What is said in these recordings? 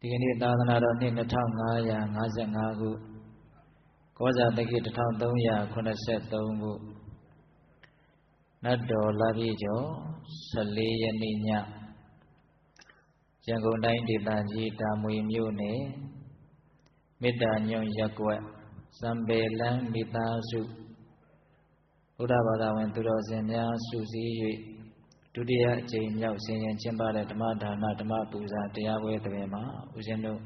ဒီကနေ့သာသနာတော်နှစ်2555ခုကောဇာတက္ကီ1383ခုနတ်တော်လာပြည့်ကျော်14ရက်နေ့ညရန်ကုန်တိုင်းဒေသကြီးတာမွေမြို့နယ်မေတ္တာညွန့်ရပ်ကွက်စံပေလန်းမိသားစုဘုရားဘာသာဝင်သူတော်စင်များစုစည်း၍ဒုတိယအကြိမ်မြောက်ဆင်ရင်ကျင်းပတဲ့ဓမ္မဒါနဓမ္မပူဇာတရားပွဲတွင်မှာဦးဇင်းတို့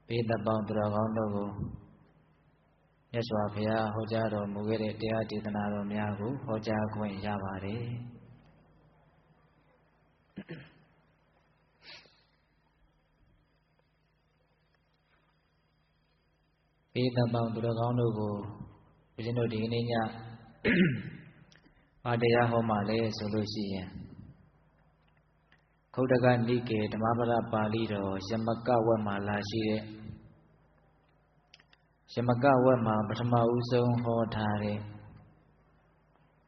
ဘေးသက်ပေါင်းသူတော်ကောင်းတို့ကိုမြတ်စွာဘုရားဟောကြားတော်မူခဲ့တဲ့တရားဒေသနာတော်များကိုဟောကြားခွင့်ရပါတယ်ဘေးသက်ပေါင်းသူတော်ကောင်းတို့ကိုဦးဇင်းတို့ဒီကနေ့ညဘာတရားဟောမှလဲဆိုလို့ရှိရင်ခုတ်တကနိကေဓမ္မပဒပါဠိတော်ယမကဝတ်မှာလာရှိတဲ့ယမကဝတ်မှာပထမဦးဆုံးဟောထားတဲ့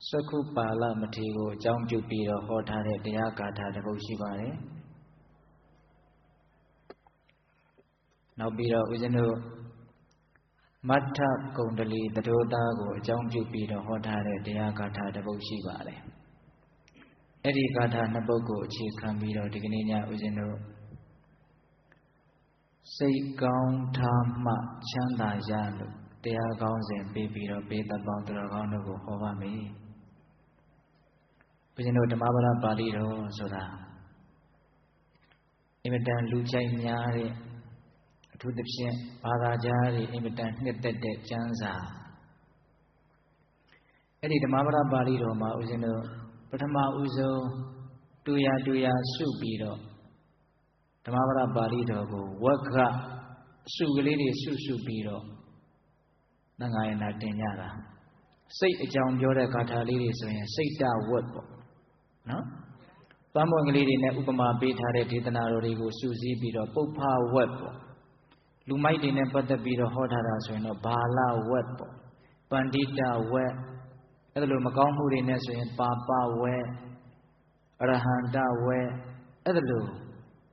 သက္ခုပါဠမထေရကိုအကြောင်းပြုပြီးတော့ဟောထားတဲ့တရားဂါထာတစ်ပုဒ်ရှိပါတယ်နောက်ပြီးတော့ဦးဇင်းတို့မထကုန္ဒလီတတောသားကိုအကြောင်းပြုပြီးတော့ဟောထားတဲ့တရားဂါထာတစ်ပုဒ်ရှိပါတယ်အဲ့ဒီဂါထာနှစ်ပုဒ်ကိုအခြေခံပြီးတော့ဒီကနေ့ညဦးဇင်းတို့စိတ်ကောင်းထားမှချမ်းသာရလို့တရားကောင်းစဉ်ပြီးပြီးတော့ဘေးသက်ပေါင်းသူတော်ကောင်းတို့ကိုဟောပါမယ်ဦးဇင်းတို့ဓမ္မပဒပါဠိတော်ဆိုတာအင်မတန်လူကြိုက်များတဲ့အထူးသဖြင့်ဘာသာကြားတွေအင်မတန်နှစ်သက်တဲ့ကျမ်းစာအဲ့ဒီဓမ္မပဒပါဠိတော်မှာဦးဇင်းတို့ပထမဦးဆုံးတူရစုပြီးတော့ဓမ္မပဒပါဠိတော်ကိုဝက္ခစုကလေးတွေစုပြီးတော့သံဃာယနာတင်ကြတာစိတ်အကြောင်းပြောတဲ့ဂါထာလေးတွေဆိုရင်စိတ်တဝတ်ပေါ့နော်ပန်းပွင့်ကလေးတွေနဲ့ဥပမာပေးထားတဲ့ဒေသနာတော်တွေကိုစုစည်းပြီးတော့ပုပ္ဖဝတ်ပေါ့လူမိုက်တွေနဲ့ပတ်သက်ပြီးတော့ဟောထားတာဆိုရင်တော့ဘာလဝတ်ပေါ့ပန္တိတဝတ်အဲ့ဒါလိုမကောင်းမှုတွေနဲ့ဆိုရင်ပါပဝတ်အရဟန္တဝတ်အဲ့ဒါလို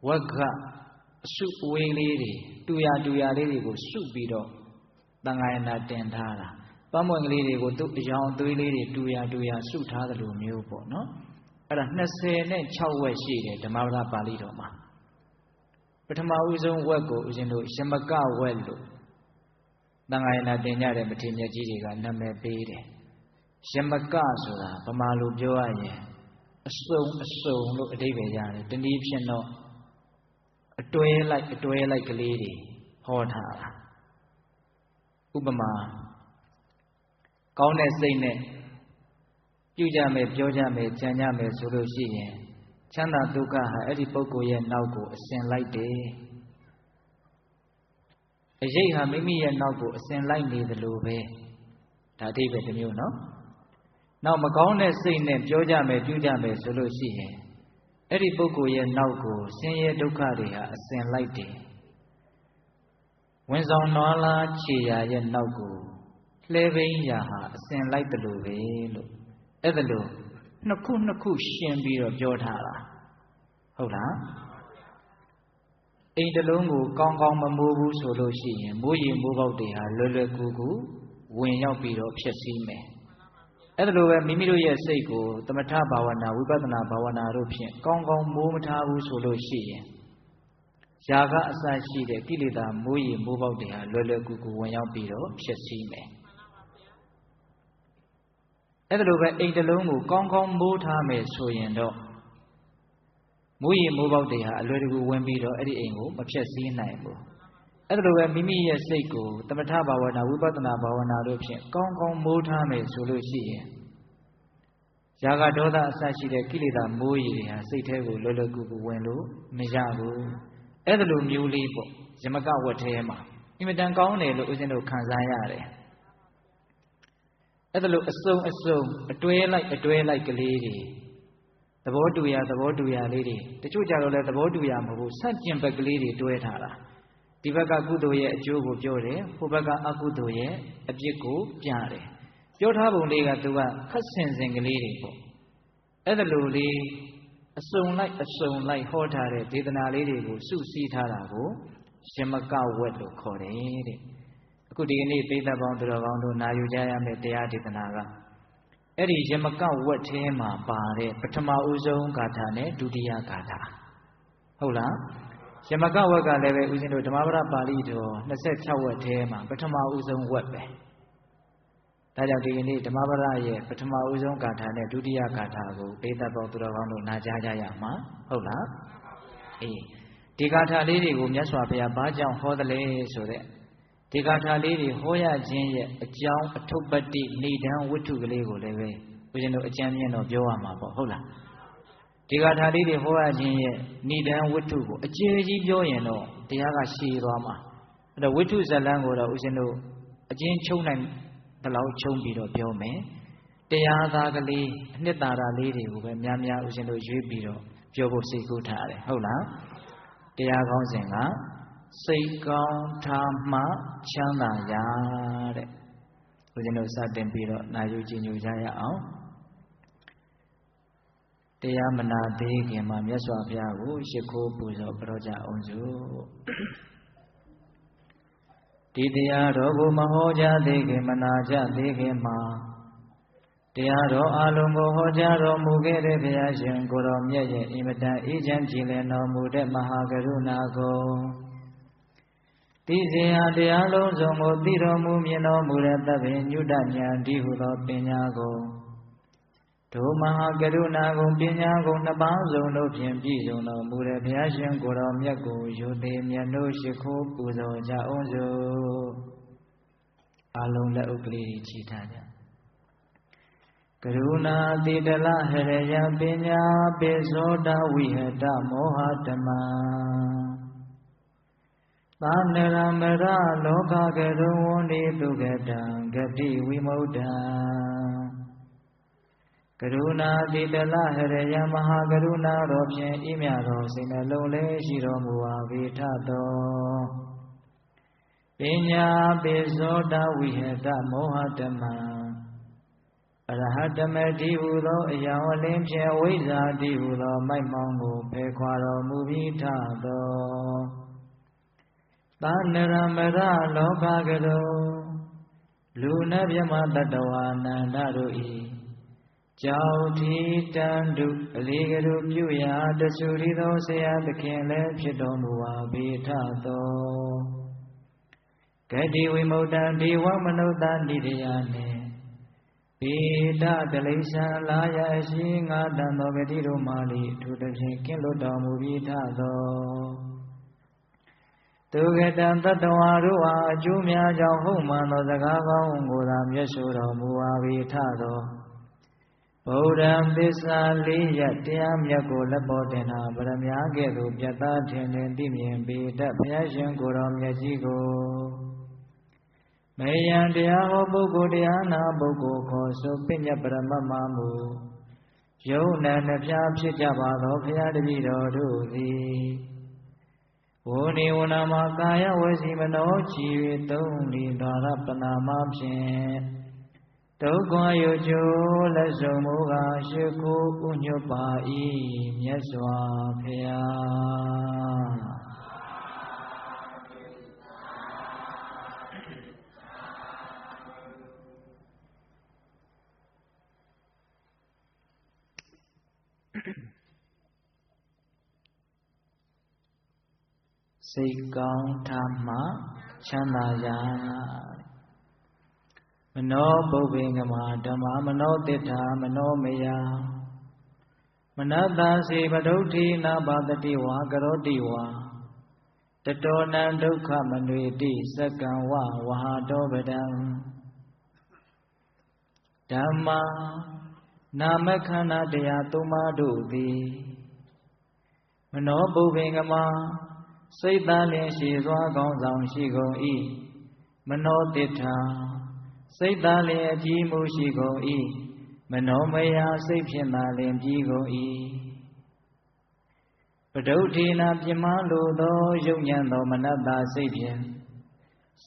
ဝက္ခအစုအဝေးလေးတွေတူရလေးတွေကိုစုပြီးတော့သံဃာယနာတင်ထားတာပန်းပွင့်ကလေးတွေကိုသူ့အယောင်အသွေးလေးတွေတူရစုထားသလိုမျိုးပေါ့နော်အဲ့ဒါ26ဝက်ရှိတယ်ဓမ္မပဒပါဠိတော်မှာပထမဦးဆုံးဝက်ကိုဦးဇင်းတို့ယမကဝက်လို့သံဃာယနာတင်ကြတဲ့မထေရမြတ်ကြီးတွေကနာမည်ပေးတယ်ယမကဆိုတာဗမာလိုပြောရရင်အစုံလို့အဓိပ္ပာယ်ရတယ်တနည်းဖြင့်တော့အတွဲလိုက်ကလေးတွေဟောထားတာဥပမာကောင်းတဲ့စိတ်နဲ့ပြုကြမယ်ပြောကြမယ်ကြံကြမယ်ဆိုလို့ရှိရင်ချမ်းသာဒုက္ခဟာအဲ့ဒီပုဂ္ဂိုလ်ရဲ့နောက်ကိုအစဉ်လိုက်တယ်အရေးဟာမိမိရဲ့နောက်ကိုအစဉ်လိုက်နေသလိုပဲဒါအဓိပ္ပာယ်တစ်မျိုးနော်နောက်မကောင်းတဲ့စိတ်နဲ့ပြောကြမယ်ပြုကြမယ်ဆိုလို့ရှိရင်အဲ့ဒီပုဂ္ဂိုလ်ရဲ့နောက်ကိုဆင်းရဲဒုက္ခတွေဟာအစဉ်လိုက်တယ်ဝင်ဆောင်နွားလားခြေရာရဲ့နောက်ကိုလှဲဘိန်းရာဟာအစဉ်လိုက်တယ်လို့ပဲလို့အဲ့ဒါလို့နှစ်ခုရှင်းပြီးတော့ပြောထားတာဟုတ်လားအိမ်တစ်လုံးကိုကောင်းမမိုးဘူးဆိုလို့ရှိရင်မိုးရေမိုးပေါက်တွေဟာလွယ်ကူဝင်ရောက်ပြီးတော့ဖြစ်စီးမယ်အဲ့ဒါလိုပဲမိမိတို့ရဲ့စိတ်ကိုသမထဘာဝနာဝိပဿနာဘာဝနာတို့ဖြင့်ကောင်းမိုးမထားဘူးဆိုလို့ရှိရင်ຢာကအစရှိတဲ့ကိလေသာမိုးရေမိုးပေါက်တွေဟာလွယ်ကူဝင်ရောက်ပြီးတော့ဖြစ်စီးမယ်အဲ့ဒါလိုပဲအိမ်တစ်လုံးကိုကောင်းမိုးထားမယ်ဆိုရင်တော့မိုးရေမိုးပေါက်တွေဟာအလွယ်တကူဝင်ပြီးတော့အဲ့ဒီအိမ်ကိုမဖြစ်စည်းနိုင်ဘူးအဲ့ဒါလိုပဲမိမိရဲ့စိတ်ကိုသမထဘာဝနာဝိပဿနာဘာဝနာတို့ဖြင့်ကောင်းမိုးထားမယ်ဆိုလို့ရှိရင်ຢာကဒေါသအစရှိတဲ့ကိလေသာမိုးရေတွေဟာစိတ်ထဲကိုလွယ်ကူဝင်လို့မရဘူးအဲ့ဒါလိုမျိုးလေးပေါ့ယမကဝတ်ထဲမှာအင်မတန်ကောင်းတယ်လို့ဦးဇင်းတို့ခံစားရတယ်အဲ့ဒါလို့အစုံအတွဲလိုက်ကလေးတွေသဘောတူရလေးတွေတချို့ကြတော့လဲသဘောတူရမဟုတ်ဘူးဆန့်ကျင်ဘက်ကလေးတွေတွဲထားတာဒီဘက်ကကုသိုလ်ရဲ့အကျိုးကိုပြောတယ်ဟိုဘက်ကအကုသိုလ်ရဲ့အပြစ်ကိုပြတယ်ပြောထားပုံလေးကသူကခက်ဆင်ကလေးတွေပေါ့အဲ့ဒါလို့လေးအ အစုံလိုက်ဟောထားတဲ့ဒေသနာလေးတွေကိုစုစည်းထားတာကိုယမကဝက်လို့ခေါ်တယ်တဲ့အခုဒီကနေ့ပိဋကပေါင်းသူတော်ကောင်းတို့နာယူကြရမယ့်တရားဒေသနာကအဲ့ဒီယမကဝက်ထဲမှာပါတဲ့ပထမဦးဆုံးဂါထာနဲ့ဒုတိယဂါထာဟုတ်လားယမကဝက်ကလည်းပဲဦးဇင်းတို့ဓမ္မပဒပါဠိတော်26ဝက်ထဲမှာပထမဦးဆုံးဝက်ပဲဒါကြောင့်ဒီကနေ့ဓမ္မပဒရဲ့ပထမဦးဆုံးဂါထာနဲ့ဒုတိယဂါထာကိုပိဋကပေါင်းသူတော်ကောင်းတို့နာကြားကြရမှာဟုတ်လားအေးဒီဂါထာလေးတွေကိုမြတ်စွာဘုရားဘာကြောင့်ဟောသလဲဆိုတဲ့ဒီဂါထာလေးတွေဟောရခြင်းရဲ့အကြောင်းအထုပ္ပတ္တိဏိဒံဝတ္ထုကလေးကိုလည်းပဲဦးဇင်းတို့အကျဉ်းမြင့်တော့ပြောရမှာပေါ့ဟုတ်လားဒီဂါထာလေးတွေဟောရခြင်းရဲ့ဏိဒံဝတ္ထုကိုအကျေကြီးပြောရင်တော့တရားကရှည်သွားမှာအဲ့တော့ဝတ္ထုဇလံကိုတော့ဦးဇင်းတို့အကျဉ်းချုပ်နိုင်ဘယ်လောက်ချုံပြီးတော့ပြောမယ်တရားသားကလေးအနှစ်သာရလေးတွေကိုပဲများများဦးဇင်းတို့ရွေးပြီးတော့ပြောဖို့စိတ်ကူးထားတယ်ဟုတ်လားတရားကောင်းစဉ်ကစိတ်ကောင်းထားမှချမ်းသာရာတဲ့ဦးဇင်းတို့စတင်ပြီးတော့နာယူကြည်ညိုကြရအောင်တရားမနာသေးခင်မှာမြတ်စွာဘုရားကိုရှိခိုးပူဇော်ကြောကြအောင်စို့ဒီတရားတော်ကိုမဟောကြားသေးခင်မနာကြသေးခင်မှာတရားတော်အလုံးကိုဟောကြားတော်မူခဲ့တဲ့ဘုရားရှင်ကိုတော်မြတ်ရဲ့အင်မတန်အေးချမ်းကြည်လင်တော်မူတဲ့မဟာကရုဏာကိုသိစေဟာတရားလုံးစုံကိုသိတော်မူမြင်တော်မူတဲ့သဗ္ဗညုတဉာဏ်ဒီဟုသောပညာကိုဒုမဟာကရုဏာကိုပညာကိုနှစ်ပါးစုံတို့ဖြင့်ပြည့်စုံတော်မူတဲ့ဘုရားရှင်ကိုတော်မြတ်ကိုယုသေးမြတ်တို့ရှိခိုးပူဇော်ကြအောင်စို့အလုံးလက်ဥပ္ပလေးချီထားကြကရုဏာတိတလဟရယပညာပိသောတဝိဟတမောဟဓမ္မသာနရမရလောကကရုဝန္တိတုကတံဂတိဝိမုဒ္ဒံကရုဏာတိတလဟရယမဟာကရုဏာတော်ဖြင့်ဤမြတော်စိတ်နှလုံးလေးရှိတော်မူပါဝိထသောပညာပိသောတဝိဟတမောဟဓမ္မအရဟတမတိဟုသောအယောင်အလင်းဖြင့်ဝိဇ္ဇာတိဟုသောမိုက်မောင်းကိုဖယ်ခွာတော်မူပြီးထသောသာနရမရလောကကရောလူနတ်မြမတတဝါနန္ဒတို့၏ကြောင့်ထီတန်တုအလေးကလေးပြုရာတဆူရီသောဆရာသခင်လည်းဖြစ်တော်မူပါပေထသောဂတိဝိမု ക്ത ဒေဝမနုဿနိတယနှင့်ပေတတလိ္ဆံလာရရှိငါတန်သောဂတိတို့မှလိထိုတစ်ဖြင့်ကင်းလွတ်တော်မူပြီးထသောသူကတံတတဝါတို့အားအကျိုးများကြောင့်ဟုတ်မှန်သောစကားကောင်းကိုသာမျက်ဆိုတော်မူပါ၏ထသောဗုဒ္ဓံသစ္စာလေးရတရားမြတ်ကိုလက်ပေါ်တင်တာဗရမ ्या ကဲ့သို့ပြတ်သားထင်ထင်သိမြင်ပေတတ်ဘုရားရှင်ကိုယ်တော်မြတ်ကြီးကိုမေယံတရားဟောပုဂ္ဂိုလ်တရားနာပုဂ္ဂိုလ်ခေါ်ဆိုပညတ်ပရမတ်မမူယုံနာနှဖျားဖြစ်ကြပါသောဘုရားတပည့်တော်တို့သည်ဝုနေဝနာမှာကာယဝစီမနောချီ၍သုံးလီသာရပနာမဖြင့်ဒုက္ခယုကျိုးလက်ဆုံးမူကားရှိခိုးဥညွတ်ပါ၏မြတ်စွာဘုရားစိတ်ကောင်းထားမှချမ်းသာရာမနောပုပ္ပေငမဓမ္မမနောတိဋ္ဌာမနောမယမနတစေပဒုဋ္ဌိနာပါတတိဝါကရောတိဝါတတောနံဒုက္ခမနွေတိစကံဝဝဟာတောပဒံဓမ္မာနာမခန္ဓာတရားသုံးပါးတို့သည်မနောပုပ္ပေငမစိတ်သားလျင်ရှိသွားကောင်းဆောင်ရှိကုန်၏မနောတိဋ္ဌာစိတ်သားလျင်အကြည်မှုရှိကုန်၏မနောမယစိတ်ဖြင့်သာလျင်ကြည်ကုန်၏ပဒုဋ္ဌိနာပြမလိုသောယုံညံ့သောမနတ္တစိတ်ဖြင့်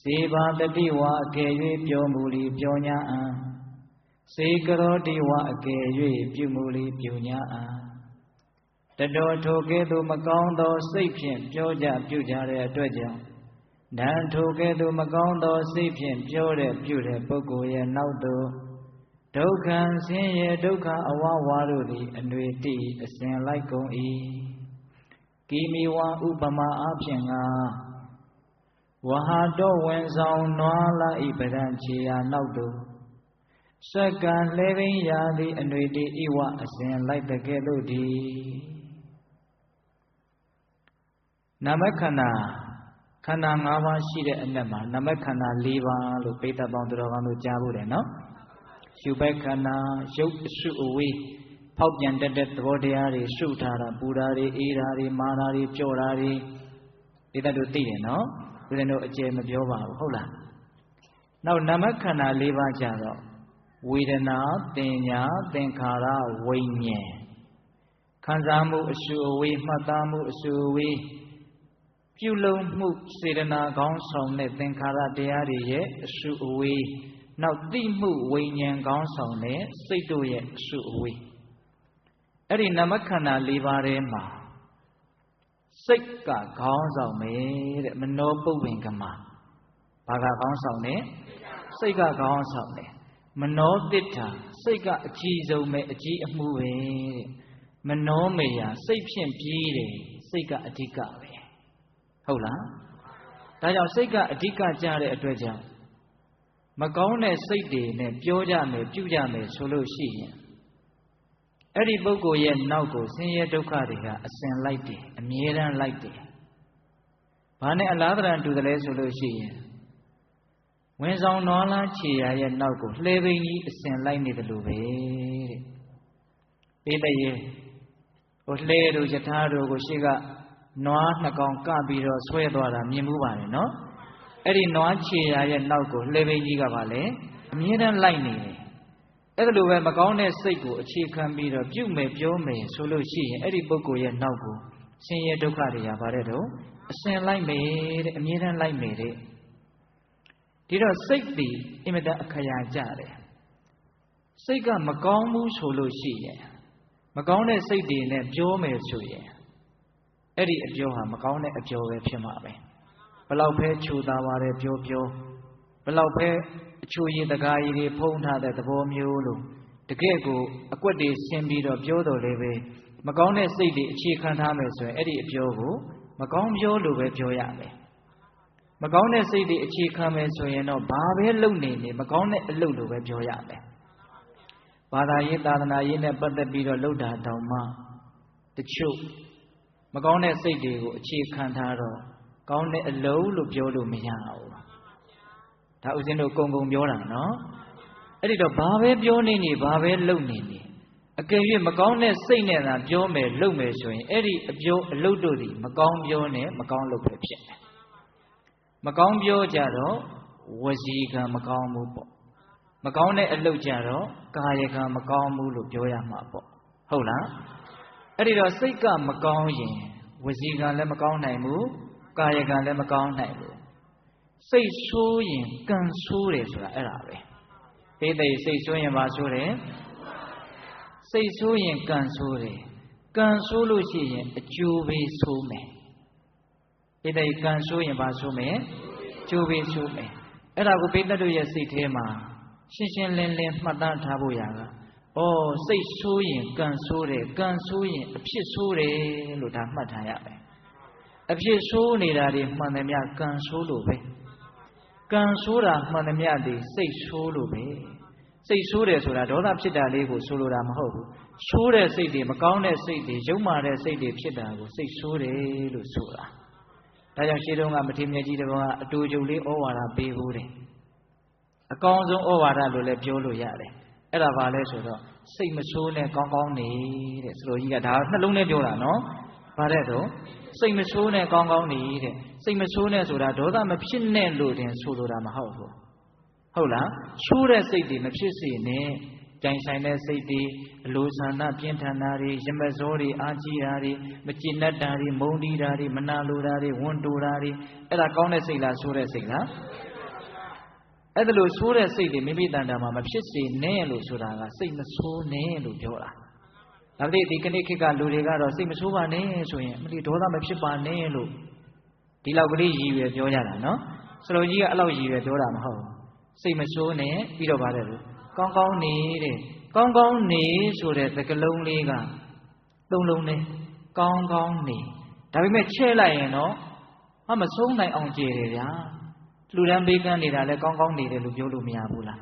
စေဘာတတိဝအကယ်၍ပြောမူလီပြောညာအံစေကရောတိဝအကယ်၍ပြုမူလီပြုညာအံ တတော်ထိုကဲ့သို့မကောင်းသောစိတ်ဖြင့်ပြောကြပြုကြတဲ့အတွက်ကြောင့်နံထိုကဲ့သို့မကောင်းသောစိတ်ဖြင့်ပြောတဲ့ပြုတဲ့ပုဂ္ဂိုလ်ရဲ့နောက်သို့ဒုက္ခဆင်းရဲဒုက္ခအဝဝါတို့သည်အနှွေတိအစဉ်လိုက်ကုန်၏ကိမိဝဥပမာအဖြစ်ငါဝဟာတောဝင်ဆောင်နွားလာဤပဒံခြေရာနောက်သို့စက္ကံလှဲပင်ရာသည်အနှွေတိဤဝအစဉ်လိုက်တကဲ့သို့ဒီနာမခန္ဓာခန္ဓာ၅ပါးရှိတဲ့အနက်မှာနာမခန္ဓာ၄ပါးလို့ပိဋကပေါင်းတော်ကောင်းတို့ကြားဖို့တယ်နော်ရှုဘက်ခန္ဓာရုပ်အစုအဝေးဖောက်ပြန်တတ်တဲ့သဘောတရားတွေရှုထားတာပူတာတွေအေးတာတွေမာတာတွေကြော့တာတွေပိဋကတို့သိတယ်နော်ဦးဇင်းတို့အကျေမပြောပါဘူးဟုတ်လားနောက်နာမခန္ဓာ၄ပါးကြတော့ဝေဒနာတင်ညာသင်္ခါရဝိညာဉ်ခံစားမှုအစုအဝေးမှတ်သားမှုအစုအဝေးပြုလုပ်မှုစေတနာကောင်းဆောင်တဲ့သင်္ခါရတရားတွေရဲ့အစုအဝေးနောက်သိမှုဝိညာဉ်ကောင်းဆောင်တဲ့စိတ်တို့ရဲ့အစုအဝေးအဲ့ဒီနာမခန္ဓာ၄ပါးထဲမှာစိတ်ကခေါင်းဆောင်မယ်တဲ့မနောပုပ္ပင်ကမှာဘာကခေါင်းဆောင်လဲစိတ်ကခေါင်းဆောင်တယ်မနောတိဋ္ဌာစိတ်ကအကြီးဆုံးပဲအကြီးအမှုပဲတဲ့မနောမေယစိတ်ဖြင့်ပြီးတယ်စိတ်ကအဓိကပဲဟုတ်လားဒါကြောင့်စိတ်ကအဓိကကြတဲ့အတွက်ကြောင့်မကောင်းတဲ့စိတ်တွေနဲ့ပြောကြမယ်ပြုကြမယ်ဆိုလို့ရှိရင်အဲ့ဒီပုဂ္ဂိုလ်ရဲ့နောက်ကိုဆင်းရဲဒုက္ခတွေကအစဉ်လိုက်တယ်အမြဲတမ်းလိုက်တယ်ဘာနဲ့အလားတရံတူတယ်လဲဆိုလို့ရှိရင်ဝင်ဆောင်နွားလားခြေရာရဲ့နောက်ကိုလှဲပိန်ကြီးအစဉ်လိုက်နေတယ်လို့ပဲတဲ့ပိဋကရေဟိုလှဲတို့ယထာတို့ကိုရှေ့ကနွားနှစ်ကောင်ကပြီးတော့ဆွဲသွားတာမြင်မှုပါတယ်နော်အဲ့ဒီနွားခြေရာရဲ့နောက်ကိုလှဲပိန်ကြီးကပါလေအမြဲတမ်းလိုက်နေတယ်အဲ့ဒါလိုပဲမကောင်းတဲ့စိတ်ကိုအခြေခံပြီးတော့ပြုမယ်ပြောမယ်ဆိုလို့ရှိရင်အဲ့ဒီပုဂ္ဂိုလ်ရဲ့နောက်ကိုဆင်းရဲဒုက္ခတွေရပါတဲ့တော့အစဉ်လိုက်မယ်တဲ့အမြဲတမ်းလိုက်မယ်တဲ့ဒီတော့စိတ်ဒီအင်မတန်အခရာကြတယ်စိတ်ကမကောင်းဘူးဆိုလို့ရှိရင်မကောင်းတဲ့စိတ်တွေနဲ့ပြောမယ်ဆိုရင်အဲ့ဒီအပြောဟာမကောင်းတဲ့အပြောပဲဖြစ်မှာပဲဘလောက်ပဲခြူတာပါတယ်ပြောဘလောက်ပဲအချိုရည်တကားရည်တွေဖုံးထားတဲ့သဘောမျိုးလို့တကယ့်ကိုအကွက်တွေဆင်းပြီးတော့ပြောတော်လည်းပဲမကောင်းတဲ့စိတ်တွေအခြေခံထားမယ်ဆိုရင်အဲ့ဒီအပြောကိုမကောင်းပြောလို့ပဲပြောရမယ်မကောင်းတဲ့စိတ်တွေအခြေခံမယ်ဆိုရင်တော့ဘာပဲလုပ်နေနေမကောင်းတဲ့အလုပ်လိုပဲပြောရမယ်ဘာသာရေးသာသနာရေးနဲ့ပတ်သက်ပြီးတော့လုပ်တာတောင်မှတချို့မကောင်းတဲ့စိတ်တွေကိုအခြေခံထားတော့ကောင်းတဲ့အလုပ်လို့ပြောလို့မရဘူးဒါဥစဉ်တို့ကုံပြောတာနော်အဲ့ဒီတော့ဘာပဲပြောနေနေဘာပဲလုပ်နေနေအကယ်၍မကောင်းတဲ့စိတ်နဲ့သာပြောမယ်လုပ်မယ်ဆိုရင်အဲ့ဒီအပြောအလုပ်တို့သည်မကောင်းပြောနဲ့မကောင်းလုပ်ပဲဖြစ်တယ်မကောင်းပြောကြတော့ဝစီကံမကောင်းဘူးပေါ့မကောင်းတဲ့အလုပ်ကြတော့ကာယကံမကောင်းဘူးလို့ပြောရမှာပေါ့ဟုတ်လားအဲ့ဒီတော့စိတ်ကမကောင်းရင်ဝစီကံလည်းမကောင်းနိုင်ဘူးကာယကံလည်းမကောင်းနိုင်ဘူးစိတ်ဆိုးရင်ကံဆိုးတယ်ဆိုတာအဲ့ဒါပဲပိဋိစိတ်ဆိုးရင်ဘာဆိုးတယ်စိတ်ဆိုးရင်ကံဆိုးတယ်ကံဆိုးလို့ရှိရင်အကျိုးပေးဆိုးမယ်ပိဋိကံဆိုးရင်ဘာဆိုးမယ်ကျိုးပေးဆိုးမယ်အဲ့ဒါကိုပိဋကတို့ရဲ့စိတ်ထဲမှာရှင်းရှင်းလင်းလင်းမှတ်သားထားဖို့ရတာဩစိတ်ဆိုးရင်ကံဆိုးတယ်ကံဆိုးရင်အဖြစ်ဆိုးတယ်လို့ဒါမှတ်ထားရမယ်အဖြစ်ဆိုးနေတာတွေမှန်တယ်များကံဆိုးလို့ပဲကံဆိုးတာမှန်သမျှသည်စိတ်ဆိုးလို့ပဲစိတ်ဆိုးတယ်ဆိုတာဒေါသဖြစ်တာလေးကိုဆိုလိုတာမဟုတ်ဘူးဆိုးတဲ့စိတ်တွေမကောင်းတဲ့စိတ်တွေယုံမာတဲ့စိတ်တွေဖြစ်တာကိုစိတ်ဆိုးတယ်လို့ဆိုတာဒါကြောင့်ရှင်းတုန်းကမထေရမြတ်ကြီးတပည့်ကအတူတူလေးဩဝါဒပေးဘူးတယ်အကောင်းဆုံးဩဝါဒလို့လည်းပြောလို့ရတယ်အဲ့ဒါဘာလဲဆိုတော့စိတ်မဆိုးနဲ့ကောင်းကောင်းနေတဲ့ဆိုလိုကြီးကဒါနှလုံးထဲပြောတာနော်ဘာတဲ့တော့စိတ်မဆိုးနဲ့ကောင်းကောင်းနေတဲ့စိတ်မဆိုးနဲ့ဆိုတာဒေါသမဖြစ်နဲ့လို့တင်ဆိုလိုတာမဟုတ်ဘူးဟုတ်လားဆိုးတဲ့စိတ်တွေမဖြစ်စေနဲ့ကြိုင်ဆိုင်တဲ့စိတ်တွေအလိုဆန္ဒပြင်းထန်တာတွေရမဇောတွေအာကြီးတာတွေမကျေနပ်တာတွေမုန်းတီးတာတွေမနာလိုတာတွေဝန်တိုတာတွေအဲ့ဒါကောင်းတဲ့စိတ်လားဆိုးတဲ့စိတ်လားအဲ့ဒါလို့ဆိုးတဲ့စိတ်တွေမိမိတန်တာမှာမဖြစ်စေနဲ့လို့ဆိုတာကစိတ်မဆိုးနဲ့လို့ပြောတာ ဒါပေမဲ့ဒီကနေ့ခေတ်ကလူတွေကတော့စိတ်မဆိုးပါနဲ့ဆိုရင်မလီဒေါသမဖြစ်ပါနဲ့လို့ဒီလောက်ကလေးရည်ရွယ်ပြောကြတာနော်စလုံးကြီးကအဲ့လောက်ရည်ရွယ်ပြောတာမဟုတ်စိတ်မဆိုးနဲ့ပြီးတော့ပါတယ်လို့ကောင်းကောင်းနေတဲ့ကောင်းကောင်းနေဆိုတဲ့သကလုံးလေးကသုံးလုံးနဲ့ကောင်းကောင်းနေဒါပေမဲ့ချဲ့လိုက်ရင်တော့မဆုံးနိုင်အောင်ကြည်တယ်ဗျာလူတန်းပေးကမ်းနေတာလဲကောင်းကောင်းနေတယ်လို့ပြောလို့မရဘူးလား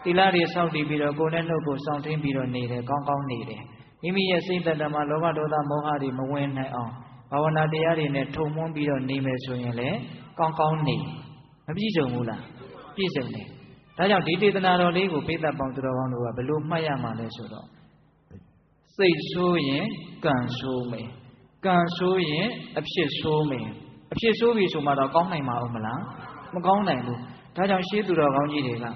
သီလတွေစောင့်တည်ပြီးတော့ကိုယ်နဲ့နှုတ်ကိုစောင့်ထင်းပြီးတော့နေတယ်ကောင်းကောင်းနေတယ်မိမိရဲ့စိတ်သက်တမှာလောဘဒေါသမောဟတွေမဝင်နိုင်အောင်ဘာဝနာတရားတွေနဲ့ထုံမွန်းပြီးတော့နေမယ်ဆိုရင်လည်းကောင်းကောင်းနေမပြည့်စုံဘူးလားပြည့်စုံတယ်ဒါကြောင့်ဒီဒေသနာတော်လေးကိုပိဋကပေါင်းသူတော်ကောင်းတို့ကဘယ်လိုမှတ်ရမှာလဲဆိုတော့စိတ်ဆိုးရင်ကံဆိုးမယ်ကံဆိုးရင်အဖြစ်ဆိုးမယ်အဖြစ်ဆိုးပြီဆိုမှတော့ကောင်းနိုင်မှာဦးမလားမကောင်းနိုင်ဘူးဒါကြောင့်ရှေးသူတော်ကောင်းကြီးတွေက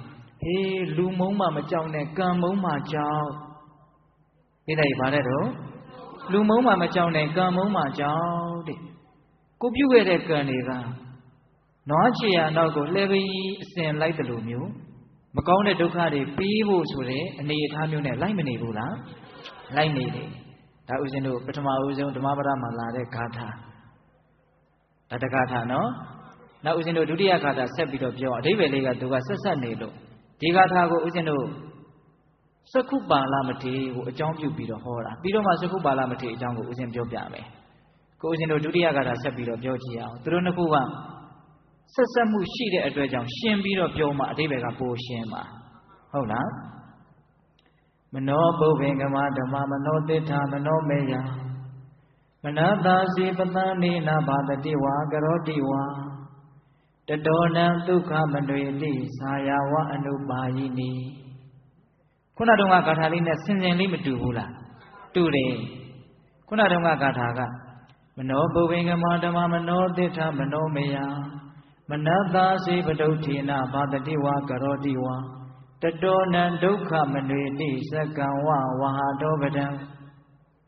ဟေးလူမုံမှမကြောက်နဲ့ကံမုံမှကြောက်ဒီတိုင်းဗါတဲ့တော့လူမုံမှမကြောက်နဲ့ကံမုံမှကြောက်တဲ့ကိုပြုခဲ့တဲ့ကံတွေကနွားချေရနောက်ကိုလှဲပြီးအစင်လိုက်တယ်လို့မျိုးမကောင်းတဲ့ဒုက္ခတွေပြီးဖို့ဆိုတဲ့အနေအထားမျိုးနဲ့လိုက်မနေဘူးလားလိုက်နေတယ်ဒါဥစဉ်တို့ပထမဦးဆုံးဓမ္မပဒမှာလာတဲ့ဂါထာဒါတဂါထာနော်နောက်ဥစဉ်တို့ဒုတိယဂါထာဆက်ပြီးတော့ပြောအဓိပ္ပာယ်လေးကသူကဆက်ဆက်နေလို့ဒီဂါထာကိုဥစဉ်တို့စက္ခုပါဠမထေကိုအကြောင်းပြုပြီးတော့ဟောတာပြီးတော့မှစက္ခုပါဠမထေအကြောင်းကိုဥစဉ်ပြောပြမယ်ကိုဥစဉ်တို့ဒုတိယဂါထာဆက်ပြီးတော့ပြောကြည့်အောင်သူတို့နှစ်ခုကဆက်ဆက်မှုရှိတဲ့အတွက်ကြောင့်ရှင်းပြီးတော့ပြောမှအဓိပ္ပာယ်ကပိုရှင်းမှာဟုတ်လားမနောပုဗ္ဗင်္ဂမဓမ္မမနောတိဋ္ဌမနောမေယမနတာစီပတန်နေနာဘာတတိဝါကရောတိဝါတတောနံဒုက္ခမနွေတိသာယဝအနုပါယိနိခုနတုန်းကဂါထာလေးနဲ့ဆင်ခြင်လေးမတူဘူးလားတူတယ်ခုနတုန်းကဂါထာကမနောပုဗ္ဗင်္ဂမဓမ္မမနောတိဋ္ဌမနောမေယမနတာစီပတုဋ္ဌိနာဘာတတိဝါကရောတိဝါတတောနံဒုက္ခမနွေတိသက္ကံဝဝဟာတောပဒံ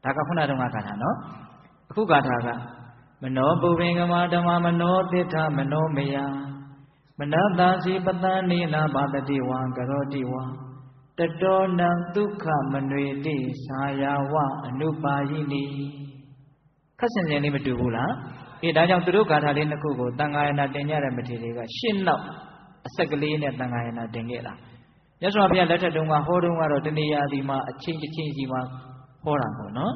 ဒါကခုနတုန်းကဂါထာနော်အခုဂါထာကမနောပုဗ္ဗင်္ဂမဓမ္မမနောတိဋ္ဌမနောမေယမနတာစီပတန်နေနာဘာတတိဝါကရောတိဝါတတောနံဒုက္ခမနွေတိသာယဝအနုပါယိနိခက်စင်စင်လေးမတူဘူးလားဒါကြောင့်သူတို့ဂါထာလေးနှစ်ခုကိုတန်ဃာယနာတင်ကြတဲ့မထေတွေကရှင်းနောက်အဆက်ကလေးနဲ့တန်ဃာယနာတင်ခဲ့တာမြတ်စွာဘုရားလက်ထက်တုန်းကဟောတုန်းကတော့တဏှာဒီမှာအချင်းတစ်ချင်းစီမှာဟောတာပေါ့နော်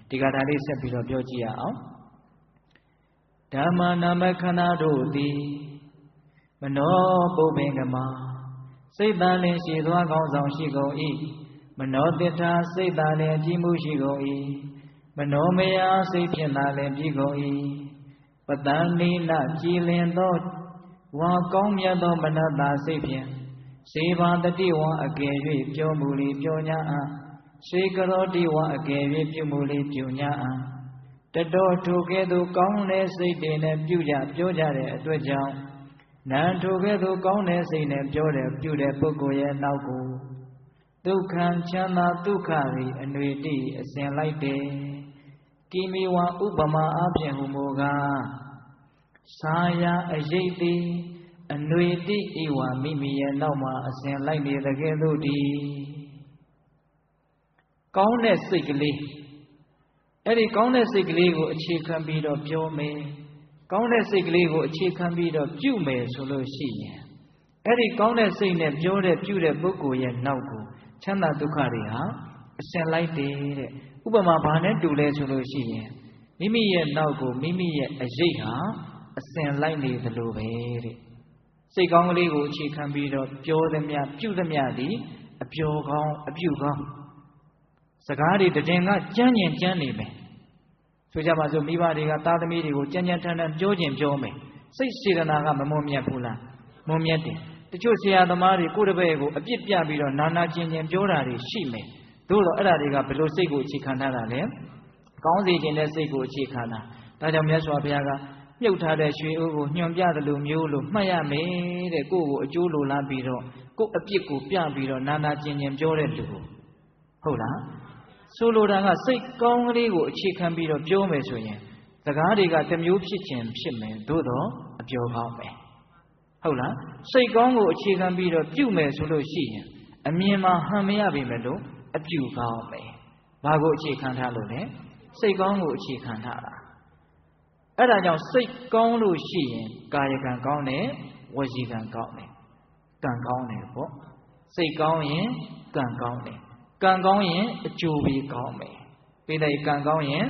ဒီဂါထာလေးဆက်ပြီးတော့ပြောကြည့်ရအောင်ဓမ္မနာမခန္ဓာတို့သည်မနောပုဗ္ဗင်္ဂမစိတ်တန်လင်ရှိသွားကောင်းဆောင်ရှိကုန်၏မနောတိဋ္ဌစိတ်တန်လင်ကြည်မှုရှိကုန်၏မနောမယစိတ်ဖြင့်သာလင်ပြီးကုန်၏ပတန်နိနကြည်လင်သောဝါကောင်းမြတ်သောမနတစိတ်ဖြင့်စေဘာတတိဝါအကယ်၍ပြောမူလီပြောညာအစေကရောတိဝါအကယ်၍ပြုမူလီပြုညာအတတော်ထိုကဲ့သို့ကောင်းတဲ့စိတ်တွေနဲ့ပြုကြပြောကြတဲ့အတွက်ကြောင့်နံထိုကဲ့သို့ကောင်းတဲ့စိတ်နဲ့ပြောတဲ့ပြုတဲ့ပုဂ္ဂိုလ်ရဲ့နောက်ကိုဒုက္ခံချမ်းသာဒုက္ခ၏အနွေတိအစဉ်လိုက်တယ်ကိမိဝဥပမာအဖြင့်ဟူမူကားသာယအရေးတိအနွေတိဤဝမိမိရဲ့နောက်မှာအစဉ်လိုက်နေတဲ့ကဲ့သို့ဒီကောင်းတဲ့စိတ်ကလေးအဲ့ဒီကောင်းတဲ့စိတ်ကလေးကိုအခြေခံပြီးတော့ပြောမယ်ကောင်းတဲ့စိတ်ကလေးကိုအခြေခံပြီးတော့ပြုမယ်ဆိုလို့ရှိရင်အဲ့ဒီကောင်းတဲ့စိတ်နဲ့ပြောတဲ့ပြုတဲ့ပုဂ္ဂိုလ်ရဲ့နောက်ကိုချမ်းသာဒုက္ခတွေဟာအစဉ်လိုက်တယ်တဲ့ဥပမာဘာနဲ့တူလဲဆိုလို့ရှိရင်မိမိရဲ့နောက်ကိုမိမိရဲ့အရေးဟာအစဉ်လိုက်နေသလိုပဲတဲ့စိတ်ကောင်းကလေးကိုအခြေခံပြီးတော့ပြောသမျှပြုသမျှဒီအပျော်ကောင်းအပြုကောင်းစကားတွေတည်ငါကြမ်းကျင်ကြမ်းနေမယ်ဆိုကြပါစို့မိဘတွေကသားသမီးတွေကိုကြမ်းကြမ်းထန်ထန်ပြောကျင်ပြောမယ်စိတ်စေတနာကမမွန်မြတ်ဘူးလားမွန်မြတ်တယ်တချို့ဆရာသမားတွေကိုယ်တပည့်ကိုအပြစ်ပြပြီးတော့နာနာကျင်ကျင်ပြောတာတွေရှိမယ်သို့တော့အဲ့ဒါတွေကဘယ်လိုစိတ်ကိုအခြေခံထားတာလဲကောင်းစေခြင်းတဲ့စိတ်ကိုအခြေခံတာဒါကြောင့်မြတ်စွာဘုရားကမြုပ်ထားတဲ့ရွှေအိုးကိုညွန်ပြတယ်လို့မျိုးလို့မှတ်ရမယ်တဲ့ကိုယ့်ကိုအကျိုးလိုလားပြီးတော့ကိုယ့်အပြစ်ကိုပြပြီးတော့နာနာကျင်ကျင်ပြောတဲ့လူဟုတ်လားဆိုလိုတာကစိတ်ကောင်းကလေးကိုအခြေခံပြီးတော့ပြောမယ်ဆိုရင်စကားတွေကတစ်မျိုးဖြစ်ခြင်းဖြစ်မယ်သို့တော့အပြောကောင်းမယ်ဟုတ်လားစိတ်ကောင်းကိုအခြေခံပြီးတော့ပြုမယ်ဆိုလို့ရှိရင်အမြင်မှာဟန်မရပြီမဲ့လို့အပြုကောင်းမယ် ဘာကိုအခြေခံထားလို့လဲစိတ်ကောင်းကိုအခြေခံထားတာအဲ့ဒါကြောင့်စိတ်ကောင်းလို့ရှိရင်ကာယကံကောင်းတယ်ဝစီကံကောင်းတယ်ကံကောင်းတယ်ပေါ့စိတ်ကောင်းရင်ကံကောင်းတယ်ကံကောင်းရင်အကျိုးပေးကောင်းမယ်ပိဋကကံကောင်းရင်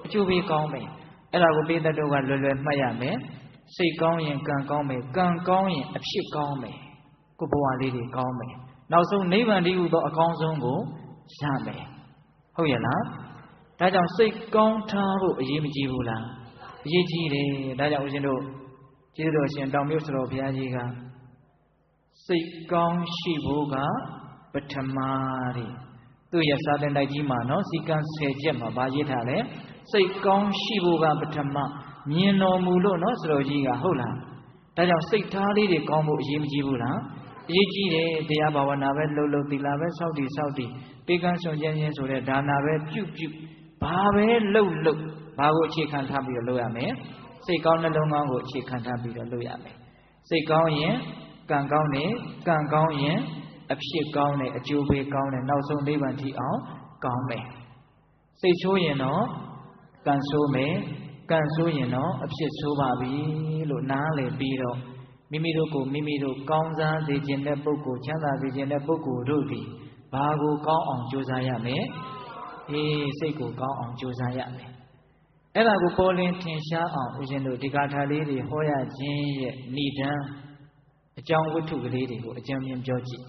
အကျိုးပေးကောင်းမယ်အဲ့ဒါကိုပိဋကတို့ကလွယ်လွယ်မှတ်ရမယ်စိတ်ကောင်းရင်ကံကောင်းမယ်ကံကောင်းရင်အဖြစ်ကောင်းမယ်ကိုယ်ဘဝလေးတွေကောင်းမယ်နောက်ဆုံးနိဗ္ဗာန်တည်းဟူသောအကောင်းဆုံးကိုရမယ်ဟုတ်ရဲ့လားဒါကြောင့်စိတ်ကောင်းထားဖို့အရေးမကြီးဘူးလားအရေးကြီးတယ်ဒါကြောင့်ဦးဇင်းတို့ကျေးဇူးတော်ရှင်တောင်မြတ်စွာဘုရားကြီးကစိတ်ကောင်းရှိဖို့ကပထမတဲ့သူ့ရဲ့စာသင်တိုက်ကြီးမှာနော်စီကံ10ချက်မှာဗာရေးထားတယ်စိတ်ကောင်းရှိဖို့ကပထမမြင်တော်မူလို့နော်စတော်ကြီးကဟုတ်လားဒါကြောင့်စိတ်ထားလေးတွေကောင်းဖို့အရေးမကြီးဘူးလားအရေးကြီးတယ်တရားဘာဝနာပဲလှုပ်လှုပ်သီလပဲစောင့်တည်ပေးကမ်းစွန့်ကြခြင်းဆိုတဲ့ဒါနာပဲပြုဘာပဲလှုပ်ဘာကိုအခြေခံထားပြီးတော့လုပ်ရမယ်စိတ်ကောင်းနှလုံးကောင်းကိုအခြေခံထားပြီးတော့လုပ်ရမယ်စိတ်ကောင်းရင်ကံကောင်းတယ်ကံကောင်းရင်အဖြစ်ကောင်းတယ်အကျိုးပေးကောင်းတယ်နောက်ဆုံးနိဗ္ဗာန်ထိအောင်ကောင်းမယ်စိတ်ဆိုးရင်တော့ကံဆိုးမယ်ကံဆိုးရင်တော့အဖြစ်ဆိုးပါပြီလို့နားလည်ပြီးတော့မိမိတို့ကိုမိမိတို့ကောင်းစားစေခြင်းတဲ့ပုဂ္ဂိုလ်ချမ်းသာစေခြင်းတဲ့ပုဂ္ဂိုလ်တို့သည်ဘာကိုကောင်းအောင်ကြိုးစားရမယ်စိတ်ကိုကောင်းအောင်ကြိုးစားရမယ်အဲ့ဒါကိုပေါ်လင်းထင်ရှားအောင်ဦးဇင်းတို့ဒီဂါထာလေးတွေဟောရခြင်းရဲ့ဏိဒံအကြောင်းဝတ္ထုကလေးတွေကိုအကျဉ်းပြောကြည့်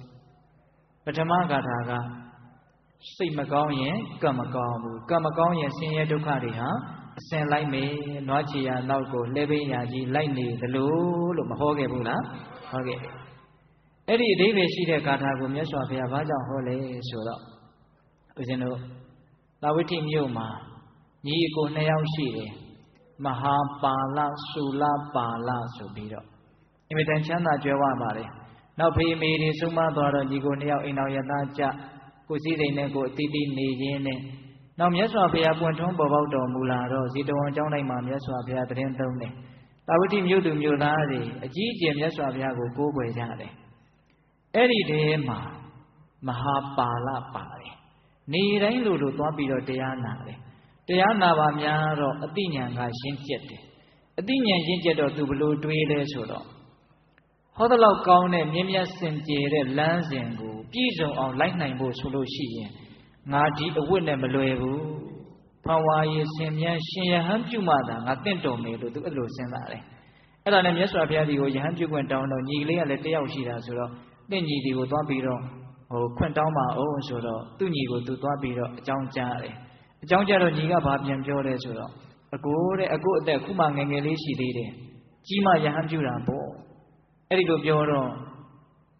ပထမဂါထာကစိတ်မကောင်းရင်ကံမကောင်းဘူးကံမကောင်းရင်ဆင်းရဲဒုက္ခတွေဟာအစင်လိုက်မယ်နွားချီရနောက်ကိုလှဲပိညာကြီးလိုက်နေသလိုလို့မဟောခဲ့ဘူးလားဟောခဲ့အဲ့ဒီအဓိပ္ပာယ်ရှိတဲ့ဂါထာကိုမြတ်စွာဘုရားဘာကြောင့်ဟောလဲဆိုတော့ဦးဇင်းတို့သာဝတိမြို့မှာညီအကို2ယောက်ရှိတယ်မဟာပါဠစုလပါဠဆိုပြီးတော့အင်မတန်ချမ်းသာကြွယ်ဝပါလေနောက်ဖေးမေတွေဆုံးမသွားတော့ညီကို2ယောက်အိမ်တော်ရသားကြကိုစည်းစိမ်နဲ့ကိုအတိအတိနေရင်းနဲ့နောက်မြတ်စွာဘုရားပွင့်ထွန်းပေါ်ပေါက်တော်မူလာတော့ဇေတဝန်ကျောင်းတိုင်းမှာမြတ်စွာဘုရားတရင်သုံးတယ်သာဝတိမြို့သူမြို့သားတွေအကြီးအကျယ်မြတ်စွာဘုရားကိုကိုးကွယ်ကြတယ်အဲ့ဒီတည်းမှာမဟာပါဠပါတယ်နေတိုင်းလိုသွားပြီးတော့တရားနာတယ်တရားနာပါများတော့အတိညာဏ်ကရှင်းကျက်တယ်အတိညာဏ်ရှင်းကျက်တော့သူဘလို့တွေးလဲဆိုတော့ဟောတဲ့လောက်ကောင်းတဲ့မြင့်မြတ်စင်ကြယ်တဲ့လမ်းစဉ်ကိုပြည့်စုံအောင်လိုက်နိုင်ဖို့ဆိုလို့ရှိရင်ငါဒီအဝတ်နဲ့မလွယ်ဘူးဖန်ဝါရီစင်မြန်းရှင်ယဟန်ပြုမှသာငါတင့်တော်မယ်လို့သူအဲ့လိုစဉ်းစားတယ်အဲ့ဒါနဲ့မြတ်စွာဘုရားဒီကိုယဟန်ပြုခွင့်တောင်းတော့ညီကလေးကလည်းတယောက်ရှိတာဆိုတော့တင့်ညီဒီကိုသွားပြီးတော့ခွင့်တောင်းပါအောင်ဆိုတော့သူ့ညီကိုသူသွားပြီးတော့အကြောင်းကြားတယ်အကြောင်းကြားတော့ညီကဘာပြန်ပြောလဲဆိုတော့အကိုအသက်ခုမှငယ်ငယ်လေးရှိသေးတယ်ကြီးမှယဟန်ပြုတာပေါ့အဲ့ဒီလိုပြောတော့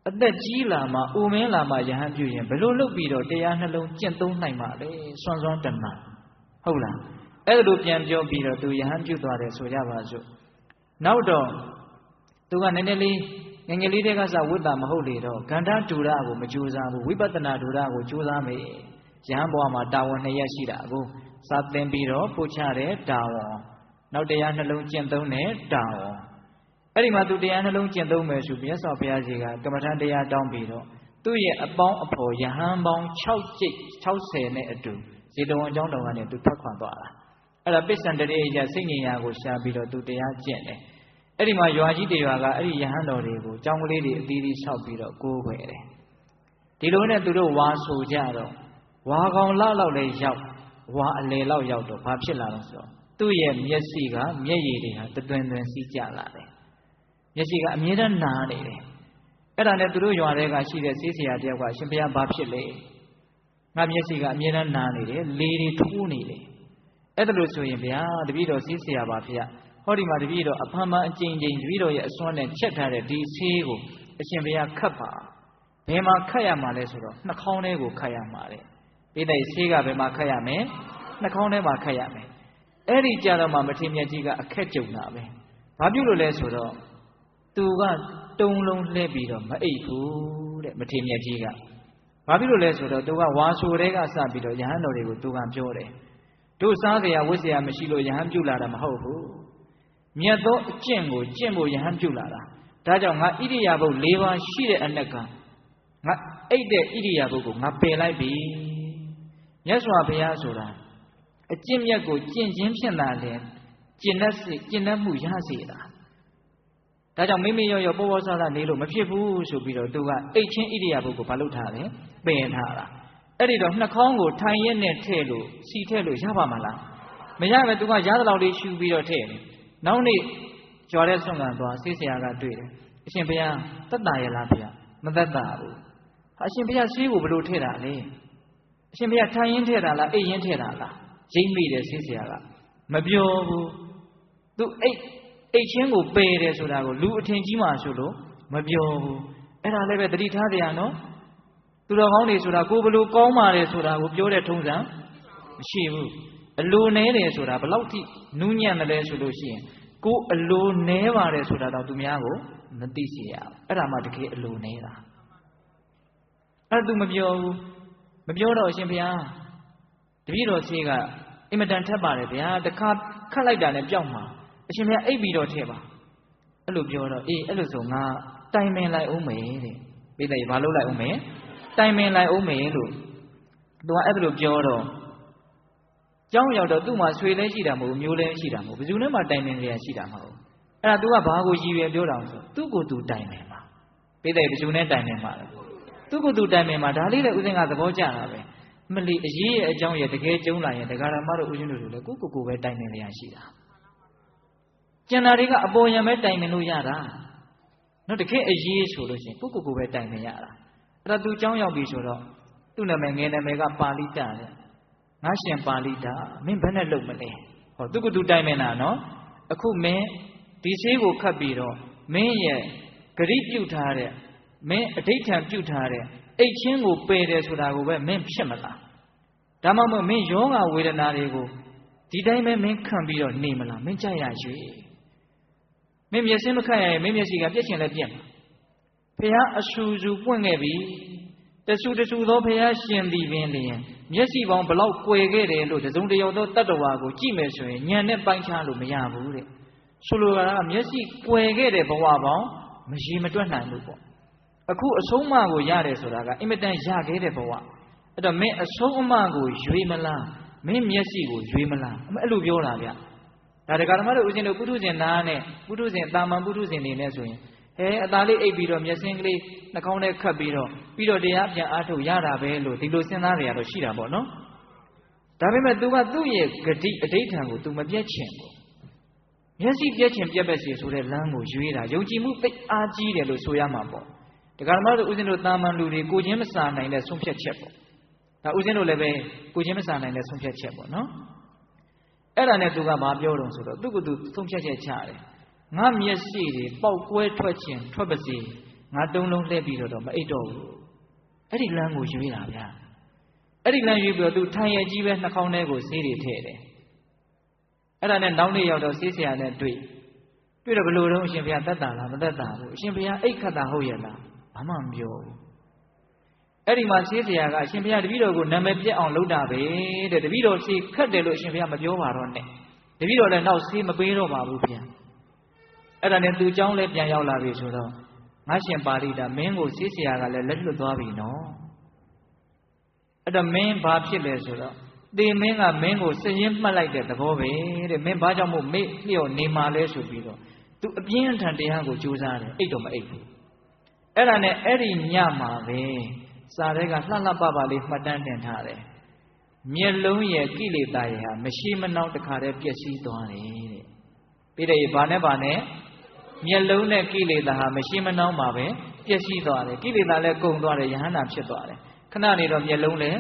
အသက်ကြီးလာမှအိုမင်းလာမှယဟန်ပြုရင်ဘယ်လိုလုပ်ပြီးတော့တရားနှလုံးကျင့်သုံးနိုင်မှာလဲစွန့်စွန့်တမန်ဟုတ်လားအဲ့ဒါလိုပြန်ပြောပြီးတော့သူယဟန်ပြုသွားတယ်ဆိုကြပါစို့နောက်တော့သူကနည်းနည်းလေးငယ်ငယ်လေးတည်းကစဝိတ္တမဟုတ်လေတော့ဂန္ဓဒူရကိုမကြိုးစားဘူးဝိပဿနာဒူရကိုကြိုးစားမယ်ယဟန်ဘဝမှာတာဝန်2ရက်ရှိတာကိုစာသင်ပြီးတော့ပို့ချတဲ့တာဝန်နောက်တရားနှလုံးကျင့်သုံးတဲ့တာဝန်အဲ့ဒီမှာသူတရားနှလုံးကျင့်သုံးမယ်ဆိုမြတ်စွာဘုရားကြီးကကမ္မထန်တရားတောင်းပြီးတော့သူ့ရဲ့အပေါင်းအဖော်ယဟန်ပေါင်း60နဲ့အတူဇေတဝန်ကျောင်းတော်ကနေသူထွက်ခွာသွားတာအဲ့ဒါပစ္စံတရေရစိတ်ဉာဏ်ရာကိုရှာပြီးတော့သူတရားကျင့်တယ်အဲ့ဒီမှာရွာကြီးတရွာကအဲ့ဒီယဟန်တော်တွေကိုကျောင်းကလေးတွေအသီးသီးဆောက်ပြီးတော့ကိုးခွေတယ်ဒီလိုနဲ့သူတို့ဝါဆိုကြတော့ဝါကောင်လောက်လည်းရောက်ဝါအလေလောက်ရောက်တော့ဘာဖြစ်လာလဲဆိုတော့သူ့ရဲ့မျက်စိကမျက်ရည်တွေဟာတသွင်သွင်စီးကျလာတယ်မျက်စိကအမြဲတမ်းနာနေတယ်အဲ့ဒါနဲ့သူတို့ရွာတွေကရှိတဲ့ဆေးဆရာတယောက်ကအရှင်ဘုရားဘာဖြစ်လဲငါမျက်စိကအမြဲတမ်းနာနေတယ်လေတွေထိုးနေတယ်အဲ့ဒါလို့ဆိုရင်ဗျာတပည့်တော်ဆေးဆရာပါဖေဟောဒီမှာတပည့်တော်အဖန်ဖန်အကျဉ်းချင်းတပည့်တော်ရဲ့အစွမ်းနဲ့ချက်ထားတဲ့ဒီဆေးကိုအရှင်ဘုရားခတ်ပါဘယ်မှာခတ်ရမှာလဲဆိုတော့နှာခေါင်းထဲကိုခတ်ရမှာတဲ့ပိဋိဆေးကဘယ်မှာခတ်ရမလဲနှာခေါင်းထဲမှာခတ်ရမယ်အဲ့ဒီကြတော့မှမထေရမြတ်ကြီးကအခက်ကြုံတာပဲဘာဖြစ်လို့လဲဆိုတော့သူကတုံလုံးလှဲပြီးတော့မအိပ်ဘူးတဲ့မထေရမြတ်ကြီးကဘာဖြစ်လို့လဲဆိုတော့သူကဝါဆိုတဲ့ကစပြီးတော့ယဟန်တော်တွေကိုသူကပြောတယ်တို့စားစရာဝတ်စရာမရှိလို့ယဟန်ပြုလာတာမဟုတ်ဘူးမြတ်သောအကျင့်ကိုကျင့်ဖို့ယဟန်ပြုလာတာဒါကြောင့်ငါဣရိယာပုတ်၄ပါးရှိတဲ့အနက်ကငါအိတ်တဲ့ဣရိယာပုတ်ကိုငါပယ်လိုက်ပြီဣ မြတ်စွာဘုရားဆိုတာအကျင့်မြတ်ကိုကျင့်ခြင်းဖြင့်သာလျှင်ကျင့်တတ်မှုရစေတာဒါကြောင့်မိမိရောရောပေါ်ပေါ်ဆဆနေလို့မဖြစ်ဘူးဆိုပြီးတော့သူကအိတ်ချင်းဣရိယာပုကိုဘာလုပ်ထားလဲပင်ထားတာအဲ့ဒီတော့နှာခေါင်းကိုထိုင်ရက်နဲ့ထည့်လို့စီထည့်လို့ရပါမလားမရပဲသူကရားသလောက်လေးရှူပြီးတော့ထည့်တယ်နောက်နေ့ကြွားတဲ့ဆွမ်းခံသွားဆေးဆရာကတွေ့တယ်အရှင်ဘုရားသက်တာရလားဘုရားမသက်တာဘူးအရှင်ဘုရားဆေးကိုဘယ်လိုထည့်တာလဲအရှင်ဘုရားထိုင်ရင်ထည့်တာလားအိတ်ရင်ထည့်တာလားရိမ့်မိတယ်ဆေးဆရာကမပြောဘူးသူအိတ်ချင်းကိုပယ်တယ်ဆိုတာကိုလူအထင်ကြီးမှဆိုလို့မပြောဘူးအဲ့ဒါလည်းပဲတတိထားတရားနော်သူတော်ကောင်းတွေဆိုတာကိုဘလို့ကောင်းပါတယ်ဆိုတာကိုပြောတဲ့ထုံးစံမရှိဘူးအလိုနဲတယ်ဆိုတာဘလောက်ထိနူးညံ့တယ်လဲဆိုလို့ရှိရင်ကိုအလိုနဲပါတယ်ဆိုတာတော့သူများကိုမသိစေရဘူးအဲ့ဒါမှတကယ်အလိုနဲတာအဲ့သူမပြောဘူးမပြောတော့အရှင်ဘုရားတပည့်တော်ဆေးကအင်မတန်ထက်ပါတယ်ဗျာတခါခတ်လိုက်တာနဲ့ပျောက်မှာအရှင်ဘုရားအိပ်ပြီးတော့ထည့်ပါအဲ့လိုပြောတော့အေးအဲ့လိုဆိုငါတိုင်ပင်လိုက်အောင်မယ်တဲ့ပြီးတယ်ဘာလုပ်လိုက်အောင်မယ်တိုင်ပင်လိုက်အောင်မယ်လို့သူကအဲ့လိုပြောတော့ကျောင်းရောက်တော့သူ့မှာဆွေလဲရှိတာမဟုတ်မျိုးလဲရှိတာမဟုတ်ဘယ်သူနဲ့မှတိုင်ပင်ကြရရှိတာမဟုတ်အဲ့ဒါ तू ကဘာကိုရည်ရွယ်ပြောတာဆိုသူ့ကို तू တိုင်ပင်ပါပြီးတယ်ဘယ်သူနဲ့တိုင်ပင်ပါလဲသူ့ကို तू တိုင်ပင်ပါဒါလေးလည်းဦးစင်းကသဘောကျတာပဲမလီအရေးရဲ့အကြောင်းရဲ့တကယ်ကျုံးလာရင်တရားဓမ္မတို့ဦးဇင်းတို့လည်းကိုပဲတိုင်ပင်လျာရှိတာကျန်တာတွေကအပေါ်ယံပဲတိုင်ပင်လို့ရတာနော်တကယ်အရေးဆိုလို့ရှိရင်ကိုပဲတိုင်ပင်ရတာအဲ့ဒါ तू ကျောင်းရောက်ပြီဆိုတော့သူ့နာမည်ငယ်နာမည်ကပါဠိတတဲ့ငါရှင်ပါဠိတမင်းဘယ်နဲ့လုပ်မလဲဟောသူက तू တိုင်ပင်တာနော်အခုမင်းဒီဆေးကိုခတ်ပြီးတော့မင်းရဲ့ဂရိပြုတ်ထားတဲ့မင်းအဋိဋ္ဌံပြုတ်ထားတဲ့အိတ်ချင်းကိုပယ်တယ်ဆိုတာကိုပဲမင်းဖြစ်မလားဒါမှမဟုတ်မင်းယောဂဝေဒနာတွေကိုဒီတိုင်းပဲမင်းခံပြီးတော့နေမလားမင်းကြိုက်ရရွေမင်းမျက်စိမခတ်ရရင်မင်းမျက်စိကပြက်ချင်လည်းပြက်မှာဘုရားအဆူဆူပွင့်ခဲ့ပြီတဆူသောဘုရားရှင်သည်ပင်လျင်မျက်စိပေါင်းဘလောက်ကွယ်ခဲ့တယ်လို့တစုံတယောက်သောတတ္တဝါကိုကြည့်မယ်ဆိုရင်ဉာဏ်နဲ့ပိုင်းခြားလို့မရဘူးတဲ့ဆိုလိုတာကမျက်စိကွယ်ခဲ့တဲ့ဘဝပေါင်းမရေမတွက်နိုင်ဘူးပေါ့အခုအဆုံးအမကိုရတယ်ဆိုတာကအင်မတန်ရခဲ့တဲ့ဘဝအဲ့တော့မင်းအဆုံးအမကိုရွေမလားမင်းမျက်စိကိုရွေမလားအဲ့လိုပြောတာဗျဒါတရားဓမ္မတို့ဦးဇင်းတို့ပုထုဇဉ်နာနဲ့ပုထုဇဉ်တာမန်ပုထုဇဉ်နေနဲ့ဆိုရင်အသားလေးအိပ်ပြီးတော့မျက်စင်းကလေးနှာခေါင်းထဲခတ်ပြီးတော့တရားပြန်အားထုတ်ရတာပဲလို့ဒီလိုစဉ်းစားနေရတော့ရှိတာပေါ့နော်ဒါပေမဲ့ तू ကသူ့ရဲ့ဂတိအဋိဋ္ဌံကို तू မပြတ်ချင်ဘူးမျက်စိပြတ်ချင်ပြတ်ပဲစီဆိုတဲ့လမ်းကိုရွေးတာယုံကြည်မှုသိအားကြီးတယ်လို့ဆိုရမှာပေါ့တရားဓမ္မတို့ဦးဇင်းတို့တာမန်လူတွေကိုချင်းမစာနိုင်တဲ့ဆုံးဖြတ်ချက်ပေါ့ဒါဦးဇင်းတို့လည်းပဲကိုချင်းမစာနိုင်တဲ့ဆုံးဖြတ်ချက်ပေါ့နော်အဲ့ဒါနဲ့ तू ကဘာပြောတော့ဆိုတော့သူ့ကိုယ်သူဆုံးဖြတ်ချက်ချတယ်ငါမျက်စိတွေပေါက်ကွဲထွက်ခြင်းထွက်ပါစေငါတုံးလုံးလှည့်ပြီးတော့မအိတ်တော့ဘူးအဲ့ဒီလမ်းကိုရွေးတာဗျာအဲ့ဒီလမ်းရွေးပြီးတော့ तू ထိုင်ရကြီးပဲနှာခေါင်းထဲကိုဆေးတွေထည့်တယ်အဲ့ဒါနဲ့နောက်နေ့ရောက်တော့ဆေးဆရာနဲ့တွေ့တော့ဘယ်လိုတော့အရှင်ဘုရားသက်တာလားမသက်တာဘူးအရှင်ဘုရားအိတ်ခတ်တာဟုတ်ရဲ့လားဘာမှမပြောဘူးအဲ့ဒီမှာဆေးဆရာကအရှင်ဘုရားတပည့်တော်ကိုနာမည်ပြက်အောင်လုပ်တာပဲတဲ့တပည့်တော်ဆေးခတ်တယ်လို့အရှင်ဘုရားမပြောပါတော့နဲ့တပည့်တော်လည်းနောက်ဆေးမပေးတော့ပါဘူးဗျာအဲ့ဒါနဲ့သူเจ้าလည်းပြန်ရောက်လာပြီဆိုတော့ငါရှင်ပါဠိတာမင်းကိုဆေးဆရာကလည်းလက်လွတ်သွားပြီနော်အဲ့တော့မင်းဘာဖြစ်လဲဆိုတော့တေမင်းကမင်းကိုစည်ရင်းမှတ်လိုက်တဲ့သဘောပဲတဲ့မင်းဘာကြောင့်မို့မေ့လျော့နေမှာလဲဆိုပြီးတော့သူအပြင်းအထန်တရားကိုကြိုးစားတယ်အိတ်တော့မအိတ်ဘူးအဲ့ဒါနဲ့အဲ့ဒီညမှာပဲစာထဲကလှလှပပလေးမှတ်တမ်းတင်ထားတယ်မျက်လုံးရဲ့ကိလေသာရဲ့ဟာမရှိမနှောက်တခါတည်းပျက်စီးသွားတယ်တဲ့ပြီးတယ်ဘာနဲ့မျက်လုံးနဲ့ကိလေသာဟာမရှိမနှောက်မှာပဲပျက်စီးသွားတယ်ကိလေသာလည်းကုန်သွားတယ်ယဟန္တာဖြစ်သွားတယ်ခဏနေတော့မျက်လုံးလည်း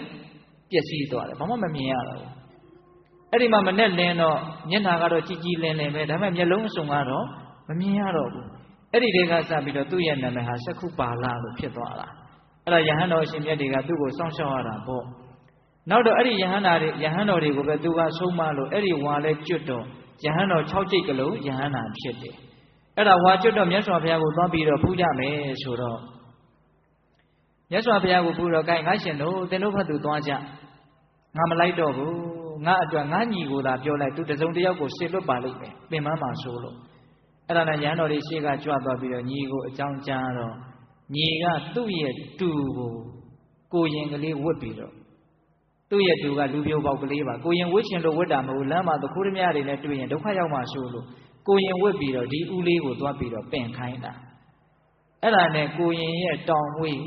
ပျက်စီးသွားတယ်ဘာမှမမြင်ရတော့ဘူးအဲ့ဒီမှာမနဲ့လင်းတော့မျက်နှာကတော့ကြည်ကြည်လင်းလင်းပဲဒါပေမဲ့မျက်လုံးအစုံကတော့မမြင်ရတော့ဘူးအဲ့ဒီတွေကစပြီးတော့သူ့ရဲ့နာမည်ဟာစက္ခုပါဠလို့ဖြစ်သွားတာအဲ့ဒါယဟန်တော်အရှင်မြတ်တွေကသူ့ကိုစောင့်ရှောက်ရတာပေါ့နောက်တော့အဲ့ဒီယဟန်တော်တွေကိုပဲသူကဆုံးမလို့အဲ့ဒီဝါလဲကျွတ်တော့ယဟန်တော်6ကြိတ်ကလုံးယဟန်နာဖြစ်တယ်အဲ့ဒါဝါကျွတ်တော့မြတ်စွာဘုရားကိုသွားပြီးတော့ဖူးကြမယ်ဆိုတော့မြတ်စွာဘုရားကိုဖူးတော့ gain ငါရှင်တို့သင်တို့ဘက်သူသွားကြငါမလိုက်တော့ဘူးငါအတွက်ငါညီကိုသာပြောလိုက်သူတစုံတစ်ယောက်ကိုရှေ့လွတ်ပါလိမ့်မယ်ပင်မမှာဆိုလို့အဲ့ဒါနဲ့ယဟန်တော်တွေရှေ့ကကြွသွားပြီးတော့ညီကိုအကြောင်းကြားတော့ညီကသူ့ရဲ့တူကိုရင်ကလေးဝတ်ပြီးတော့သူ သူ့ရဲ့သူကလူပြိုပေါက်ကလေးပါကိုရင်ဝစ်ချင်လို့ဝစ်တာမဟုတ်လမ်းမှာသခိုးဓမြတွေနဲ့တွေ့ရင်ဒုက္ခရောက်မှဆိုလို့ကိုရင်ဝစ်ပြီးတော့ဒီဦးလေးကိုသွားပြီးတော့ပင့်ခိုင်းတာအဲ့ဒါနဲ့ကိုရင်ရဲ့တောင်ဝေး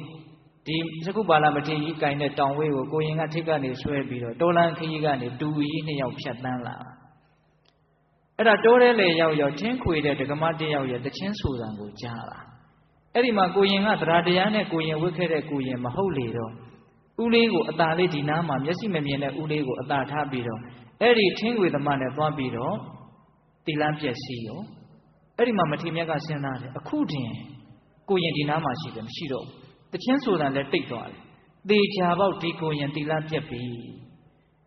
ဒီသကုပါဠမထေရကြီးကင်တဲ့တောင်ဝေးကိုကိုရင်ကထိတ်ကနေဆွဲပြီးတော့တောလန်းခရီးကနေတူကြီးနှစ်ယောက်ဖြတ်တန်းလာအဲ့ဒါတိုးတဲ့လေရောက်ထင်းခွေတဲ့ဒကမတယောက်ရဲ့တချင်းဆူတံကိုကြားလာအဲ့ဒီမှာကိုရင်ကတရားတရားနဲ့ကိုရင်ဝစ်ခဲ့တဲ့ကိုရင်မဟုတ်လေတော့ဦးလေးကိုအသာလေးဒီနားမှာမျက်စိမမြင်တဲ့ဦးလေးကိုအသာထားပြီးတော့အဲ့ဒီထင်းခွေသမားနဲ့သွားပြီးတော့တီလန်းပြက်စီရောအဲ့ဒီမှာမထေမြတ်ကစဉ်းစားတယ်အခုတင်ကိုရင်ဒီနားမှာရှိတယ်မရှိတော့တချင်းဆူတံလည်းတိတ်သွားတယ်သေချာပေါက်ဒီကိုရင်တီလန်းပြက်ပြီ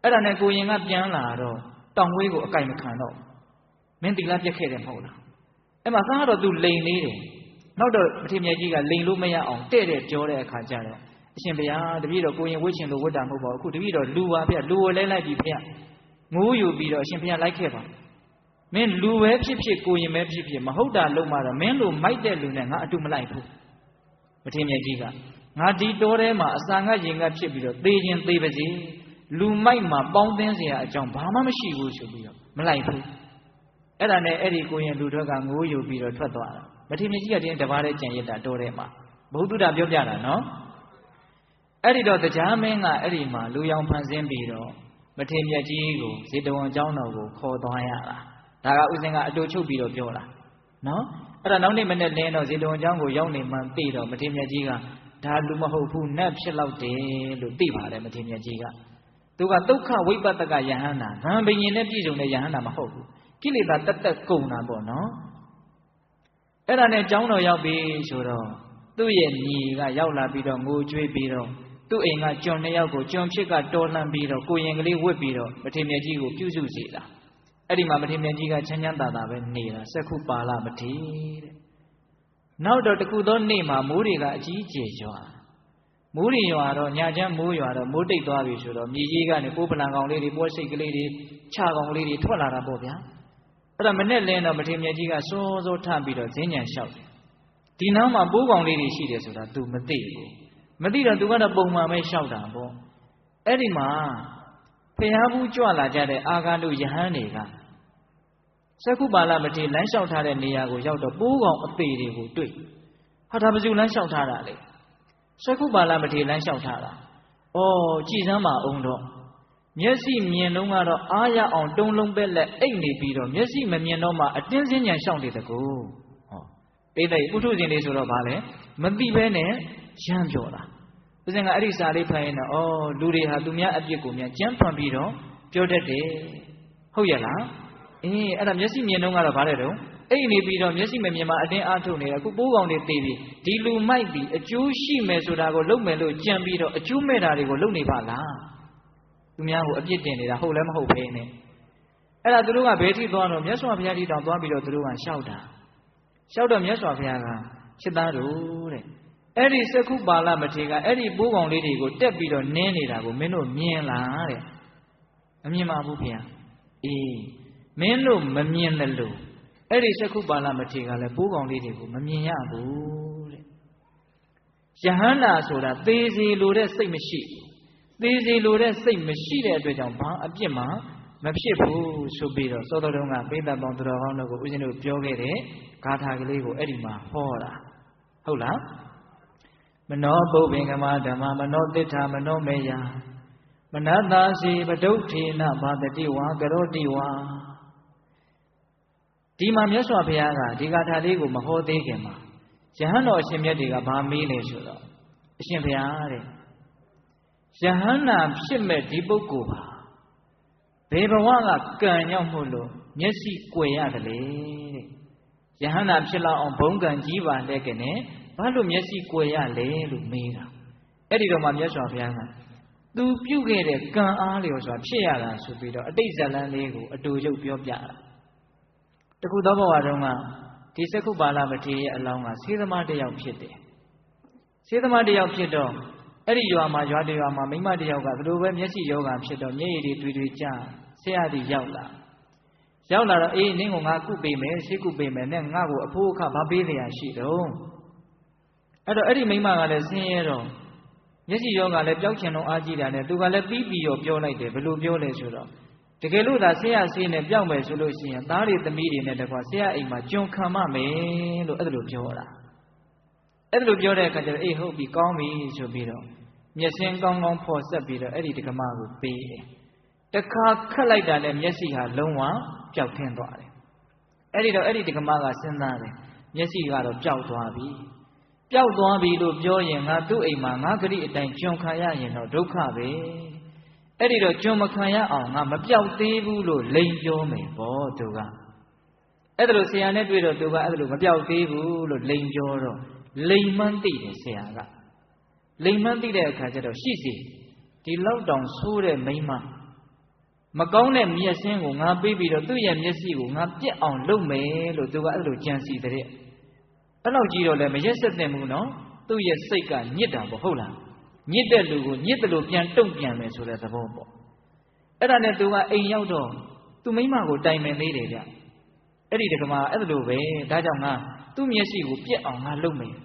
အဲ့ဒါနဲ့ကိုရင်ကပြန်လာတော့တောင်ဝေးကိုအကြိုက်မခံတော့မင်းတီလာပြက်ခဲ့တယ်မဟုတ်လားအဲ့မှာသားတော့သူလိန်နေတယ်နောက်တော့မထေရကြီးကလိန်လို့မရအောင်တဲ့တဲ့ပြောတဲ့အခါကျတော့အရှင်ဘုရားတပည့်တော်ကိုရင်ဝှစ်ချင်လို့ဝှစ်တာမဟုတ်ပါဘူးအခုတပည့်တော်လူပါဗျလူကိုလဲလိုက်ပြီဗျငိုးယူပြီးတော့အရှင်ဘုရားလိုက်ခဲ့ပါမင်းလူပဲဖြစ်ဖြစ်ကိုရင်ပဲဖြစ်ဖြစ်မဟုတ်တာလုံးမတော့မင်းလိုမိုက်တဲ့လူနဲ့ငါအတူမလိုက်ဘူးမထေရကြီးကငါဒီတော်ထဲမှာအစာငတ်ရင်ငတ်ဖြစ်ပြီးတော့သေခြင်းသေပါစေလူမိုက်မှာပေါင်းသင်းเสียအကြောင်းဘာမှမရှိဘူးဆိုပြီးတော့မလိုက်ဘူးအဲ့ဒါနဲ့အဲ့ဒီကိုရင်လူထွက်ကငိုးယူပြီးတော့ထွက်သွားတာမထေရကြီးကတင်းတပါးတဲ့ကြံရစ်တာတော်ထဲမှာဘုဒ္ဓတာပြောပြတာနော်အဲ့ဒီတော့တရားမင်းကအဲ့ဒီမှာလူရောင်ဖန်ဆင်းပြီးတော့မထေရကြီးကိုဇေတဝန်ကျောင်းတော်ကိုခေါ်သွားရတာဒါကဥစဉ်ကအတူချုပ်ပြီးတော့ပြောတာနော်အဲ့ဒါနောက်နေ့မနေ့လင်းတော့ဇေတဝန်ကျောင်းကိုရောက်နေမှသိတော့မထေရကြီးကဒါလူမဟုတ်ဘူးနတ်ဖြစ်လောက်တယ်လို့သိပါတယ်မထေရကြီးကသူကဒုက္ခဝိပဿကယဟန္တာဗံဘိညာဉ်နဲ့ပြည့်စုံတဲ့ယဟန္တာမဟုတ်ဘူးကိလေသာတက်တက်ကုန်တာပေါ့နော်အဲ့ဒါနဲ့ကျောင်းတော်ရောက်ပြီဆိုတော့သူ့ရဲ့ညီကရောက်လာပြီးတော့ငိုကြွေးပြီးတော့သူ့အိမ်ကကျွန်နှစ်ယောက်ကိုကျွန်ဖြစ်ကတော်လှန်ပြီးတော့ကိုရင်ကလေးဝှက်ပြီးတော့မထေရကြီးကိုပြုစုစီတာအဲ့ဒီမှာမထေရကြီးကချမ်းချမ်းသာသာပဲနေတာစက္ခုပါဠမထေတဲ့နောက်တော့တခုသောနေ့မှာမိုးတွေကအကြီးကျယ်ရွာမိုးတွေရွာတော့ညချမ်းမိုးရွာတော့မိုးတိတ်သွားပြီဆိုတော့မြေကြီးကနေပိုးပလံကောင်လေးတွေပွဲစိတ်ကလေးတွေခြာကောင်လေးတွေထွက်လာတာပေါ့ဗျာအဲ့ဒါမနဲ့လင်းတော့မထေရကြီးကစိုးစိုးထပြီးတော့ဈဉ္ဉံလျှောက်တယ်ဒီနားမှာပိုးကောင်လေးတွေရှိတယ်ဆိုတာ तू မသိဘူးမသိတော့ तू ကတော့ပုံမှန်ပဲလျှောက်တာပေါ့အဲ့ဒီမှာဖျားဘူးကြွလာကြတဲ့အာဂါလုယဟန်တွေကစက္ခုပါဠမထေရလမ်းလျှောက်ထားတဲ့နေရာကိုရောက်တော့ပိုးကောင်အသေးတွေကိုတွေ့ဟာဒါဘယ်သူလမ်းလျှောက်ထားတာလဲစက္ခုပါဠမထေရလမ်းလျှောက်ထားတာဩကြည်စမ်းပါအောင်တော့မျက်စိမြင်တော့ကတော့အားရအောင်တုံးလုံးပဲလက်အိတ်နေပြီးတော့မျက်စိမမြင်တော့မှအတင်းစင်းညံရှောင်နေတကူဟောတိတ်တိတ်ပုထုဇဉ်လေးဆိုတော့ဗာလဲမသိဘဲနဲ့ရမ်းပြောတာဦးဇင်းကအဲ့ဒီစာလေးဖတ်ရင်တော့ဩလူတွေဟာသူများအပြစ်ကိုများကြမ်းဖန်ပြီးတော့ပြောတတ်တယ်ဟုတ်ရဲ့လားအေးအဲ့ဒါမျက်စိမြင်တော့ကတော့ဗာလဲတော့အိတ်နေပြီးတော့မျက်စိမမြင်မှအတင်းအားထုတ်နေတယ်အခုပိုးကောင်တွေသိပြီဒီလူမိုက်ပြီးအကျိုးရှိမယ်ဆိုတာကိုလုပ်မယ်လို့ကြံပြီးတော့အကျိုးမဲ့တာတွေကိုလုပ်နေပါလားသူများကိုအပြစ်တင်နေတာဟုတ်လည်းမဟုတ်ဘဲနဲ့အဲ့ဒါသူတို့ကဘယ်ထိသွားတော့မြတ်စွာဘုရားထိတောင်သွားပြီးတော့သူတို့ကရှောက်တာရှောက်တော့မြတ်စွာဘုရားကစစ်သားတို့တဲ့အဲ့ဒီစက္ခုပါဠမထေရကအဲ့ဒီပိုးကောင်လေးတွေကိုတက်ပြီးတော့နင်းနေတာကိုမင်းတို့မြင်လားတဲ့မမြင်ပါဘူးဘုရားအေးမင်းတို့မမြင်တယ်လို့အဲ့ဒီစက္ခုပါဠမထေရကလည်းပိုးကောင်လေးတွေကိုမမြင်ရဘူးတဲ့ယဟန္တာဆိုတာသေစီလိုတဲ့စိတ်မရှိသေစီလိုတဲ့စိတ်မရှိတဲ့အတွက်ကြောင့်ဘာအပြစ်မှမဖြစ်ဘူးဆိုပြီးတော့သောတော်တုံးကပိဋကပေါင်းသူတော်ကောင်းတို့ကိုဦးဇင်းတို့ပြောခဲ့တဲ့ဂါထာကလေးကိုအဲ့ဒီမှာဟောတာဟုတ်လားမနောပုပ္ပင်ကမဓမ္မမနောတိဋ္ဌမနောမေယမနတ္တာစီပဒုဋ္ဌိနဘာတတိဝါကရောတိဝါဒီမှာမြတ်စွာဘုရားကဒီဂါထာလေးကိုမဟောသေးခင်မှာယဟန်တော်အရှင်မြတ်တွေကဗာမေးလဲဆိုတော့အရှင်ဘုရားတဲ့ယဟန္တာဖြစ်မဲ့ဒီပုဂ္ဂိုလ်ပါဘယ်ဘဝကကံရောက်မှုလို့မျက်စိကွယ်ရတယ်လေတဲ့ယဟန္တာဖြစ်လောက်အောင်ဘုံကံကြီးပါတဲ့ကနဲ့ဘာလို့မျက်စိကွယ်ရလဲလို့မေးတာအဲ့ဒီတော့မှမြတ်စွာဘုရားကသူပြုခဲ့တဲ့ကံအားလျော်စွာဖြစ်ရတာဆိုပြီးတော့အတိတ်ဇလန်းလေးကိုအတူချုပ်ပြောပြတာတခုသောဘဝတုန်းကဒီစက္ခုပါဠမထေရရဲ့အလောင်းကဆေးသမားတစ်ယောက်ဖြစ်တယ်ဆေးသမားတစ်ယောက်ဖြစ်တော့အဲ့ဒီရွာမှာမိန်းမတစ်ယောက်ကဘယ်လိုပဲမျက်စိယောဂါဖြစ်တော့မျက်ရည်တွေတွေ့ကြဆရာကြီးရောက်လာတော့အေးနင်းကိုငါကုပေးမယ်ဆေးကုပေးမယ်နဲ့ငါ့ကိုအဖိုးအခဘာပေးနေရရှိတော့အဲ့တော့အဲ့ဒီမိန်းမကလည်းဆင်းရဲတော့ မျက်စိယောဂလည်းပျောက်ချင်တော့အားကြီးတာနဲ့သူကလည်းပြီးပြီးရောပြောလိုက်တယ်ဘယ်လိုပြောလဲဆိုတော့တကယ်လို့သာဆရာဆေးနဲ့ပျောက်မယ်ဆိုလို့ရှိရင်သားတွေသမီးတွေနဲ့တကွာဆရာအိမ်မှာကျွန်ခံမမယ်လို့အဲ့ဒါလိုပြောတာအဲ့ဒါလိုပြောတဲ့အခါကျတော့အေးဟုတ်ပြီကောင်းပြီဆိုပြီးတော့မျက်စင်းကောင်းကောင်းဖော်ဆက်ပြီးတော့အဲ့ဒီဒကမကိုပေးတယ်တခါခတ်လိုက်တာနဲ့မျက်စိဟာလုံးဝပျောက်ထင်းသွားတယ်အဲ့ဒီတော့အဲ့ဒီဒကမကစဉ်းစားတယ်မျက်စိကတော့ပျောက်သွားပြီပျောက်သွားပြီလို့ပြောရင်ငါသူ့အိမ်မှာငါဂရိအတိုင်းကျွန်ခံရရင်တော့ဒုက္ခပဲအဲ့ဒီတော့ကျွန်မခံရအောင်ငါမပျောက်သေးဘူးလို့လိန်ပြောမယ်ပေါ့သူကအဲ့ဒါလို့ဆရာနဲ့တွေ့တော့သူကအဲ့ဒါလို့မပျောက်သေးဘူးလို့လိန်ပြောတော့လိန်မှန်းသိတယ်ဆရာကလိန်မှန်းသိတဲ့အခါကျတော့ရှိစီဒီလောက်တောင်ဆိုးတဲ့မိန်းမကောင်းတဲ့မျက်စင်းကိုငါပေးပြီးတော့သူ့ရဲ့မျက်စိကိုငါပြက်အောင်လုပ်မယ်လို့သူကအဲ့လိုကြံစီတဲ့အဲ့လောက်ကြီးတော့လည်းမရက်ဆက်သင့်ဘူးနော်သူ့ရဲ့စိတ်ကညစ်တာပေါ့ဟုတ်လားညစ်တဲ့လူကိုညစ်တယ်လို့ပြန်တုံ့ပြန်မယ်ဆိုတဲ့သဘောပေါ့အဲ့ဒါနဲ့သူကအိမ်ရောက်တော့သူမိမကိုတိုင်ပင်သေးတယ်ဗျအဲ့ဒီတကမာအဲ့လိုပဲဒါကြောင့်ငါသူ့မျက်စိကိုပြက်အောင်ငါလုပ်မယ်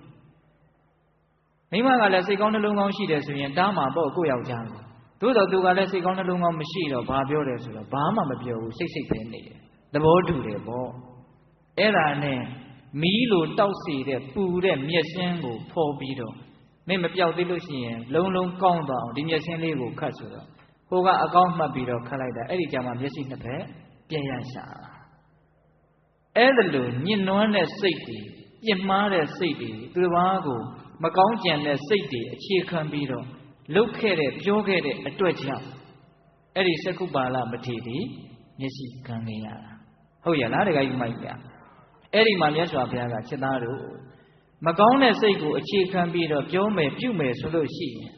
မိမကလည်းစိတ်ကောင်းနှလုံးကောင်းရှိတယ်ဆိုရင်တားမှာပေါ့ကိုယ့်ယောက်ျားကိုသို့တော်သူကလည်းစိတ်ကောင်းနှလုံးကောင်းမရှိတော့ဘာပြောတယ်ဆိုတော့ဘာမှမပြောဘူးစိတ်ပဲနေတယ်သဘောတူတယ်ပေါ့အဲ့ဒါနဲ့မီးလိုတောက်စီတဲ့ပူတဲ့မျက်စင်းကိုဖော်ပြီးတော့မင်းမပြောက်သေးလို့ရှိရင်လုံးလုံးကောင်းသွားအောင်ဒီမျက်စင်းလေးကိုခတ်ဆိုတော့ဟိုကအကောင်းမှတ်ပြီးတော့ခတ်လိုက်တာအဲ့ဒီကြမှာမျက်စိနှစ်ဖက်ပြည့်ရရှာအဲ့ဒါလိုညှဉ်းနှွမ်းတဲ့စိတ်တွေပြစ်မှားတဲ့စိတ်တွေသူတစ်ပါးကိုမကောင်းကြံတဲ့စိတ်တွေအခြေခံပြီးတော့လှုပ်ခဲ့တဲ့ပြောခဲ့တဲ့အတွက်ကြောင့်အဲ့ဒီစက္ကုပါလမထေရီမျက်စိခံနေရတာဟုတ်ရလားတခါကြီးမိုက်ပြအဲ့ဒီမှာမြတ်စွာဘုရားကချက်သားတို့မကောင်းတဲ့စိတ်ကိုအခြေခံပြီးတော့ပြောမယ်ပြုမယ်ဆိုလို့ရှိရင်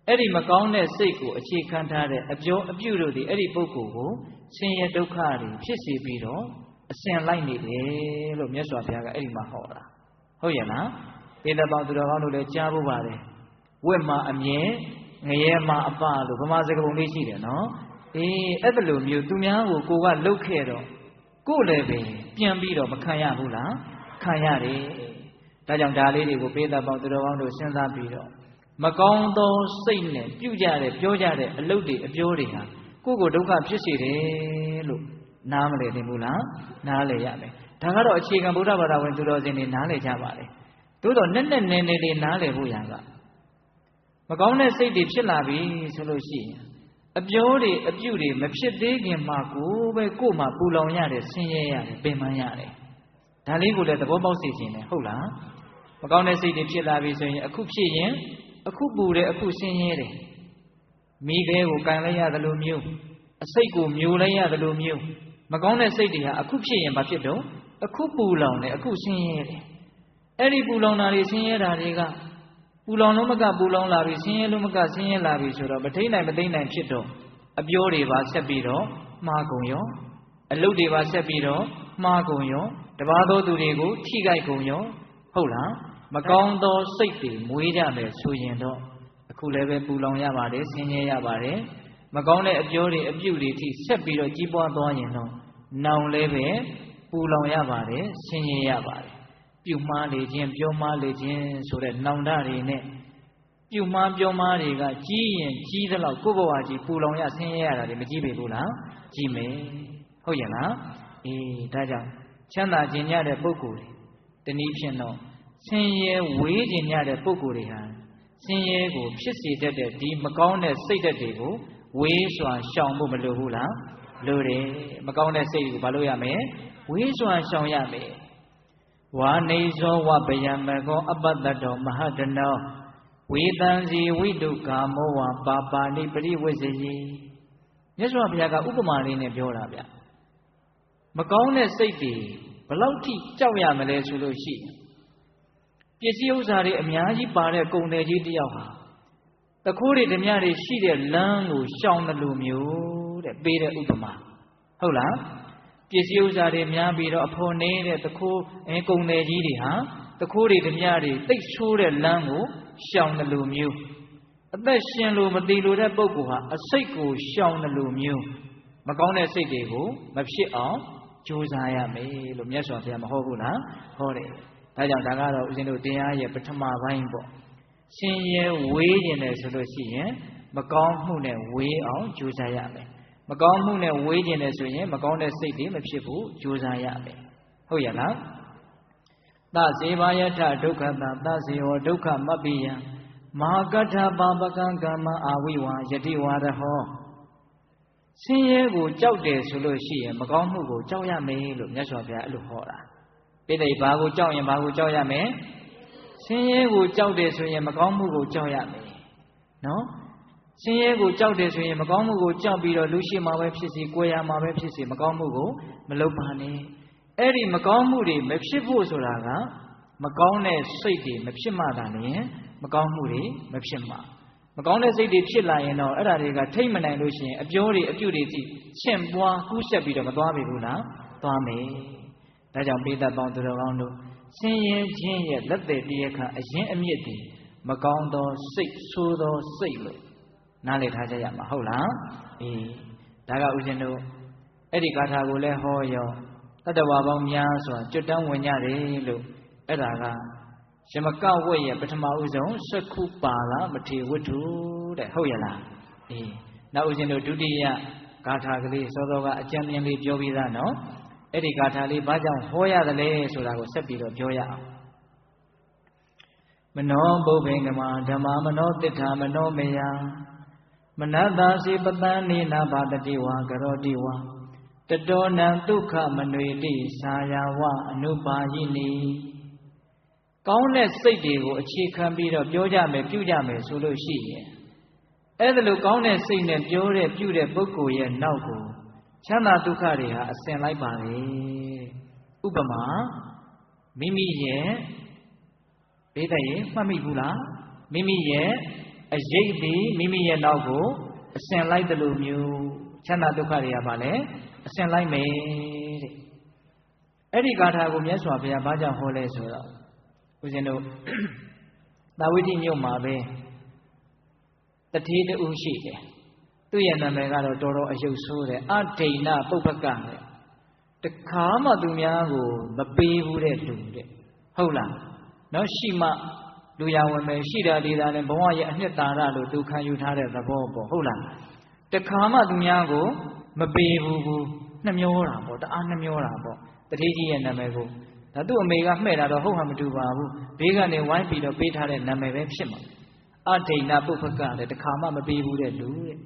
အဲ့ဒီမကောင်းတဲ့စိတ်ကိုအခြေခံထားတဲ့အပြောအပြုတို့ဒီအဲ့ဒီပုဂ္ဂိုလ်ကိုဆင်းရဲဒုက္ခတွေဖြစ်စေပြီးတော့အစဉ်လိုက်နေတယ်လို့မြတ်စွာဘုရားကအဲ့ဒီမှာဟောတာဟုတ်ရဲ့လားဒေသပေါင်းသူတော်ကောင်းတို့လည်းကြားဖို့ပါတယ်ဝက်မှာအမြဲငရဲမှာအပလို့ဗမာစကားပုံလေးရှိတယ်နော်အေးအဲ့ဒါလိုမျိုးသူများကိုကိုကလှုပ်ခဲ့တော့ကိုယ်လည်းပဲပြန်ပြီးတော့မခံရဘူးလားခံရတယ်ဒါကြောင့်ဒါလေးတွေကိုဒေသပေါင်းသူတော်ကောင်းတို့စဉ်းစားပြီးတော့မကောင်းသောစိတ်နဲ့ပြုကြတဲ့ပြောကြတဲ့အလုပ်တွေအပြောတွေဟာကိုယ့်ကိုဒုက္ခဖြစ်စေတယ်လို့နားမလည်သင့်ဘူးလားနားလည်ရမယ်ဒါကတော့အခြေခံဗုဒ္ဓဘာသာဝင်သူတော်စင်တွေနားလည်ကြပါလေသို့တော့နဲ့နဲ့နဲနဲလေးနားလည်ဖို့ရကမကောင်းတဲ့စိတ်တွေဖြစ်လာပြီဆိုလို့ရှိရင်အပြောတွေအပြုတွေမဖြစ်သေးခင်မှာကိုပဲကို့မှာပူလောင်ရတယ်ဆင်းရဲရတယ်ပင်ပန်းရတယ်ဒါလေးကိုလည်းသဘောပေါက်စေခြင်းနဲ့ဟုတ်လားမကောင်းတဲ့စိတ်တွေဖြစ်လာပြီဆိုရင်အခုဖြစ်ရင်အခုပူတယ်အခုဆင်းရဲတယ်မိခဲကိုကန်လိုက်ရတယ်လို့မျိုးအစိတ်ကိုမျိုးလိုက်ရတယ်လို့မျိုးမကောင်းတဲ့စိတ်တွေဟာအခုဖြစ်ရင်ဘာဖြစ်တော့အခုပူလောင်တယ်အခုဆင်းရဲတယ်အဲ့ဒီပူလောင်တာတွေဆင်းရဲတာတွေကပူလောင်လို့မကပူလောင်လာပြီဆင်းရဲလို့မကဆင်းရဲလာပြီဆိုတော့မထိနိုင်မသိနိုင်ဖြစ်တော့အပြောတွေပါဆက်ပြီးတော့မှားကုန်ရောအလုပ်တွေပါဆက်ပြီးတော့မှားကုန်ရောတပါးသောသူတွေကိုထိခိုက်ကုန်ရောဟုတ်လားမကောင်းသောစိတ်တွေမွေးကြမယ်ဆိုရင်တော့အခုလည်းပဲပူလောင်ရပါတယ်ဆင်းရဲရပါတယ်မကောင်းတဲ့အပြောတွေအပြုတွေထိဆက်ပြီးတော့ကြီးပွားသွားရင်တော့နောင်လည်းပဲပူလောင်ရပါတယ်ဆင်းရဲရပါတယ်ပြုမှားလေခြင်းပြောမှားလေခြင်းဆိုတဲ့နောင်တတွေနဲ့ပြုမှားပြောမှားတွေကကြီးရင်ကြီးသလောက်ကိုယ့်ဘဝကြီးပူလောင်ရဆင်းရဲရတာတွေမကြီးပေဘူးလားကြီးမယ်ဟုတ်ရဲ့လားအေးဒါကြောင့်ချမ်းသာခြင်းရတဲ့ပုဂ္ဂိုလ်တွေတနည်းဖြင့်တော့ဆင်းရဲဝေးခြင်းရတဲ့ပုဂ္ဂိုလ်တွေဟာဆင်းရဲကိုဖြစ်စေတတ်တဲ့ဒီမကောင်းတဲ့စိတ်ဓာတ်တွေကိုဝေးစွာရှောင်ဖို့မလိုဘူးလားလိုတယ်မကောင်းတဲ့စိတ်ကိုဘာလို့ရမလဲဝေးစွာရှောင်ရမယ်ဝါနေဇောဝဗယမကောအပတ္တတောမဟာတနောဝေတံစီဝိတုကာမောဝပါပါဏိပရိဝိဇ္ဇယိမြတ်စွာဘုရားကဥပမာလေးနဲ့ပြောတာဗျမကောင်းတဲ့စိတ်တွေဘလောက်ထိကြောက်ရမလဲဆိုလို့ရှိရင်ပစ္စည်းဥစ္စာတွေအများကြီးပါတဲ့ကုန်တယ်ကြီးတယောက်ဟာတခိုးတွေဓမြတွေရှိတဲ့လမ်းကိုရှောင်တယ်လို့မျိုးတဲ့ပေးတဲ့ဥပမာဟုတ်လားပစ္စည်းဥစ္စာတွေများပြီးတော့အဖို့နေတဲ့တခိုးကုန်တယ်ကြီးတွေဟာတခိုးတွေဓမြတွေတိတ်ဆိုးတဲ့လမ်းကိုရှောင်တယ်လို့မျိုးအသက်ရှင်လို့မတည်လို့တဲ့ပုဂ္ဂိုလ်ဟာအစိတ်ကိုရှောင်တယ်လို့မျိုးမကောင်းတဲ့စိတ်တွေကိုမဖြစ်အောင်ကြိုးစားရမယ်လို့မြတ်စွာဘုရားမဟုတ်ဘူးလားဟောတယ်ဒါကြောင့်ဒါကတော့ဦးဇင်းတို့တရားရဲ့ပထမပိုင်းပေါ့ ရှင်ရဲဝေးကျင်တယ်ဆိုလို့ရှိရင်မကောင်းမှုနဲ့ဝေးအောင်ကြိုးစားရမယ်မကောင်းမှုနဲ့ဝေးကျင်တယ်ဆိုရင်မကောင်းတဲ့စိတ်တွေမဖြစ်ဘူးကြိုးစားရမယ်ဟုတ်ရဲ့လားသစေဘာယထဒုက္ခတာသစေဟောဒုက္ခမပ္ပိယမဟာကထပါပကံကမ္မအာဝိဝါယတိဝါရဟောဆင်းရဲကိုကြောက်တယ်ဆိုလို့ရှိရင်မကောင်းမှုကိုကြောက်ရမယ်လို့မြတ်စွာဘုရားအဲ့လိုဟောတာပိဋိဘာကိုကြောက်ရင်ဘာကိုကြောက်ရမယ်ဆင်းရဲကိုကြောက်တယ်ဆိုရင်မကောင်းမှုကိုကြောက်ရမယ်နော်ဆင်းရဲကိုကြောက်တယ်ဆိုရင်မကောင်းမှုကိုကြောက်ပြီးတော့လူရှိမှာပဲဖြစ်စီကိုယ်ရမှာပဲဖြစ်စီမကောင်းမှုကိုမလုပ်ပါနဲ့အဲ့ဒီမကောင်းမှုတွေမဖြစ်ဖို့ဆိုတာကမကောင်းတဲ့စိတ်တွေမဖြစ်မှသာလျှင်မကောင်းမှုတွေမဖြစ်မှာမကောင်းတဲ့စိတ်တွေဖြစ်လာရင်တော့အဲ့ဒါတွေကထိတ်မနိုင်လို့ရှိရင်အပြောတွေအပြုတွေကြည့်ချင့်ပွားကူးဆက်ပြီးတော့မသွားပြီဘူးလားသွားမယ်ဒါကြောင့်ပိဋကပေါင်းသူတော်ကောင်းတို့ဆင်းရဲခြင်းရဲ့လက်သက်တရားခအရင်အမြစ်တွေမကောင်းသောစိတ်ဆိုးသောစိတ်လို့နားလည်ထားကြရမှာဟုတ်လားအေးဒါကဥစဉ်တို့အဲ့ဒီဂါထာကိုလည်းဟောရောတတ္တဝါပေါင်းများစွာကျွတ်တန်းဝင်ကြတယ်လို့အဲ့ဒါကယမကဝတ်ရဲ့ပထမဦးဆုံးစက္ခုပါဠမထေဝတ္ထုတဲ့ဟုတ်ရလားအေးနောက်ဦးဇင်းတို့ဒုတိယဂါထာကလေးစောစောကအကျဉ်းမြင်လေးပြောပြီးသားနော်အဲ့ဒီဂါထာလေးဘာကြောင့်ဟောရတယ်လဲဆိုတာကိုဆက်ပြီးတော့ပြောရအောင်မနောပုဗ္ဗေကမဓမ္မမနောတိဋ္ဌာမနောမယမနတ္တာစီပတန်နေနာဘာတတိဝါကရောတိဝါတတောနံဒုက္ခမနွေတိသာယဝအနုပါယိနိကောင်းတဲ့စိတ်တွေကိုအခြေခံပြီးတော့ပြောကြမယ်ပြုကြမယ်ဆိုလို့ရှိရင်အဲ့ဒါလိုကောင်းတဲ့စိတ်နဲ့ပြောတဲ့ပြုတဲ့ပုဂ္ဂိုလ်ရဲ့နောက်ကိုချမ်းသာဒုက္ခတွေဟာအစဉ်လိုက်ပါလေဥပမာမိမိရဲ့ဘေးတည်းမှတ်မိဘူးလားမိမိရဲ့အရေးပြီးမိမိရဲ့နောက်ကိုအစဉ်လိုက်တယ်လို့မျိုးချမ်းသာဒုက္ခတွေကပါလေအစဉ်လိုက်မယ်တဲ့အဲ့ဒီဂါထာကိုမြတ်စွာဘုရားဘာကြောင့်ဟောလဲဆိုတော့ဦးဇင်းတို့သာဝတိမြို့မှာပဲတထေးတူရှိတယ်သူ့ရဲ့နာမည်ကတော့တော်တော်အယုတ်ဆိုးတယ်အဒိဏပုပ္ပကတဲ့တခါမှသူများကိုမပေးဘူးတဲ့လူတဲ့ဟုတ်လားနော်ရှိမှလူရဝင်မယ်ရှိတာဒီတာနဲ့ဘဝရဲ့အနှစ်သာရလို့သူခံယူထားတဲ့သဘောပေါ့ဟုတ်လားတခါမှသူများကိုမပေးဘူးနှမျောတာပေါ့တအားနှမျောတာပေါ့တထေးကြီးရဲ့နာမည်ကိုဒါသူ့အမေကမှဲ့တာတော့ဟုတ်မှမတူပါဘူးဘေးကနေဝိုင်းပြီးတော့ပေးထားတဲ့နာမည်ပဲဖြစ်မှာအဒိဏပုပ္ပကတဲ့တခါမှမပေးဘူးတဲ့လူတဲ့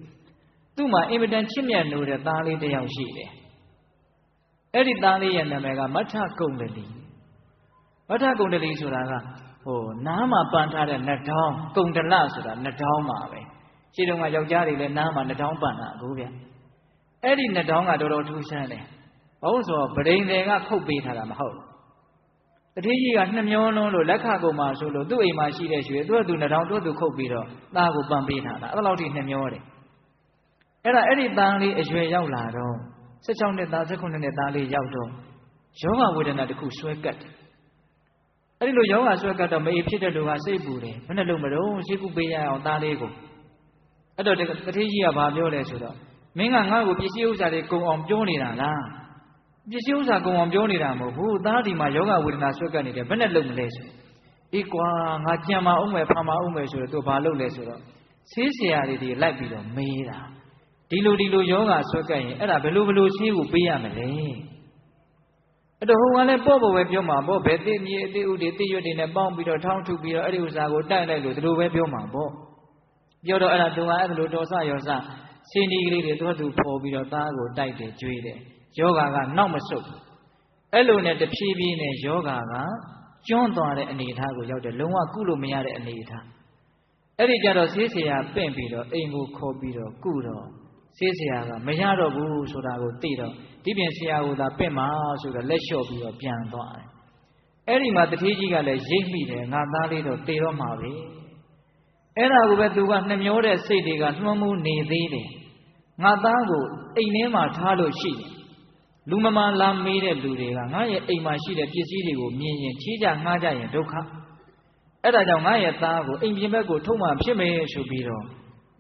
သူ့မှာအင်မတန်ချစ်မြတ်နိုးတဲ့သားလေးတစ်ယောက်ရှိတယ်အဲ့ဒီသားလေးရဲ့နာမည်ကမထကုံတလီမထကုံတလီဆိုတာကနားမှာပန်ထားတဲ့နှထောင်းကုံတလဆိုတာနှထောင်းမှာပဲရှင်းတော့ကယောက်ျားတွေလည်းနားမှာနှထောင်းပန်တာအခုဗျအဲ့ဒီနှထောင်းကတော်တော်ထူးဆန်းတယ်ဘာလို့ဆိုတော့ဗဒိန်တွေကခုတ်ပေးထားတာမဟုတ်တထေးကြီးကနှမျောလုံးလို့လက်ခကုံမှာဆိုလို့သူ့အိမ်မှာရှိတဲ့ရွှေသူ့သူနှထောင်းသူ့သူခုတ်ပြီးတော့သားကိုပန်ပေးထားတာအဲ့လောက်ထိနှမျောတယ်အဲ့ဒီသားလေးအရွယ်ရောက်လာတော့16နှစ်သား19နှစ်သားလေးရောက်တော့ယောဂဝေဒနာတစ်ခုဆွဲကပ်တယ်အဲ့ဒီလိုယောဂဆွဲကပ်တော့မအေးဖြစ်တဲ့လူကစိတ်ပူတယ်ဘယ်နဲ့လုံးမလို့စိတ်ကူပေးရအောင်သားလေးကိုအဲ့တော့တထေးကြီးကဘာပြောလဲဆိုတော့မင်းကငါ့ကိုပစ္စည်းဥစ္စာတွေကုန်အောင်ပြောနေတာလားပစ္စည်းဥစ္စာကုန်အောင်ပြောနေတာမဟုတ်ဘူးသားဒီမှာယောဂဝေဒနာဆွဲကပ်နေတယ်ဘယ်နဲ့လုံးမလဲဆိုအေးကွာငါကြံမအောင်မယ်ဖာမအောင်မယ်ဆိုတော့သူဘာလုပ်လဲဆိုတော့ဆေးဆရာတွေလိုက်ပြီးတော့မေးတာဒီလိုယောဂဆွဲကပ်ရင်အဲ့ဒါဘယ်လိုဆေးကိုပေးရမလဲအဲ့တော့ဟိုကလည်းပေါ့ပဲပြောမှာပေါ့ဘယ်သိမြေအသေးဥတွေသိရွတ်တွေနဲ့ပေါင်းပြီးတော့ထောင်းထုပြီးတော့အဲ့ဒီဥစ္စာကိုတိုက်လိုက်လို့ဒီလိုပဲပြောမှာပေါ့ပြောတော့အဲ့ဒါသူကအဲ့လိုတော်စရောစစင်းဒီကလေးတွေသူဖော်ပြီးတော့သားကိုတိုက်တယ်ကြွေးတယ်ယောဂကနောက်မဆုတ်ဘူးအဲ့လိုနဲ့တဖြည်းဖြည်းနဲ့ယောဂကကျွန်းသွားတဲ့အနေအထားကိုရောက်တယ်လုံးဝကုလို့မရတဲ့အနေအထားအဲ့ဒီကြတော့ဆေးဆရာပင့်ပြီးတော့အိမ်ကိုခေါ်ပြီးတော့ကုတော့ဆေးဆရာကမရတော့ဘူးဆိုတာကိုသိတော့ဒီပြင်ဆရာကသာပင့်မှာဆိုတော့လက်လျှော့ပြီးတော့ပြန်သွားတယ်အဲ့ဒီမှာတထေးကြီးကလည်းရိပ်မိတယ်ငါသားလေးတော့တေတော့မှာပဲအဲ့ဒါကိုပဲသူကနှမျောတဲ့စိတ်တွေကနှွမ်းမှုနေသေးတယ်ငါသားကိုအိမ်ထဲမှာထားလို့ရှိတယ်လူမမာလာမေးတဲ့လူတွေကငါရဲ့အိမ်မှာရှိတဲ့ပစ္စည်းတွေကိုမြင်ရင်ချေးကြငှားကြရင်ဒုက္ခအဲ့ဒါကြောင့်ငါရဲ့သားကိုအိမ်ပြင်ဘက်ကိုထုတ်မှဖြစ်မယ်ဆိုပြီးတော့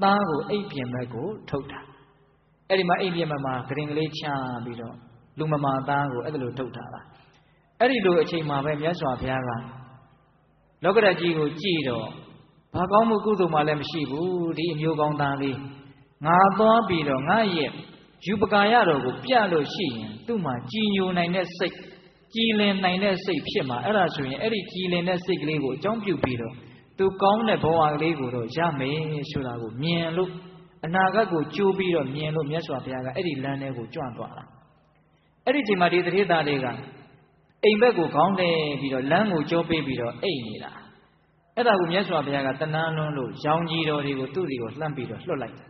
သားကိုအိမ်ပြင်ဘက်ကိုထုတ်တာအဲ့ဒီမှာအိမ်ပြင်ဘက်မှာဂရင်ကလေးချပြီးတော့လူမမာသားကိုအဲ့ဒါလိုထုတ်တာပါအဲ့ဒီလိုအချိန်မှာပဲမြတ်စွာဘုရားကလောကဓာတ်ကြီးကိုကြည့်တော့ ဘာကောင်းမှုကုသိုလ်မှလည်းမရှိဘူးဒီအမျိုးကောင်းသားလေးငါသွားပြီးတော့ငါရဲ့ယူပကာရတော်ကိုပြလို့ရှိရင်သူ့မှာကြည်ညိုနိုင်တဲ့စိတ်ကြည်လင်နိုင်တဲ့စိတ်ဖြစ်မှာအဲ့ဒါဆိုရင်အဲ့ဒီကြည်လင်တဲ့စိတ်ကလေးကိုအကြောင်းပြုပြီးတော့သူကောင်းတဲ့ဘဝကလေးကိုတော့ရမယ်ဆိုတာကိုမြင်လို့အနာဂတ်ကိုကြိုးပြီးတော့မြင်လို့မြတ်စွာဘုရားကအဲ့ဒီလမ်းထဲကိုကြွသွားတာအဲ့ဒီချိန်မှာဒီတထေသားလေးကအိမ်ဘက်ကိုခေါင်းလှည့်ပြီးတော့လမ်းကိုကြောပေးပြီးတော့အိတ်နေတာအဲ့ဒါကိုမြတ်စွာဘုရားကတဏှာလွန်းလို့ရောင်ကြီးတော်တွေကိုသူ့စီကိုလှမ်းပြီးတော့လွှတ်လိုက်တယ်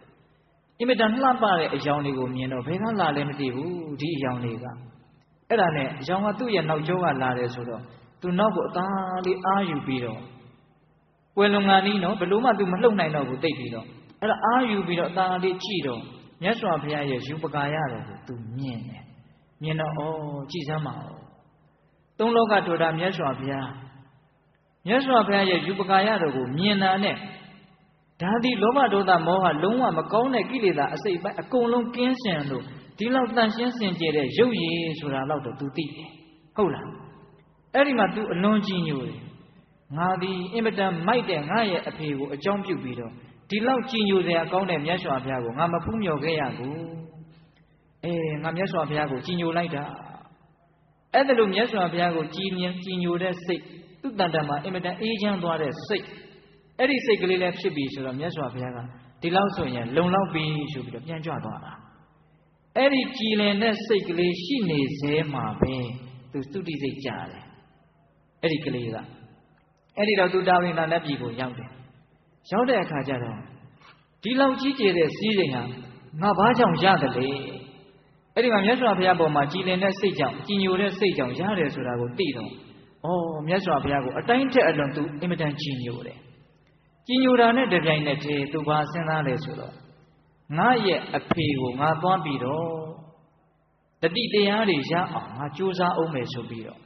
အင်မတန်လှပတဲ့အယောင်တွေကိုမြင်တော့ဘယ်ကလာလဲမသိဘူးဒီအယောင်တွေကအဲ့ဒါနဲ့အယောင်ကသူ့ရဲ့နောက်ကျောကလာတယ်ဆိုတော့သူနောက်ကိုအသာလေးအားယူပြီးတော့ကွယ်လွန်ငါနီးနော်ဘယ်လို့မှသူမလှုပ်နိုင်တော့ဘူးတိတ်ပြီးတော့အဲ့ဒါအားယူပြီးတော့အသာလေးကြည့်တော့မြတ်စွာဘုရားရဲ့ယူပကာရတော်ကိုသူမြင်တယ်မြင်တော့ဩကြည်စမ်းပါဦးသုံးလောကထူတာမြတ်စွာဘုရားရဲ့ယူပကာရတော်ကိုမြင်တာနဲ့ဒါဒီလောဘဒေါသမောဟလုံးဝမကောင်းတဲ့ကိလေသာအစိတ်ပိုင်းအကုန်လုံးကင်းစင်လို့ဒီလောက်တန်ရှင်းစင်ကြယ်တဲ့ရုပ်ရည်ဆိုတာတော့သူသိတယ်ဟုတ်လားအဲ့ဒီမှာ तू အလွန်ကြီးညိုတယ်ငါဒီအင်မတန်မိုက်တဲ့ငါရဲ့အဖေကိုအကြောင်းပြုပြီးတော့ဒီလောက်ကြီးညိုစရာကောင်းတဲ့မြတ်စွာဘုရားကိုငါမဖူးမြော်ခဲ့ရဘူးငါမြတ်စွာဘုရားကိုကြီးညိုလိုက်တာအဲ့ဒါလို့မြတ်စွာဘုရားကိုကြီးညိုတဲ့စိတ်သူ့တန်တန်မှာအင်မတန်အေးချမ်းသွားတဲ့စိတ်အဲ့ဒီစိတ်ကလေးလည်းဖြစ်ပြီဆိုတော့မြတ်စွာဘုရားကဒီလောက်ဆိုရင်လုံလောက်ပြီဆိုပြီးတော့ပြန်ကြွသွားတာအဲ့ဒီကြည်လင်တဲ့စိတ်ကလေးရှိနေသေးမှာပဲသူသုတိစိတ်ကြတယ်အဲ့ဒီကလေးကအဲ့ဒီတော့သူတာဝိနာနဲ့ပြည်ကိုရောက်တယ်ရောက်တဲ့အခါကျတော့ဒီလောက်ကြီးကျယ်တဲ့စီးစိမ်ဟာငါဘာကြောင့်ရတယ်လေအဲ့ဒီမှာမြတ်စွာဘုရားပေါ်မှာကြည်လင်တဲ့စိတ်ကြောင့်ကြည်ညိုတဲ့စိတ်ကြောင့်ရတယ်ဆိုတာကိုသိတော့မြတ်စွာဘုရားကိုအတိုင်းထက်အလွန်သူအင်မတန်ကြည်ညိုတယ်ကြည်ညိုတာနဲ့တပြိုင်နက်တည်းသူဘာစဉ်းစားလဲဆိုတော့ငါရဲ့အဖေကိုငါသွားပြီးတော့တတိတရားတွေရအောင်ငါကြိုးစားအောင်မယ်ဆိုပြီးတော့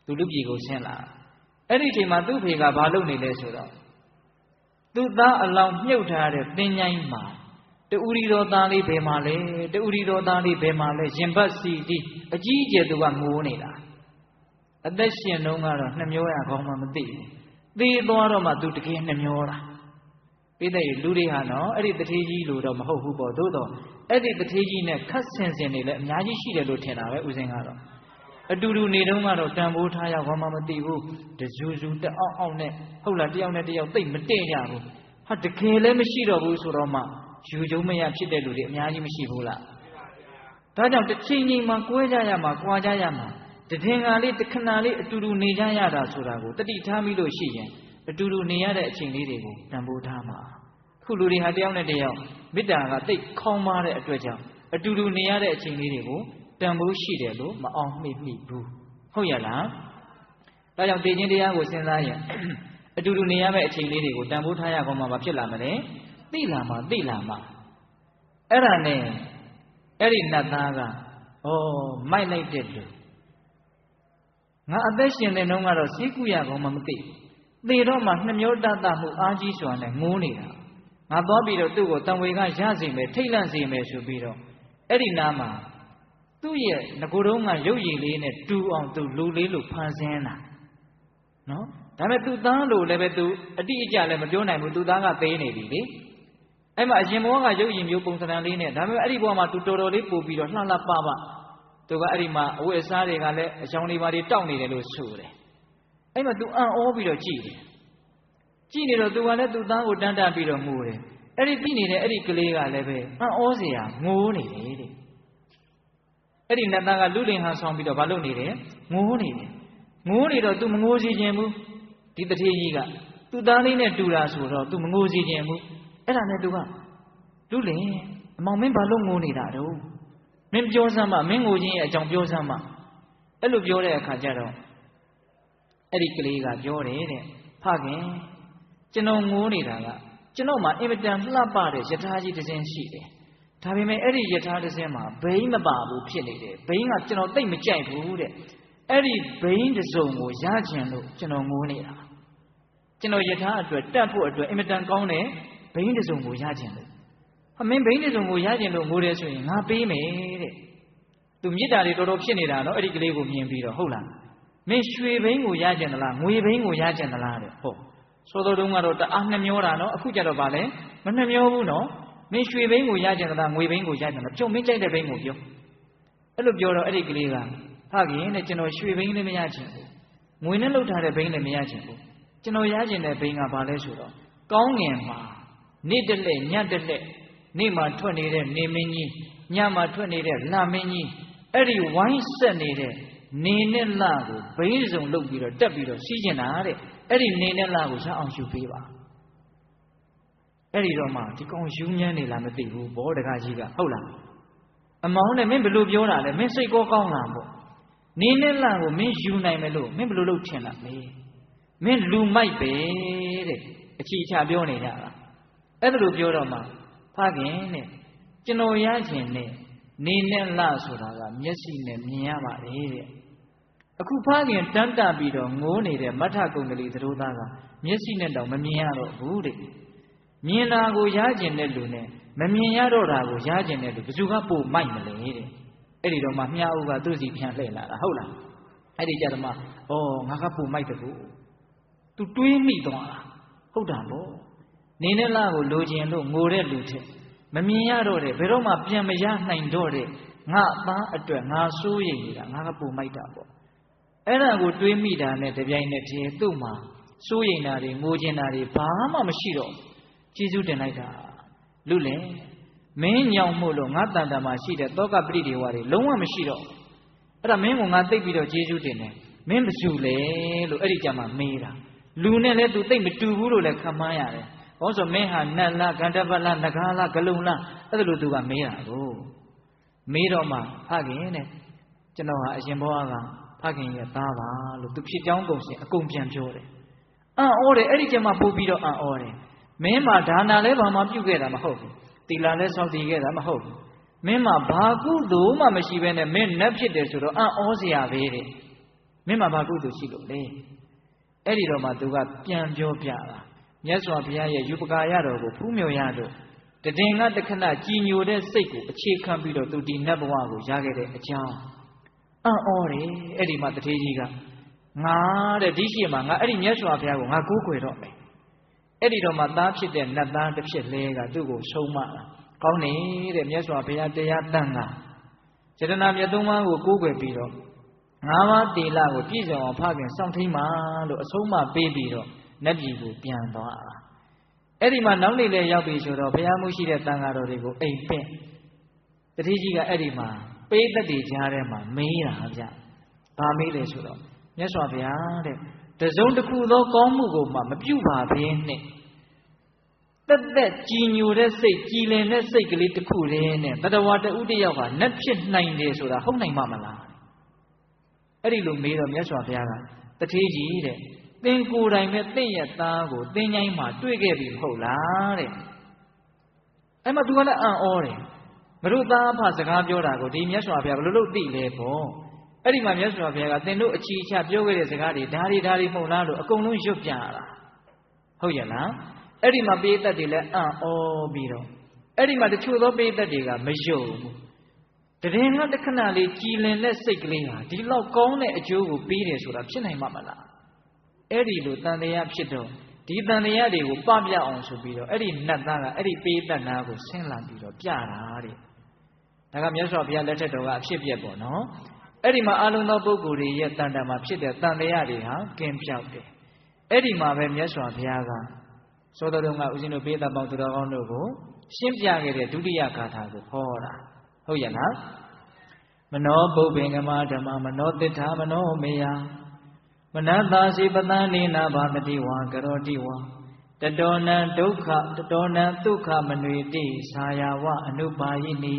သူလူပြည်ကိုဆင်းလာအဲ့ဒီချိန်မှာသူ့ဖေကဘာလုပ်နေလဲဆိုတော့သူ့သားအလောင်းမြုပ်ထားတဲ့သင်္ချိုင်းမှာတူရီတော်သားလေးဘယ်မှာလဲတူရီတော်သားလေးဘယ်မှာလဲရင်ဘတ်စီတီအကြီးအကျယ်သူကငိုနေတာအသက်ရှင်တုန်းကတော့နှမျောရကောင်းမှမသိဘူးသေသွားတော့မှသူတကယ်နှမျောတာပြီးတဲ့လူတွေဟာနော်အဲ့ဒီတထေးကြီးလို့တော့မဟုတ်ဘူးပေါ့သို့တော့အဲ့ဒီတထေးကြီးနဲ့ခတ်ဆင်နေလည်းအများကြီးရှိတယ်လို့ထင်တာပဲဦးစင်ကတော့အတူတူနေတုန်းကတော့တန်ဖိုးထားရောက်ဘာမှမသိဘူးတဇူဇူတအောက်အောက်နဲ့ဟုတ်လားတယောက်နဲ့တယောက်သိမတည့်ကြဘူးဟာတကယ်လည်းမရှိတော့ဘူးဆိုတော့မှယူကျုံမရဖြစ်တဲ့လူတွေအများကြီးမရှိဘူးလားဒါကြောင့်တစ်ချိန်ချိန်မှာကွဲကြရမှာကွာကြရမှာတထင်္ဂါလေးတခဏလေးအတူတူနေကြရတာဆိုတာကိုတတိထားမိလို့ရှိရင်အတူတူနေရတဲ့အချိန်လေးတွေကိုတန်ဖိုးထားမှာခုလူတွေဟာတယောက်နဲ့တယောက်မေတ္တာကသိခေါင်းမာတဲ့အတွက်ကြောင့်အတူတူနေရတဲ့အချိန်လေးတွေကိုတန်ဖိုးရှိတယ်လို့မအောင်မိဘူးဟုတ်ရလားဒါကြောင့်သိခြင်းတရားကိုစဉ်းစားရင်အတူတူနေရမယ့်အချိန်လေးတွေကိုတန်ဖိုးထားရကောင်းမှာဖြစ်လာမလဲသိလာမှာအဲ့ဒါနဲ့အဲ့ဒီနတ်သားကမိုက်လိုက်တဲ့လူငါအသက်ရှင်တဲ့နှုန်းကတော့စိတ်ကူရကောင်းမှမသိသေတော့မှနှမျောတတ်မှုအားကြီးစွာနဲ့ငိုးနေတာငါသွားပြီးတော့သူ့ကိုတံဝေကရစေမယ်ထိတ်လန့်စေမယ်ဆိုပြီးတော့အဲ့ဒီနားမှာသူ့ရဲ့ငကိုယ်တုံးကရုပ်ရည်လေးနဲ့တူအောင်သူလူလေးလိုဖန်ဆင်းတာနော်ဒါပေမဲ့သူ့သားလို့လည်းပဲသူအတိအကျလည်းမပြောနိုင်ဘူးသူ့သားကသေးနေပြီလေအဲ့မှာအရင်ဘဝကရုပ်ရည်မျိုးပုံစံလေးနဲ့ဒါပေမဲ့အဲ့ဒီဘဝမှာသူတော်တော်လေးပို့ပြီးတော့လှလှပပသူကအဲ့ဒီမှာအဝတ်အစားတွေကလည်းအကြောင်းလေးပါတွေတောက်နေတယ်လို့ဆိုတယ်အဲ့မှာသူအံ့ဩပြီးတော့ကြည့်တယ်ကြည့်နေတော့သူကလည်းသူ့သားကိုတန်းတပြီးတော့ငိုတယ်အဲ့ဒီပြီးနေတဲ့အဲ့ဒီကလေးကလည်းပဲအံ့ဩเสียငိုနေတယ်တဲ့အဲ့ဒီနတ်သားကလူလင်ဟန်ဆောင်ပြီးတော့ဘာလုပ်နေတယ်ငိုနေတော့သူမငိုစီခြင်းဘူးဒီတထေးကြီးကသူ့သားလေးနဲ့တူတာဆိုတော့သူမငိုစီခြင်းဘူးအဲ့ဒါနဲ့သူကလူလင်အမောင်မင်းဘာလို့ငိုနေတာတော့မင်းပြောစမ်းမမင်းငိုခြင်းရဲ့အကြောင်းပြောစမ်းမအဲ့လိုပြောတဲ့အခါကျတော့အဲ့ဒီကလေးကပြောတယ်တဲ့ဖခင်ကျွန်တော်ငိုနေတာကကျွန်တော်မှာအင်မတန်လှပတဲ့ယထာကြီးတစ်စင်းရှိတယ်ဒါပေမဲ့အဲ့ဒီယထာတစ်စင်းမှာဘိန်းမပါဘူးဖြစ်နေတယ်ဘိန်းကကျွန်တော်သိမကြိုက်ဘူးတဲ့အဲ့ဒီဘိန်းတစ်စုံကိုရချင်လို့ကျွန်တော်ငိုနေတာကျွန်တော်ယထာအတွက်တတ်ဖို့အတွက်အင်မတန်ကောင်းတဲ့ဘိန်းတစ်စုံကိုရချင်လို့မင်းဘိန်းတစ်စုံကိုရချင်လို့ငိုတယ်ဆိုရင်ငါပေးမယ်တဲ့သူမြစ်တာတွေတော်တော်ဖြစ်နေတာနော်အဲ့ဒီကလေးကိုမြင်ပြီးတော့ဟုတ်လားမင်းရွှေဘိန်းကိုရချင်သလားငွေဘိန်းကိုရချင်သလားတဲ့ဟုတ် စောတော်တုန်းကတော့တအားနှမျောတာနော်အခုကြတော့ဗာလဲမနှမျောဘူးနော်မင်းရွှေဘိန်းကိုရကြတာငွေဘိန်းကိုရကြတာပြုံမင်းကြိုက်တဲ့ဘိန်းကိုပြောအဲ့လိုပြောတော့အဲ့ဒီကလေးကဖခင်တဲ့ကျွန်တော်ရွှေဘိန်းလည်းမရချင်ဘူးငွေနဲ့လှုပ်ထားတဲ့ဘိန်းလည်းမရချင်ဘူးကျွန်တော်ရချင်တဲ့ဘိန်းကဘာလဲဆိုတော့ကောင်းငင်မှာနေ့တလက်ညတလက်နေ့မှာထွက်နေတဲ့နေမင်းကြီးညမှာထွက်နေတဲ့လမင်းကြီးအဲ့ဒီဝိုင်းဆက်နေတဲ့နေနဲ့လကိုဘိန်းစုံလုပ်ပြီးတော့တက်ပြီးတော့စီးကျင်တာတဲ့အဲ့ဒီနေနဲ့လကိုရအောင်ယူပေးပါအဲ့ဒီတော့မှဒီကောင်ယူညမ်းနေလားမသိဘူးဘောတကားကြီးကဟုတ်လားအမောင်းနဲ့မင်းဘယ်လိုပြောတာလဲမင်းစိတ်ကောကောင်းလားပေါ့နေနဲ့လကိုမင်းယူနိုင်မယ်လို့မင်းဘယ်လိုလုပ်ထင်တာလဲမင်းလူမိုက်ပဲတဲ့အချီချပြောနေကြတာအဲ့ဒါလိုပြောတော့မှဖခင်တဲ့ကျွန်တော်ရချင်တဲ့နေနဲ့လဆိုတာကမျက်စိနဲ့မြင်ရပါတယ်တဲ့အခုဖခင်တန်းတပြီးတော့ငိုးနေတဲ့မထကုံကလေးသတို့သားကမျက်စိနဲ့တော့မမြင်ရတော့ဘူးတဲ့မြင်တာကိုရကျင်တဲ့လူနဲ့မမြင်ရတော့တာကိုရကျင်တဲ့လူဘယ်သူကပိုမိုက်မလဲတဲ့အဲ့ဒီတော့မှမြားဦးကသူ့စီပြန်လှည့်လာတာဟုတ်လားအဲ့ဒီကြတော့မှဩငါကပိုမိုက်တယ်ဘူးသူတွေးမိသွားတာဟုတ်တာပေါ့နေနဲ့လားကိုလိုချင်လို့ငိုတဲ့လူထက်မမြင်ရတော့တဲ့ဘယ်တော့မှပြန်မရနိုင်တော့တဲ့ငါအသားအတွက်ငါစိုးရိမ်နေတာငါကပိုမိုက်တာပေါ့အဲ့ဒါကိုတွေးမိတာနဲ့တပြိုင်နက်တည်းသူ့မှာစိုးရိမ်တာတွေငိုချင်တာတွေဘာမှမရှိတော့ကျေးဇူးတင်လိုက်တာလူလေမင်းညောင်မို့လို့ငါတန်တမှာရှိတဲ့တောကပရိဒေဝတွေလုံးဝမရှိတော့အဲ့ဒါမင်းကငါသိပ်ပြီးတော့ကျေးဇူးတင်တယ်မင်းမစုလေလို့အဲ့ဒီကြမှာမေးတာလူနဲ့လည်းသူသိပ်မတူဘူးလို့လည်းခန့်မှန်းရတယ်ဘာလို့ဆိုမင်းဟာနတ်လားဂန္ဓပလားနဂါလားဂလုံလားအဲ့ဒါလို့သူကမေးတာကိုမေးတော့မှဖခင်တဲ့ကျွန်တော်ဟာအရှင်ဘဝကဖခင်ရဲ့သားပါလို့သူဖြစ်ကြောင်းကုန်ရှင်အကုန်ပြန်ပြောတယ်အံ့ဩတယ်အဲ့ဒီကျမှပို့ပြီးတော့အံ့ဩတယ်မင်းမှာဒါနာလဲဘာမှပြုခဲ့တာမဟုတ်ဘူးသီလလဲစောင့်တည်ခဲ့တာမဟုတ်ဘူးမင်းမှာဘာကုသိုလ်မှမရှိဘဲနဲ့မင်းနတ်ဖြစ်တယ်ဆိုတော့အံ့ဩစရာပဲတဲ့မင်းမှာဘာကုသိုလ်ရှိလို့လဲအဲ့ဒီတော့မှသူကပြန်ပြောပြတာမြတ်စွာဘုရားရဲ့ယူပကာရတော်ကိုဖူးမြော်ရတော့တည်ငါတခဏကြည်ညိုတဲ့စိတ်ကိုအခြေခံပြီးတော့သူဒီနတ်ဘဝကိုရခဲ့တဲ့အကြောင်းအံ့ဩတယ်အဲ့ဒီမှာတထေးကြီးကငါတဲ့ဒီရှိမှာငါအဲ့ဒီမြတ်စွာဘုရားကိုငါကိုးကွယ်တော့မယ်အဲ့ဒီတော့မှသားဖြစ်တဲ့နတ်သားတစ်ဖြစ်လဲကသူ့ကိုဆုံးမတာကောင်းနေတဲ့မြတ်စွာဘုရားတရားတန်ခါစေတနာမြတ်သုံးပါးကိုကိုးကွယ်ပြီးတော့ငါးပါးသီလကိုပြည့်စုံအောင်ဖခင်စောင့်ထိန်ပါလို့အဆုံးအမပေးပြီးတော့နတ်ပြည်ကိုပြန်သွားတာအဲ့ဒီမှာနောက်နေ့လဲရောက်ပြီဆိုတော့ဘုရားမှုရှိတဲ့တန်ခါတော်တွေကိုအိမ်ပင့်တတိကြီးကအဲ့ဒီမှာပေးသက်တွေကြားထဲမှာမေးတာဗျဘာမေးလဲဆိုတော့မြတ်စွာဘုရားတဲ့တစုံတစ်ခုသောကောင်းမှုကိုမှမပြုပါဘဲနဲ့တက်တက်ကြည်ညိုတဲ့စိတ်ကြည်လင်တဲ့စိတ်ကလေးတစ်ခုလေးနဲ့တတဝါတဦးတယောက်ဟာနတ်ဖြစ်နိုင်တယ်ဆိုတာဟုတ်နိုင်မှာမလားအဲ့ဒီလိုမေးတော့မြတ်စွာဘုရားကတထေးကြီးတဲ့သင်ကိုယ်တိုင်ပဲသင်ရဲ့သားကိုသင်ချိုင်းမှာတွေ့ခဲ့ပြီမဟုတ်လားတဲ့အဲ့မှာ तू ကလည်းအံ့ဩတယ်ငါတို့သားအဖစကားပြောတာကိုဒီမြတ်စွာဘုရားဘယ်လိုလုပ်သိလဲပေါ့အဲ့ဒီမှာမြတ်စွာဘုရားကသင်တို့အချီချပြောခဲ့တဲ့စကားတွေဒါတွေမဟုတ်လားလို့အကုန်လုံးရွတ်ပြတာဟုတ်ရဲ့လားအဲ့ဒီမှာပိဋကတ်တွေလည်းအံ့ဩပြီးတော့အဲ့ဒီမှာတချို့သောပိဋကတ်တွေကမယုံဘူးတရင်ကတခဏလေးကြည်လင်တဲ့စိတ်ကလေးဟာဒီလောက်ကောင်းတဲ့အကျိုးကိုပေးတယ်ဆိုတာဖြစ်နိုင်မှာမလားအဲ့ဒီလိုတန်တရားဖြစ်တော့ဒီတန်တရားတွေကိုပပြအောင်ဆိုပြီးတော့အဲ့ဒီနတ်သားကအဲ့ဒီပိဋကတ်နာကိုဆင်းလာပြီးတော့ပြတာတဲ့ဒါကမြတ်စွာဘုရားလက်ထက်တော်ကအဖြစ်ပြက်ပေါ့နော်အဲ့ဒီမှာအလုံးသောပုဂ္ဂိုလ်တွေရဲ့တန်တမှာဖြစ်တဲ့တန်တရားတွေဟာကင်းပြောက်တယ်အဲ့ဒီမှာပဲမြတ်စွာဘုရားကစောတော်တုန်းကဦးဇင်းတို့ပိဋကတ်ပေါင်းသူတော်ကောင်းတို့ကိုရှင်းပြခဲ့တဲ့ဒုတိယဂါထာကိုဟောတာဟုတ်ရဲ့လားမနောပုပ္ပင်္ဂမဓမ္မမနောတိဋ္ဌာမနောမေယမနသာစီပတန္နိနာဘာတတိဝါကရောတိဝါတတောနံဒုက္ခတတောနံဒုက္ခမနွေတိသာယဝအနုပါယိနိ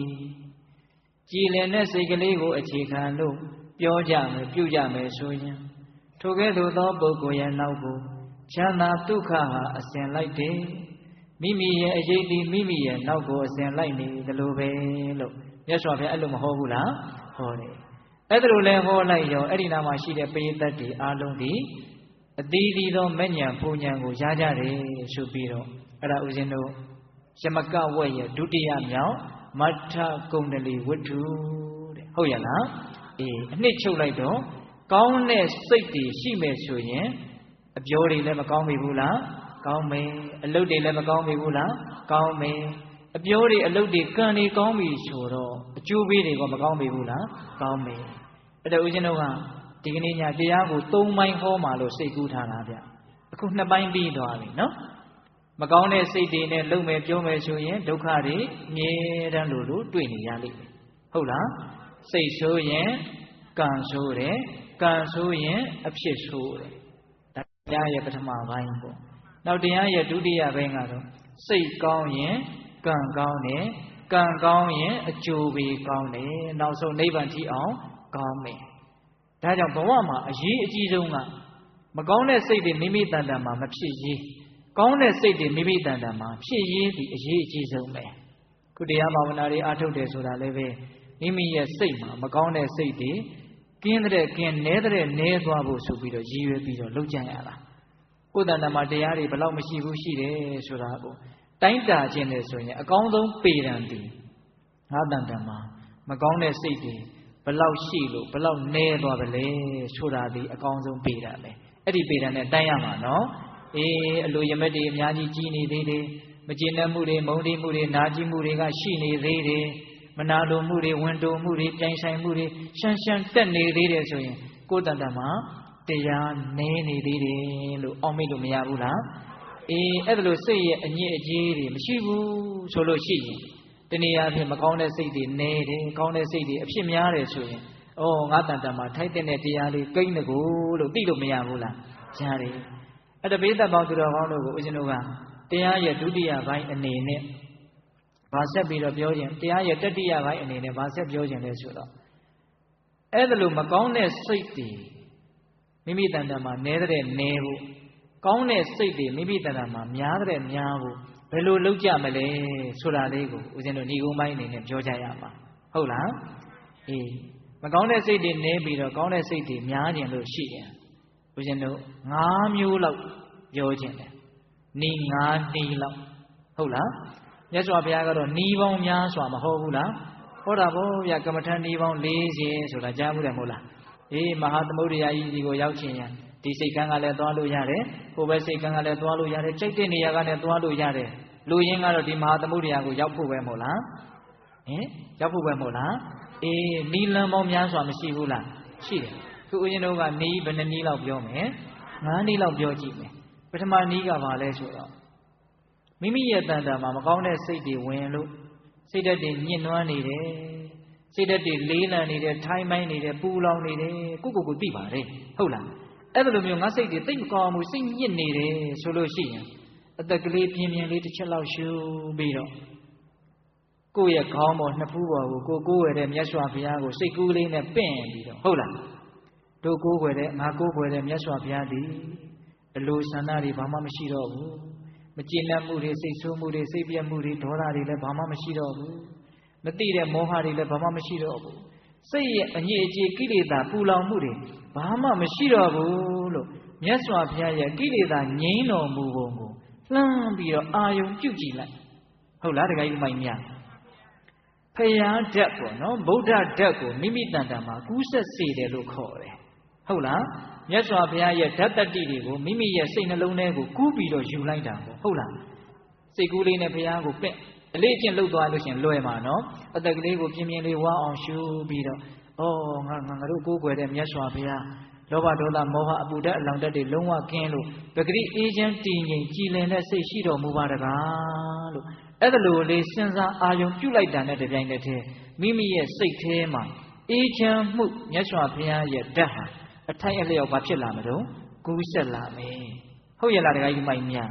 ကြည်လင်တဲ့စိတ်ကလေးကိုအခြေခံလို့ပြောကြမယ်ပြုကြမယ်ဆိုရင်ထိုကဲ့သို့သောပုဂ္ဂိုလ်ရဲ့နောက်ကိုချမ်းသာဒုက္ခဟာအစဉ်လိုက်တယ်မိမိရဲ့အရေးဒီမိမိရဲ့နောက်ကိုအစဉ်လိုက်နေတယ်လို့ပဲလို့မြတ်စွာဘုရားအဲ့လိုမဟောဘူးလားဟောတယ်အဲ့ဒါလိုလဲဟောလိုက်ရောအဲ့ဒီနာမှာရှိတဲ့ပရိသတ်တွေအားလုံးဒီအသီးသီးသောမဲ့ညာပူညာကိုရကြတယ်ဆိုပြီးတော့အဲ့ဒါဦးဇင်းတို့ယမကဝက်ရဲ့ဒုတိယမြောက်မထကုန္ဒလီဝတ္ထုတဲ့ဟုတ်ရဲ့လားအေးအနှစ်ချုပ်လိုက်တော့ကောင်းတဲ့စိတ်တွေရှိမယ်ဆိုရင် အပြောတွေလည်းမကောင်းပြီဘူးလားကောင်းမယ်အလုပ်တွေလည်းမကောင်းပြီဘူးလားကောင်းမယ်အပြောတွေအလုပ်တွေကံတွေကောင်းပြီဆိုတော့အကျိုးပေးတွေကမကောင်းပြီဘူးလားကောင်းမယ်အဲ့တော့ဦးဇင်းတို့ကဒီကနေ့ညတရားကို၃ပိုင်းဟောမှလို့စိတ်ကူးထားတာဗျအခု2ပိုင်းပြီးသွားပြီနော်မကောင်းတဲ့စိတ်တွေနဲ့လုံမယ်ပြောမယ်ဆိုရင်ဒုက္ခတွေအမြဲတမ်းလို့တွေ့နေရလိမ့်မယ်ဟုတ်လားစိတ်ဆိုးရင်ကံဆိုးတယ်ကံဆိုးရင်အဖြစ်ဆိုးတယ်ဒါတရားရဲ့ပထမပိုင်းပေါ့နောက်တရားရဲ့ဒုတိယပိုင်းကတော့စိတ်ကောင်းရင်ကံကောင်းတယ်ကံကောင်းရင်အကျိုးပေးကောင်းတယ်နောက်ဆုံးနိဗ္ဗာန်ထိအောင်ကောင်းမယ်ဒါကြောင့်ဘဝမှာအရေးအကြီးဆုံးကမကောင်းတဲ့စိတ်တွေမိမိတန်တန်မှာမဖြစ်ရေးကောင်းတဲ့စိတ်တွေမိမိတန်တန်မှာဖြစ်ရေးဒီအရေးအကြီးဆုံးပဲခုတရားဘာဝနာတွေအားထုတ်တယ်ဆိုတာလည်းပဲမိမိရဲ့စိတ်မှာမကောင်းတဲ့စိတ်တွေကင်းတဲ့ကင်းနဲတဲ့နဲသွားဖို့ဆိုပြီးတော့ရည်ရွယ်ပြီးတော့လုပ်ကြရတာကိုယ်တန်တန်မှာတရားတွေဘလောက်မရှိဘူးရှိတယ်ဆိုတာကိုတိုင်းတာခြင်းနဲ့ဆိုရင်အကောင်းဆုံးပေတံဒီငါတန်တန်မှာမကောင်းတဲ့စိတ်တွေဘလောက်ရှိလို့ဘလောက်နဲသွားပါလဲဆိုတာဒီအကောင်းဆုံးပေတံပဲအဲ့ဒီပေတံနဲ့တိုင်းရမှာနော်အေးအလိုရမက်တွေအများကြီးကြီးနေသေးတယ်မကျေနပ်မှုတွေမုန်းတိမှုတွေနာကျင်မှုတွေကရှိနေသေးတယ်မနာလိုမှုတွေဝန်တိုမှုတွေပြိုင်ဆိုင်မှုတွေရှမ်းရှမ်းတက်နေသေးတယ်ဆိုရင်ကိုယ်တန်တန်မှာတရားနဲနေသေးတယ်လို့အောက်မေ့လို့မရဘူးလားအေးအဲ့ဒါလို့စိတ်ရဲ့အညစ်အကြေးတွေမရှိဘူးဆိုလို့ရှိရင်တနည်းအားဖြင့်မကောင်းတဲ့စိတ်တွေနဲတယ်ကောင်းတဲ့စိတ်တွေအဖြစ်များတယ်ဆိုရင်ဩငါတန်တန်မှာထိုက်တဲ့တရားလေးကိန်းတကူလို့သိလို့မရဘူးလားရတယ်အဲ့ဒါဘိသက်ပေါင်းသူတော်ကောင်းတို့ကိုဦးဇင်းတို့ကတရားရဲ့ဒုတိယပိုင်းအနေနဲ့ဗာဆက်ပြီးတော့ပြောခြင်းတရားရဲ့တတိယပိုင်းအနေနဲ့ဗာဆက်ပြောခြင်းလဲဆိုတော့အဲ့ဒါလို့မကောင်းတဲ့စိတ်တွေမိမိတန်တန်မှာနဲတဲ့နဲဖို့ကောင်းတဲ့စိတ်တွေမိမိတန်တန်မှာများတဲ့များဖို့ဘယ်လိုလုပ်ကြမလဲဆိုတာလေးကိုဦးဇင်းတို့ညီကုန်းပိုင်းအနေနဲ့ပြောကြရမှာဟုတ်လားအေးမကောင်းတဲ့စိတ်တွေနဲပြီးတော့ကောင်းတဲ့စိတ်တွေများခြင်းလို့ရှိရင်ဦးဇင်းတို့5မျိုးလောက်ပြောခြင်းတယ်နီး5နီးလောက်ဟုတ်လားမြတ်စွာဘုရားကတော့နီးပေါင်းများစွာမဟုတ်ဘူးလားဟောတာဗောဗျာကမ္မထန်နီးပေါင်း40ဆိုတာကြားမှုတယ်မဟုတ်လားအေးမဟာသမုဒ္ဒရာကြီးဒီကိုရောက်ချင်ရင်ဒီစိတ်ကန်းကလည်းသွားလို့ရတယ်ဟိုဘက်စိတ်ကန်းကလည်းသွားလို့ရတယ်ကြိုက်တဲ့နေရာကလည်းသွားလို့ရတယ်လူရင်းကတော့ဒီမဟာသမုဒ္ဒရာကိုရောက်ဖို့ပဲမဟုတ်လားဟင်ရောက်ဖို့ပဲမဟုတ်လားအေးနီးလန်းပေါင်းများစွာမရှိဘူးလားရှိတယ်ခုဦးဇင်းတို့ကနီးဘယ်နှနီးလောက်ပြောမယ်9နီးလောက်ပြောကြည့်မယ်ပထမနီးကဘာလဲဆိုတော့မိမိရဲ့တန်တာမှာမကောင်းတဲ့စိတ်တွေဝင်လို့စိတ်ဓာတ်တွေညှဉ်းနှွမ်းနေတယ်စိတ်ဓာတ်တွေလေးလံနေတယ်ထိုင်းမိုင်းနေတယ်ပူလောင်နေတယ်ကိုသိပါတယ်ဟုတ်လားအဲ့လိုမျိုးငါစိတ်တွေသိမကောင်းဘူးစိတ်ညစ်နေတယ်ဆိုလို့ရှိရင်အသက်ကလေးပြင်းပြင်းလေးတစ်ချက်လောက်ရှူပြီးတော့ကိုယ့်ရဲ့ခေါင်းပေါ်နှစ်ဖူးပေါ်ကိုကိုးဝယ်တဲ့မြတ်စွာဘုရားကိုစိတ်ကူးလေးနဲ့ပင့်ပြီးတော့ဟုတ်လားတို့ကိုးဝယ်တဲ့ငါကိုးဝယ်တဲ့မြတ်စွာဘုရားဒီအလိုဆန္ဒတွေဘာမှမရှိတော့ဘူးမကျေနပ်မှုတွေစိတ်ဆိုးမှုတွေစိတ်ပြတ်မှုတွေဒေါသတွေလည်းဘာမှမရှိတော့ဘူးမသိတဲ့မောဟတွေလည်းဘာမှမရှိတော့ဘူးစိတ်ရဲ့အညစ်အကြေးကိလေသာပူလောင်မှုတွေဘာမှမရှိတော့ဘူးလို့မြတ်စွာဘုရားရဲ့ကိလေသာငြိမ်းတော်မူပုံကိုလှမ်းပြီးတော့အာယုံပြုကြည့်လိုက်ဟုတ်လားတခါကြီးမိုင်များဖယားဓာတ်ပေါ့နော်ဗုဒ္ဓဓာတ်ကိုမိမိတန်တန်မှာကူးဆက်စေတယ်လို့ခေါ်တယ်ဟုတ်လားမြတ်စွာဘုရားရဲ့ဓာတ်တတိတွေကိုမိမိရဲ့စိတ်နှလုံးထဲကိုကူးပြီးတော့ယူလိုက်တာပေါ့ဟုတ်လားစိတ်ကူးလေးနဲ့ဘုရားကိုပင့်အလေးအကျင့်လုပ်သွားလို့ရှင်လွယ်မှာနော်အသက်ကလေးကိုပြင်းပြင်းလေးဝါအောင်ရှုပြီးတော့ဩငါတို့ကိုးကွယ်တဲ့မြတ်စွာဘုရားလောဘဒေါသမောဟအပူဓာတ်အလောင်ဓာတ်တွေလုံးဝကင်းလို့ပဂရိအေးချမ်းတည်ငြိမ်ကြည်လင်တဲ့စိတ်ရှိတော်မူပါတကားလို့အဲ့ဒါလိုလေးစဉ်းစားအာယုံပြုလိုက်တာနဲ့တပြိုင်တည်းမိမိရဲ့စိတ်ထဲမှာအေးချမ်းမှုမြတ်စွာဘုရားရဲ့ဓာတ်ဟာအထိုက်အလျောက်ဘာဖြစ်လာမလို့ကူးဆက်လာမယ်ဟုတ်ရဲ့လားတခါကြီးမိုင်များ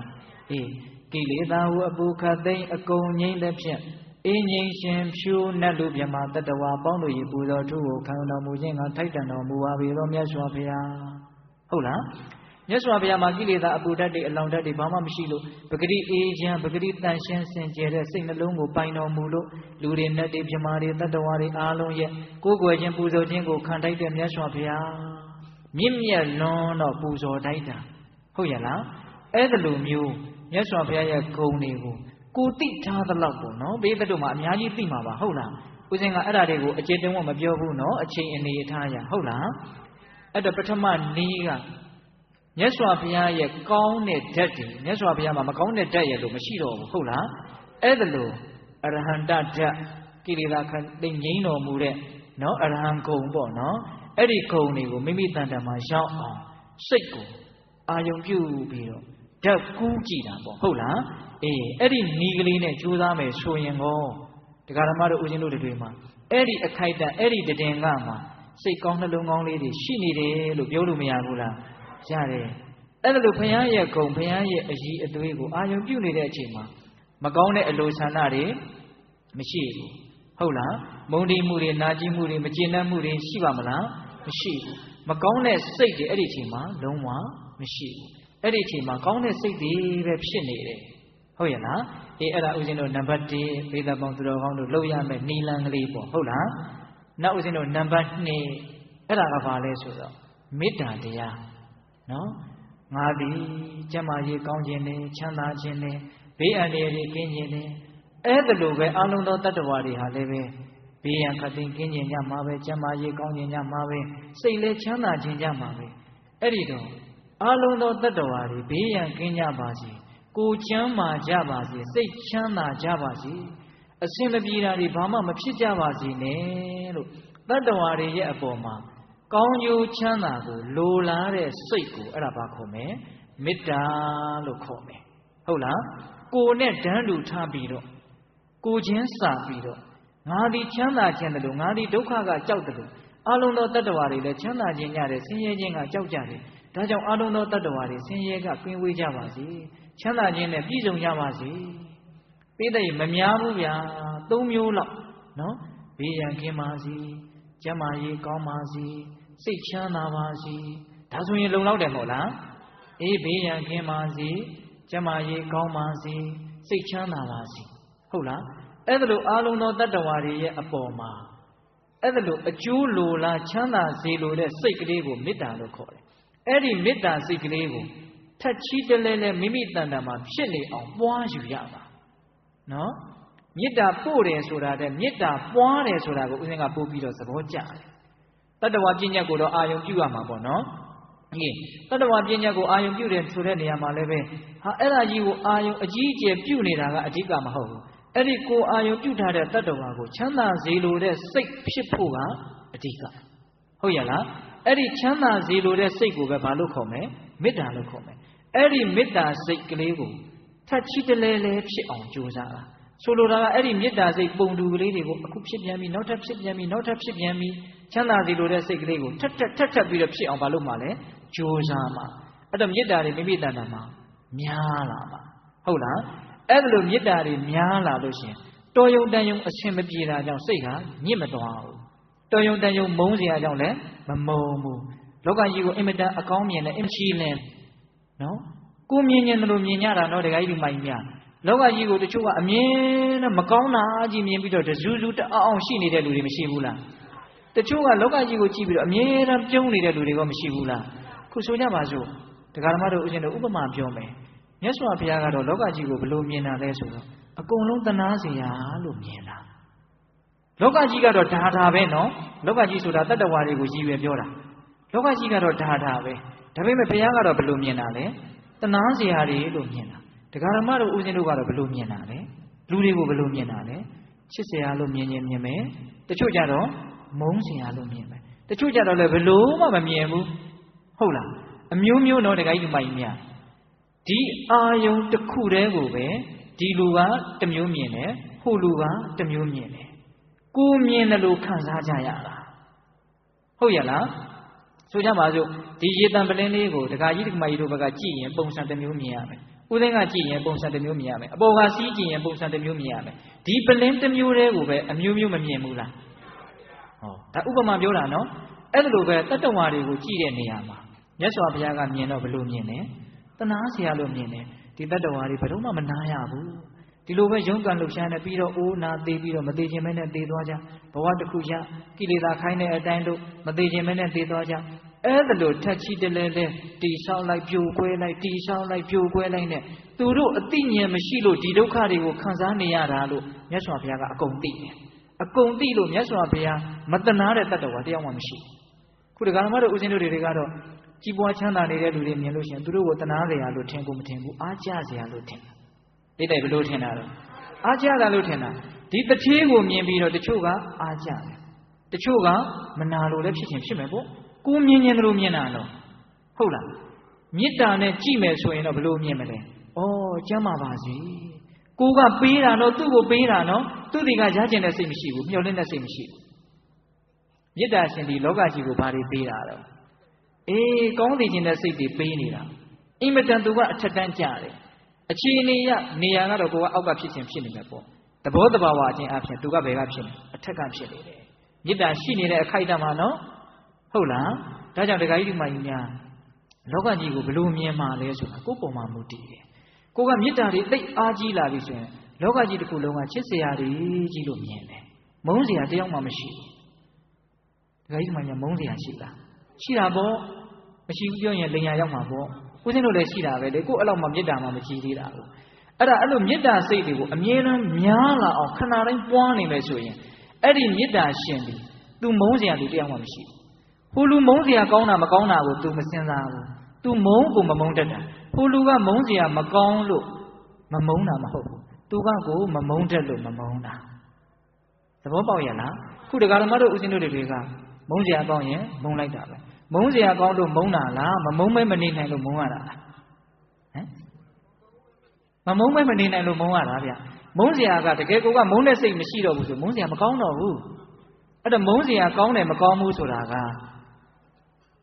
အေးကိလေသာဟုအပူခတ်သိမ်းအကုန်ငြိမ်းတဲ့ဖြင့်အင်းငြိမ်းရှင်ဖြူနတ်လူမြမတတဝါပေါင်းတို့၏ပူဇော်ထုကိုခံတော်မူခြင်းကထိုက်တန်တော်မူပါပေသောမြတ်စွာဘုရားဟုတ်လားမြတ်စွာဘုရားမှာကိလေသာအပူဓာတ်တွေအလောင်ဓာတ်တွေဘာမှမရှိလို့ပဂရိအေးချမ်းပဂရိတန်ရှင်းစင်ကြယ်တဲ့စိတ်နှလုံးကိုပိုင်တော်မူလို့လူတွေနတ်တွေမြမတွေတတဝါတွေအားလုံးရဲ့ကိုယ်ွယ်ခြင်းပူဇော်ခြင်းကိုခံထိုက်တဲ့မြတ်စွာဘုရားမြင့်မြတ်လွန်းတော့ပူဇော်ထိုက်တာဟုတ်ရဲ့လားအဲ့ဒါလိုမျိုးမြတ်စွာဘုရားရဲ့ဂုဏ်တွေကိုကိုသိထားသလောက်ပေါ့နော်ဘေးဘက်တို့မှာအများကြီးသိမှာပါဟုတ်လားဦးဇင်းကအဲ့ဒါတွေကိုအကျေတုံးကမပြောဘူးနော်အချိန်အနေထားရဟုတ်လားအဲ့တော့ပထမနီးက မြတ်စွာဘုရားရဲ့ကောင်းတဲ့ဓာတ်တွေမြတ်စွာဘုရားမှာမကောင်းတဲ့ဓာတ်ရဲ့လို့မရှိတော့ဘူးဟုတ်လားအဲ့ဒါလို့အရဟန္တဓာတ်ကိလေသာသိငြိမ်းတော်မူတဲ့နော်အရဟံဂုံပေါ့နော်အဲ့ဒီဂုံတွေကိုမိမိတန်တမှာရောက်အောင်စိတ်ကိုအာယုံပြုပြီးတော့ဓာတ်ကူးကြည့်တာပေါ့ဟုတ်လားအေးအဲ့ဒီနီးကလေးနဲ့ကြိုးစားမယ်ဆိုရင်ကောတရားဓမ္မတို့ဦးဇင်းတို့တွေမှာအဲ့ဒီအခိုက်အတန့်အဲ့ဒီတည်ငါမှာစိတ်ကောင်းနှလုံးကောင်းလေးတွေရှိနေတယ်လို့ပြောလို့မရဘူးလားရတယ်အဲ့ဒါလို့ဘုရားရဲ့ဂုံဘုရားရဲ့အကြီးအသွေးကိုအာယုံပြုနေတဲ့အချိန်မှာမကောင်းတဲ့အလိုဆန္ဒတွေမရှိဘူးဟုတ်လားမုန်းတိမှုတွေနာကျင်မှုတွေမကျေနပ်မှုတွေရှိပါမလားမရှိဘူးမကောင်းတဲ့စိတ်တွေအဲ့ဒီအချိန်မှာလုံးဝမရှိဘူးအဲ့ဒီအချိန်မှာကောင်းတဲ့စိတ်တွေပဲဖြစ်နေတယ်ဟုတ်ရဲ့လားအေးအဲ့ဒါဦးဇင်းတို့နံပါတ်1ဘေးသားပေါင်းသူတော်ကောင်းတို့လှုပ်ရမယ်နီလန်းကလေးပေါ့ဟုတ်လားနောက်ဦးဇင်းတို့နံပါတ်2အဲ့ဒါကဘာလဲဆိုတော့မေတ္တာတရားနော်ငါသည်ကျမ်းမာရေးကောင်းခြင်းနဲ့ချမ်းသာခြင်းနဲ့ဘေးအန္တရာယ်တွေကင်းခြင်းနဲ့အဲ့ဒါလိုပဲအလုံးသောတတ္တဝါတွေဟာလည်းပဲဘေးရန်ခတ်သိမ်းကင်းခြင်းညမှာပဲကျမ်းမာရေးကောင်းခြင်းညမှာပဲစိတ်လည်းချမ်းသာခြင်းညမှာပဲအဲ့ဒီတော့အလုံးသောတတ္တဝါတွေဘေးရန်ကင်းကြပါစေကိုယ်ချမ်းသာကြပါစေစိတ်ချမ်းသာကြပါစေအစင်မပြေတာတွေဘာမှမဖြစ်ကြပါစေနဲ့လို့တတ္တဝါတွေရဲ့အပေါ်မှာကောင်းကျိုးချမ်းသာကိုလိုလားတဲ့စိတ်ကိုအဲ့ဒါဘာခေါ်မလဲမေတ္တာလို့ခေါ်မယ်ဟုတ်လားကိုယ်နဲ့တန်းတူထားပြီးတော့ကိုချင်းစာပြီးတော့ငါဒီချမ်းသာခြင်းတယ်လို့ငါဒီဒုက္ခကကြောက်တယ်လို့အလုံးသောတတ္တဝါတွေလည်းချမ်းသာခြင်းကြတယ်ဆင်းရဲခြင်းကကြောက်ကြတယ်ဒါကြောင့်အလုံးသောတတ္တဝါတွေဆင်းရဲကကင်းဝေးကြပါစေချမ်းသာခြင်းနဲ့ပြည့်စုံကြပါစေပိဋကမများဘူးဗျာ3မျိုးလောက်နော်ဘေးရန်ကင်းပါစေကျမ်းမာရေးကောင်းပါစေစိတ်ချမ်းသာပါစေဒါဆိုရင်လုံလောက်တယ်မဟုတ်လားအေးဘေးရန်ကင်းပါစေကျမ်းမာရေးကောင်းပါစေစိတ်ချမ်းသာပါစေဟုတ်လားအဲ့ဒါလိုအားလုံးသောတတ္တဝါတွေရဲ့အပေါ်မှာအဲ့ဒါလိုအကျိုးလိုလားချမ်းသာစေလိုတဲ့စိတ်ကလေးကိုမေတ္တာလို့ခေါ်တယ်အဲ့ဒီမေတ္တာစိတ်ကလေးကိုထက်ချီတလဲလဲမိမိတန်တာမှာဖြစ်နေအောင်ပွားယူရပါနော်မေတ္တာပို့တယ်ဆိုတာတဲ့မေတ္တာပွားတယ်ဆိုတာကိုဦးဇင်းကပို့ပြီးတော့သဘောကျတယ်တတ္တဝါပညာကိုတော့အာယုံပြုရမှာပေါ့နော်အေးတတ္တဝါပညာကိုအာယုံပြုတယ်ဆိုတဲ့နေရာမှာလည်းပဲဟာအဲ့ဒါကြီးကိုအာယုံအကြီးအကျယ်ပြုနေတာကအဓိကမဟုတ်ဘူးအဲ့ဒီကိုအာယုံပြုထားတဲ့တတ္တဝါကိုချမ်းသာစေလိုတဲ့စိတ်ဖြစ်ဖို့ကအဓိကဟုတ်ရလားအဲ့ဒီချမ်းသာစေလိုတဲ့စိတ်ကိုပဲဘာလို့ခေါ်မလဲမေတ္တာလို့ခေါ်မယ်အဲ့ဒီမေတ္တာစိတ်ကလေးကိုထပ်ချီတလဲလဲဖြစ်အောင်ကြိုးစားတာဆိုလိုတာကအဲ့ဒီမေတ္တာစိတ်ပုံတူကလေးတွေကိုအခုဖြစ်ပြန်ပြီနောက်ထပ်ဖြစ်ပြန်ပြီနောက်ထပ်ဖြစ်ပြန်ပြီချမ်းသာစေလိုတဲ့စိတ်ကလေးကိုထပ်ပြီးတော့ဖြစ်အောင်ဘာလို့မှလဲကြိုးစားမှာအဲ့တော့မေတ္တာတွေမိမိတန်တာမှာများလာမှာဟုတ်လားအဲ့ဒါလိုမေတ္တာတွေများလာလို့ရှင်တော်ယုံတန်ယုံအရှင်မပြေတာကြောင့်စိတ်ဟာညစ်မသွားဘူးတော်ယုံတန်ယုံမုန်းเสียကြောင့်လည်းမမုန်းဘူးလောကကြီးကိုအင်မတန်အကောင်းမြင်တဲ့အင်ချီလင်းနော်ကိုမြင်တယ်လို့မြင်ကြတာနော်တခါကြီးဒီမိုင်းများလောကကြီးကိုတချို့ကအမြင်နဲ့မကောင်းတာကြီးမြင်ပြီးတော့တဇူးဇူးတအောင်ရှိနေတဲ့လူတွေမရှိဘူးလားတချို့ကလောကကြီးကိုကြည့်ပြီးတော့အမြဲတမ်းပြုံးနေတဲ့လူတွေကမရှိဘူးလားခုဆိုကြပါစို့တရားဓမ္မတို့ဦးဇင်းတို့ဥပမာပြောမယ်မြတ်စွာဘုရားကတော့လောကကြီးကိုဘယ်လိုမြင်တာလဲဆိုတော့အကုန်လုံးသနာစရာလို့မြင်တာလောကကြီးကတော့ဒါပဲနော်လောကကြီးဆိုတာတတ္တဝါတွေကိုရည်ရွယ်ပြောတာလောကကြီးကတော့ဒါပဲဒါပေမဲ့ဘုရားကတော့ဘယ်လိုမြင်တာလဲသနာစရာတွေလို့မြင်တာတရားဓမ္မတို့ဦးဇင်းတို့ကတော့ဘယ်လိုမြင်တာလဲလူတွေကိုဘယ်လိုမြင်တာလဲချစ်စရာလို့မြင်မယ်တချို့ကြတော့မုန်းစရာလို့မြင်မယ်တချို့ကြတော့လည်းဘယ်လို့မှမမြင်ဘူးဟုတ်လားအမျိုးမျိုးတော့တခါကြီးဒီမိုင်းများဒီအာယုံတစ်ခုတည်းကိုပဲဒီလူကတစ်မျိုးမြင်တယ်ဟိုလူကတစ်မျိုးမြင်တယ်ကိုမြင်တယ်လို့ခံစားကြရတာဟုတ်ရလားဆိုကြပါစို့ဒီရေတံပလင်းလေးကိုတခါကြီးဒီမိုင်းတို့ဘက်ကကြည့်ရင်ပုံစံတစ်မျိုးမြင်ရမယ်ဦးသိန်းကကြည့်ရင်ပုံစံတစ်မျိုးမြင်ရမယ်အပေါ်ကစီးကြည့်ရင်ပုံစံတစ်မျိုးမြင်ရမယ်ဒီပလင်းတစ်မျိုးတည်းကိုပဲအမျိုးမျိုးမမြင်ဘူးလားဟောဒါဥပမာပြောတာနော်အဲ့ဒါလိုပဲတတ္တဝါတွေကိုကြည့်တဲ့နေရာမှာမြတ်စွာဘုရားကမြင်တော့ဘယ်လိုမြင်လဲတနာစရာလို့မြင်တယ်ဒီတတ္တဝါတွေဘယ်တော့မှမနာရဘူးဒီလိုပဲရုန်းကန်လှုပ်ရှားနေပြီးတော့အိုးနာသေးပြီးတော့မသေးခြင်းမဲနဲ့သေသွားကြဘဝတစ်ခုရကိလေသာခိုင်းတဲ့အတိုင်းတို့မသေးခြင်းမဲနဲ့သေသွားကြအဲ့ဒါလိုထက်ချီတလဲလဲတီဆောက်လိုက်ပြိုကွဲလိုက်တီဆောက်လိုက်ပြိုကွဲလိုက်နဲ့သူတို့အသိဉာဏ်မရှိလို့ဒီဒုက္ခတွေကိုခံစားနေရတာလို့မြတ်စွာဘုရားကအကုန်သိတယ်အကုန်သိလို့မြတ်စွာဘုရားမတနာတဲ့တတ္တဝါတယောက်မှမရှိခုဒီကရမတို့ဦးဇင်းတို့တွေကတော့ ကြီးပွားချမ်းသာနေတဲ့လူတွေမြင်လို့ရှိရင်သူတို့ကိုတနာစရာလို့ထင်ကိုမထင်ဘူးအားကျစရာလို့ထင်တယ် ဘယ်လိုထင်တာလဲအားကျတာလို့ထင်တာဒီတထေးကိုမြင်ပြီးတော့တချို့ကအားကျတယ်တချို့ကမနာလို့လည်းဖြစ်ချင်ဖြစ်မယ်ပေါ့ကိုမြင်တယ်လို့မြင်တာတော့ဟုတ်လားမေတ္တာနဲ့ကြည့်မယ်ဆိုရင်တော့ဘယ်လိုမြင်မလဲဩကျမ်းပါပါစေကိုကပေးတာတော့သူ့ကိုပေးတာနော်သူ့ဒီကရကျင်တဲ့စိတ်မရှိဘူးမျှော်လင့်တဲ့စိတ်မရှိဘူးမေတ္တာရှင်ဒီလောကကြီးကိုဘာတွေပေးတာတော့အေးကောင်းသိခြင်းတဲ့စိတ်တွေပေးနေတာအင်မတန်သူကအထက်တန်းကြတယ်အခြေအနေရနေရာကတော့ကိုကအောက်ကဖြစ်ခြင်းဖြစ်နေမှာပေါ့သဘောတဘာဝအချင်းအဖြစ်သူကဘယ်ကဖြစ်နေအထက်ကဖြစ်နေတယ်မေတ္တာရှိနေတဲ့အခိုက်အတန့်မှာနော်ဟုတ်လားဒါကြောင့်ဒကာကြီးဒီမကြီးများလောကကြီးကိုဘယ်လိုမြင်မှာလဲဆိုတာကိုယ့်ပုံမှာမူတည်တယ်ကိုကမေတ္တာတွေသိအားကြီးလာပြီဆိုရင်လောကကြီးတစ်ခုလုံးကချစ်စရာတွေကြီးလို့မြင်တယ်မုန်းစရာတယောက်မှမရှိဘူးဒကာကြီးဒီမကြီးမုန်းစရာရှိလားရှိတာပေါ့မရှိဘူးပြောရင်လိန်ညာရောက်မှာပေါ့ဦးဇင်းတို့လည်းရှိတာပဲလေကို့အဲ့လောက်မှမေတ္တာမှမကြည်သေးတာဘူးအဲ့လိုမေတ္တာစိတ်တွေကိုအမြဲတမ်းများလာအောင်ခဏတိုင်းပွားနေမယ်ဆိုရင်အဲ့ဒီမေတ္တာရှင်ဒီ तू မုန်းစရာလူတယောက်မှမရှိဘူးဟိုလူမုန်းစရာကောင်းတာမကောင်းတာကို तू မစင်စားဘူး तू မုန်းကိုမမုန်းတတ်တာဟိုလူကမုန်းစရာမကောင်းလို့မမုန်းတာမဟုတ်ဘူး तू ကကိုမမုန်းတတ်လို့မမုန်းတာသဘောပေါက်ရလားခုတက္ကရာမတို့ဦးဇင်းတို့တွေကမုန်းစရာကောင်းရင်မုန်းလိုက်တာပဲမုန်းစရာကောင်းလို့မုန်းတာလားမမုန်းမဲမနေနိုင်လို့မုန်းရတာလားမမုန်းမဲမနေနိုင်လို့မုန်းရတာဗျမုန်းစရာကတကယ်ကိုကမုန်းတဲ့စိတ်မရှိတော့ဘူးဆိုမုန်းစရာမကောင်းတော့ဘူးအဲ့တော့မုန်းစရာကောင်းတယ်မကောင်းဘူးဆိုတာက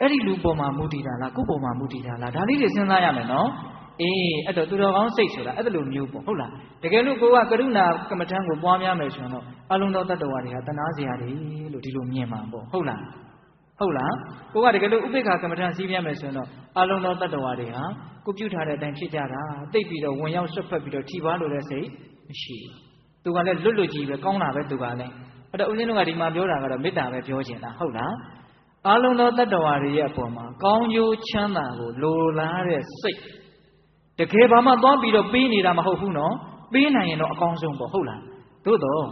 အဲ့ဒီလူပေါ်မှာမူတည်တာလားကိုယ့်ပေါ်မှာမူတည်တာလားဒါလေးတွေစဉ်းစားရမယ်နော်အေးအဲ့တော့သူတော်ကောင်းစိတ်ဆိုတာအဲ့လိုမျိုးပေါ့ဟုတ်လားတကယ်လို့ကိုကကရုဏာကမ္မထံကိုပွားများမယ်ဆိုရင်တော့အလုံးသောတတ္တဝါတွေကတနာစရာတွေလို့ဒီလိုမြင်မှာပေါ့ဟုတ်လားဟုတ်လားကိုကတကယ်လို့ဥပိ္ပခာကမ္မထံစီးပြမယ်ဆိုရင်တော့အလုံးသောတတ္တဝါတွေဟာကိုပြုထားတဲ့အတိုင်းဖြစ်ကြတာတိတ်ပြီးတော့ဝင်ရောက်ဆွတ်ဖက်ပြီးတော့ထိပါလို့တဲ့စိတ်မရှိဘူးသူကလည်းလွတ်လွတ်ကြီးပဲကောင်းတာပဲသူကလည်းအဲ့တော့ဦးဇင်းတို့ကဒီမှာပြောတာကတော့မေတ္တာပဲပြောချင်တာဟုတ်လားအလုံးသောတတ္တဝါတွေရဲ့အပေါ်မှာကောင်းကျိုးချမ်းသာကိုလိုလားတဲ့စိတ်တကယ်ဘာမှသွားပြီးတော့ပေးနေတာမဟုတ်ဘူးနော်ပေးနိုင်ရင်တော့အကောင်းဆုံးပေါ့ဟုတ်လားသို့တော့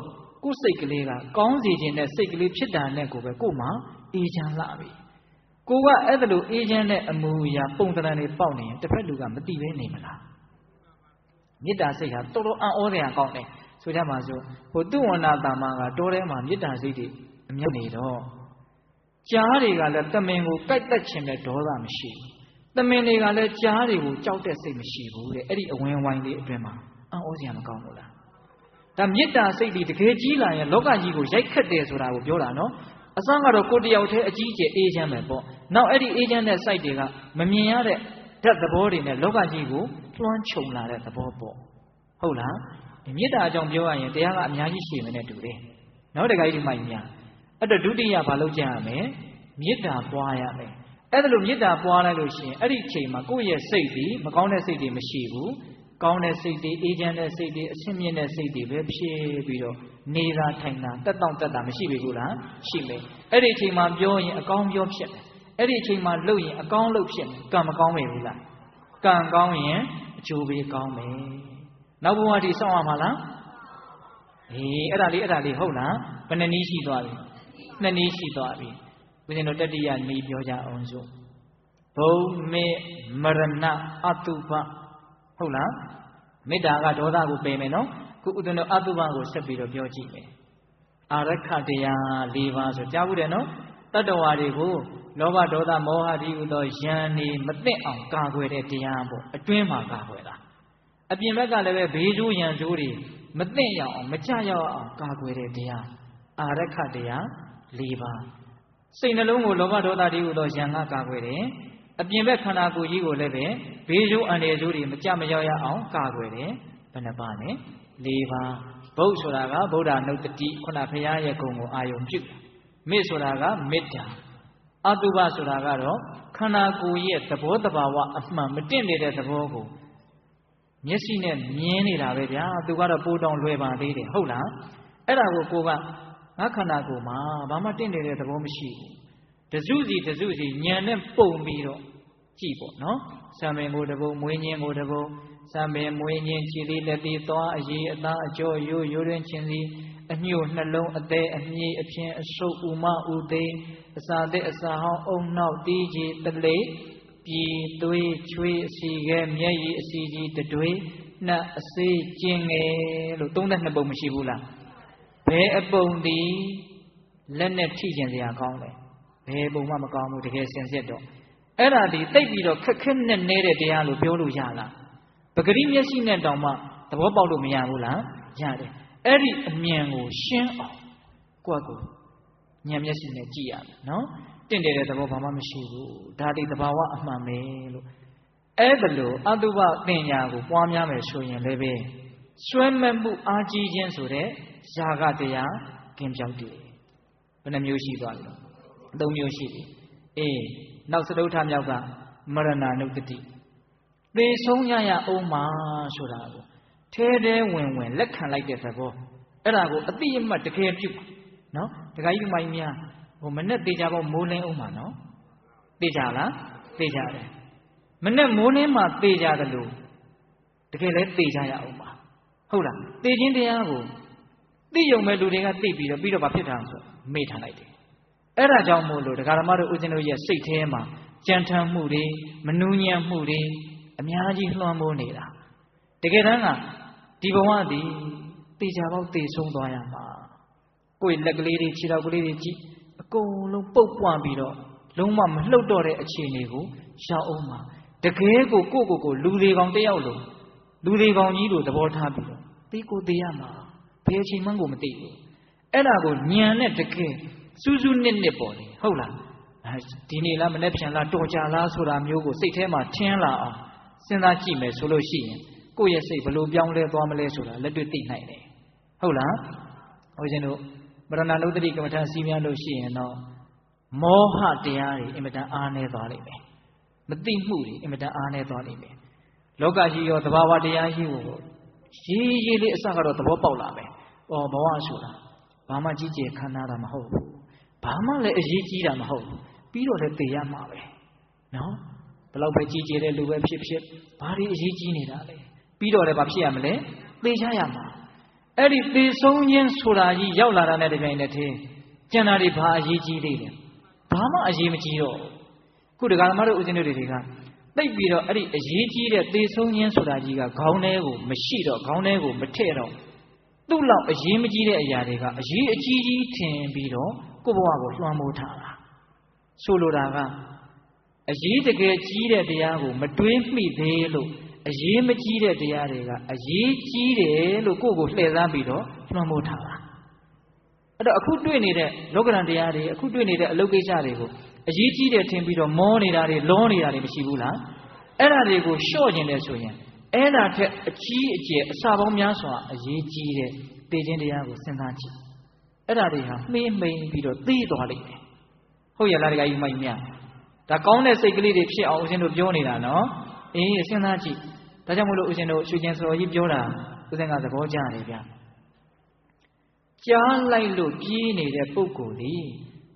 ကိုယ်စိတ်ကလေးကကောင်းစေခြင်းနဲ့စိတ်ကလေးဖြစ်တာနဲ့ကိုပဲကို့မှာအေးချမ်းလာပြီကိုကအဲ့ဒါလိုအေးချမ်းတဲ့အမူအရာပုံသဏ္ဍာန်တွေပေါက်နေရင်တစ်ဖက်လူကမသိဘဲနေမလားမေတ္တာစိတ်ဟာတော်တော်အံ့ဩစရာကောင်းတယ်ဆိုကြပါစို့ဟိုသူဝန္နာတာမကတောထဲမှာမေတ္တာစိတ်တွေအမြတ်နေတော့ကြားတွေကလည်းတမင်ကိုကြိုက်တတ်ခြင်းနဲ့ဒေါသမရှိဘူးတမင်တွေကလည်းကြားတွေကိုကြောက်တဲ့စိတ်မရှိဘူးတဲ့အဲ့ဒီအဝင်ဝိုင်းလေးအတွင်းမှာအံ့ဩစရာမကောင်းဘူးလားဒါမေတ္တာစိတ်ဒီတကယ်ကြီးလာရင်လောကကြီးကိုရိုက်ခတ်တယ်ဆိုတာကိုပြောတာနော်အစကတော့ကိုတယောက်တည်းအကြီးအကျယ်အေးချမ်းပဲပေါ့နောက်အဲ့ဒီအေးချမ်းတဲ့စိုက်တွေကမမြင်ရတဲ့ဓာတ်သဘောတွေနဲ့လောကကြီးကိုလွှမ်းခြုံလာတဲ့သဘောပေါ့ဟုတ်လားဒီမေတ္တာအကြောင်းပြောရရင်တရားကအများကြီးရှိမယ်နဲ့တူတယ်နောက်တခါကြီးဒီမှညာအဲ့တော့ဒုတိယဘာလုပ်ကြရမလဲမေတ္တာပွားရမယ်အဲ့ဒါလိုမေတ္တာပွားလိုက်လို့ရှိရင်အဲ့ဒီအချိန်မှာကိုယ့်ရဲ့စိတ်ဒီမကောင်းတဲ့စိတ်တွေမရှိဘူးကောင်းတဲ့စိတ်တွေအေးချမ်းတဲ့စိတ်တွေအဆင့်မြင့်တဲ့စိတ်တွေပဲဖြစ်ပြီးတော့နေတာထိုင်တာတက်တောင့်တက်တာမရှိပြီဘူးလားရှိမယ်အဲ့ဒီအချိန်မှာပြောရင်အကောင်းပြောဖြစ်မယ်အဲ့ဒီအချိန်မှာလုပ်ရင်အကောင်းလုပ်ဖြစ်မယ်ကံမကောင်းပဲဘူးလားကံကောင်းရင်အကျိုးပေးကောင်းမယ်နောက်ဘဝတည်းစောင့်ရမှာလားအေးအဲ့ဒါလေးဟုတ်လားဘယ်နှနည်းရှိသွားပြီနှစ်နည်းရှိသွားပြီဦးဇင်းတို့တတိယနည်းပြောကြအောင်စို့ဘုံမေမရဏအတုပဟုတ်လားမေတ္တာကဒေါသကိုပယ်မယ်နော်ခုဥဒ္ဒနောအတုပကိုဆက်ပြီးတော့ပြောကြည့်မယ်အာရခတရား၄ပါးဆိုကြားဘူးတယ်နော်တတ္တဝါတွေကိုလောဘဒေါသမောဟတိဟူသောယံနေမသိအောင်ကာကွယ်တဲ့တရားပေါ့အတွင်းမှာကာကွယ်တာအပြင်ဘက်ကလည်းပဲဘေးကျိုးရန်ကျိုးတွေမသိရောက်အောင်မချရောက်အောင်ကာကွယ်တဲ့တရားအာရခတရား၄ပါးစိတ်နှလုံးကိုလောဘဒေါသတိဟူသောယံကကာကွယ်တယ်အပြင်ဘက်ခန္ဓာကိုယ်ကြီးကိုလည်းပဲဘေးကျိုးအန္တရာယ်ကျိုးတွေမကြမရောက်ရအောင်ကာကွယ်တယ်ဘယ်နှပါးလဲ၄ပါးဘုတ်ဆိုတာကဗုဒ္ဓနုတ္တိခုနဘုရားရဲ့ဂုဏ်ကိုအာယုံပြုမေ့ဆိုတာကမေတ္တာအတုပဆိုတာကတော့ခန္ဓာကိုယ်ရဲ့သဘောတဘာဝအမှန်မတင့်နေတဲ့သဘောကိုမျက်စိနဲ့မြင်နေတာပဲဗျာသူကတော့ပိုးတောင်လွယ်ပါသေးတယ်ဟုတ်လားအဲ့ဒါကိုကငါခန္ဓာကိုယ်မှာဘာမှတင့်နေတဲ့သဘောမရှိဘူးတစုစီညံနဲ့ပုံပြီးတော့ကြည့်ပေါ့နော်စံပင်ကိုတပုံမွေးညင်းကိုတပုံစံပင်မွေးညင်းခြေသေးလက်သေးသွားအရေးအသားအကျော်ရိုးရိုးရင်းချင်းစီအညှို့နှလုံးအသေးအမြည်အဖြင်းအဆုပ်ဥမဥသေးအစာသက်အစာဟောင်းအုံနောက်တီးကြီးတလေ ပြည်သွေးချွေးအစီခဲမျက်ရည်အစီကြီးတတွေးနှက်အစေးကျင်ငယ်လို့32ပုံမရှိဘူးလားဘယ်အပုံဒီလက်နဲ့ထိကျင်စရာကောင်းလဲဘယ်ပုံမှမကောင်းဘူးတကယ်စင်စစ်တော့အဲ့ဒါဒီတိတ်ပြီးတော့ခက်ခက်နဲ့နေတဲ့တရားလို့ပြောလို့ရလားပဂရိမျက်စိနဲ့တောင်မှသဘောပေါက်လို့မရဘူးလားရတယ်အဲ့ဒီအမြင်ကိုရှင်းအောင်ကိုယ့်ကိုဉာဏ်မျက်စိနဲ့ကြည့်ရမယ်နော်တင့်တယ်တဲ့သဘောဘာမှမရှိဘူးဒါဒီသဘာဝအမှန်ပဲလို့အဲ့ဒါလို့အတုပပညာကိုပွားများမယ်ဆိုရင်လည်းပဲစွဲမဲ့မှုအားကြီးခြင်းဆိုတဲ့ဇာကတရားကင်းပြောက်တယ်ဘယ်နှမျိုးရှိသွားလဲ3မျိုးရှိပြီအေးနောက်စတုထမြောက်ကမရဏနုတ္တိသေဆုံးရအောင်မှာဆိုတာကိုထဲထဲဝင်ဝင်လက်ခံလိုက်တဲ့သဘောအဲ့ဒါကိုအတိအမှတ်တကယ်ပြုနော်တခါကြီးမိုင်းများဟိုမနဲ့သေချာပေါ့မိုးလင်းအောင်မှာနော်သေချာလားသေချာတယ်မနဲ့မိုးလင်းမှာသေချာတယ်လို့တကယ်လဲသေချာရအောင်ပါဟုတ်လားသေခြင်းတရားကိုသိယုံမဲ့လူတွေကသိပြီးတော့ဘာဖြစ်တာဆိုမေ့ထားလိုက်တယ်အဲ့ဒါကြောင့်မို့လို့ဒကာဓမ္မတို့ဦးဇင်းတို့ရဲ့စိတ်ထဲမှာကြံထမ်းမှုတွေမနှူးညံ့မှုတွေအများကြီးလွှမ်းမိုးနေတာတကယ်တမ်းကဒီဘဝသည်သေချာပေါက်သေဆုံးသွားရမှာကိုယ်လက်ကလေးတွေခြေထောက်ကလေးတွေကြည့်အကုန်လုံးပုတ်ပွားပြီးတော့လုံးဝမလှုပ်တော့တဲ့အခြေအနေကိုရောက်အောင်မှာတကယ်ကိုကိုလူတွေကောင်တယောက်လို့လူတွေကောင်ကြီးလို့သဘောထားပြီးတော့သိကိုသိရမှာဘယ်အချိန်မှကိုမသိဘူးအဲ့ဒါကိုညံနဲ့တကယ်စူးစူးနစ်ပေါ်နေဟုတ်လားဒီနေ့လားမနေ့ပြန်လားတော်ကြလားဆိုတာမျိုးကိုစိတ်ထဲမှာထင်းလာအောင်စဉ်းစားကြည့်မယ်ဆိုလို့ရှိရင်ကိုယ့်ရဲ့စိတ်ဘယ်လိုပြောင်းလဲသွားမလဲဆိုတာလက်တွေ့သိနိုင်တယ်ဟုတ်လားဦးဇင်းတို့မရဏနုတ္တိကမ္မထာစီးများလို့ရှိရင်တော့မောဟတရားတွေအင်မတန်အားနည်းသွားလိမ့်မယ်မသိမှုတွေအင်မတန်အားနည်းသွားလိမ့်မယ်လောကကြီးရောသဘာဝတရားကြီးကိုရေးလေးအစကတော့သဘောပေါက်လာမယ်ဘဝဆိုတာဘာမှကြီးကျယ်ခမ်းနားတာမဟုတ်ဘူးဘာမှလည်းအရေးကြီးတာမဟုတ်ဘူးပြီးတော့လည်းသိရမှာပဲနော်ဘလောက်ပဲကြီးကျယ်တဲ့လူပဲဖြစ်ဘာတွေအရေးကြီးနေတာလဲပြီးတော့လည်းဘာဖြစ်ရမလဲသိချရမှာအဲ့ဒီသေဆုံးခြင်းဆိုတာကြီးရောက်လာတာနဲ့တပြိုင်နက်တည်းကျန်တာတွေဘာအရေးကြီးသေးလဲဘာမှအရေးမကြီးတော့ခုဒကာဓမ္မတို့ဦးဇင်းတို့တွေကသိပြီးတော့အဲ့ဒီအရေးကြီးတဲ့သေဆုံးခြင်းဆိုတာကြီးကခေါင်းထဲကိုမရှိတော့ခေါင်းထဲကိုမထည့်တော့သူ့လောက်အရေးမကြီးတဲ့အရာတွေကအရေးအကြီးကြီးထင်ပြီးတော့ကိုယ့်ဘဝကိုလွှမ်းမိုးထားတာဆိုလိုတာကအရေးတကယ်ကြီးတဲ့တရားကိုမတွေးမိသေးလို့အရေးမကြီးတဲ့တရားတွေကအရေးကြီးတယ်လို့ကိုယ့်ကိုလှည့်စားပြီးတော့လွှမ်းမိုးထားတာအဲ့တော့အခုတွေ့နေတဲ့လောကရန်တရားတွေအခုတွေ့နေတဲ့အလုပ်ကိစ္စတွေကိုအရေးကြီးတယ်ထင်ပြီးတော့မောနေတာတွေလောနေတာတွေမရှိဘူးလားအဲ့ဒါတွေကိုလျှော့ခြင်းတယ်ဆိုရင်အဲ့ဒါထက်အကြီးအကျယ်အစာပေါင်းများစွာအရေးကြီးတဲ့သိခြင်းတရားကိုစဉ်းစားကြည့်အဲ့ဒါတွေဟာမှိမ့်ပြီးတော့သိသွားလိမ့်မယ်ဟုတ်ရလားတခါကြီးမိုက်မြဒါကောင်းတဲ့စိတ်ကလေးတွေဖြစ်အောင်ဦးဇင်းတို့ပြောနေတာနော်အေးစဉ်းစားကြည့်ဒါကြောင့်မို့လို့ဦးဇင်းတို့ရွှေကျင်စော်ကြီးပြောတာဦးဇင်းကသဘောကျတယ်ဗျာကြားလိုက်လို့ပြေးနေတဲ့ပုဂ္ဂိုလ်ဒီ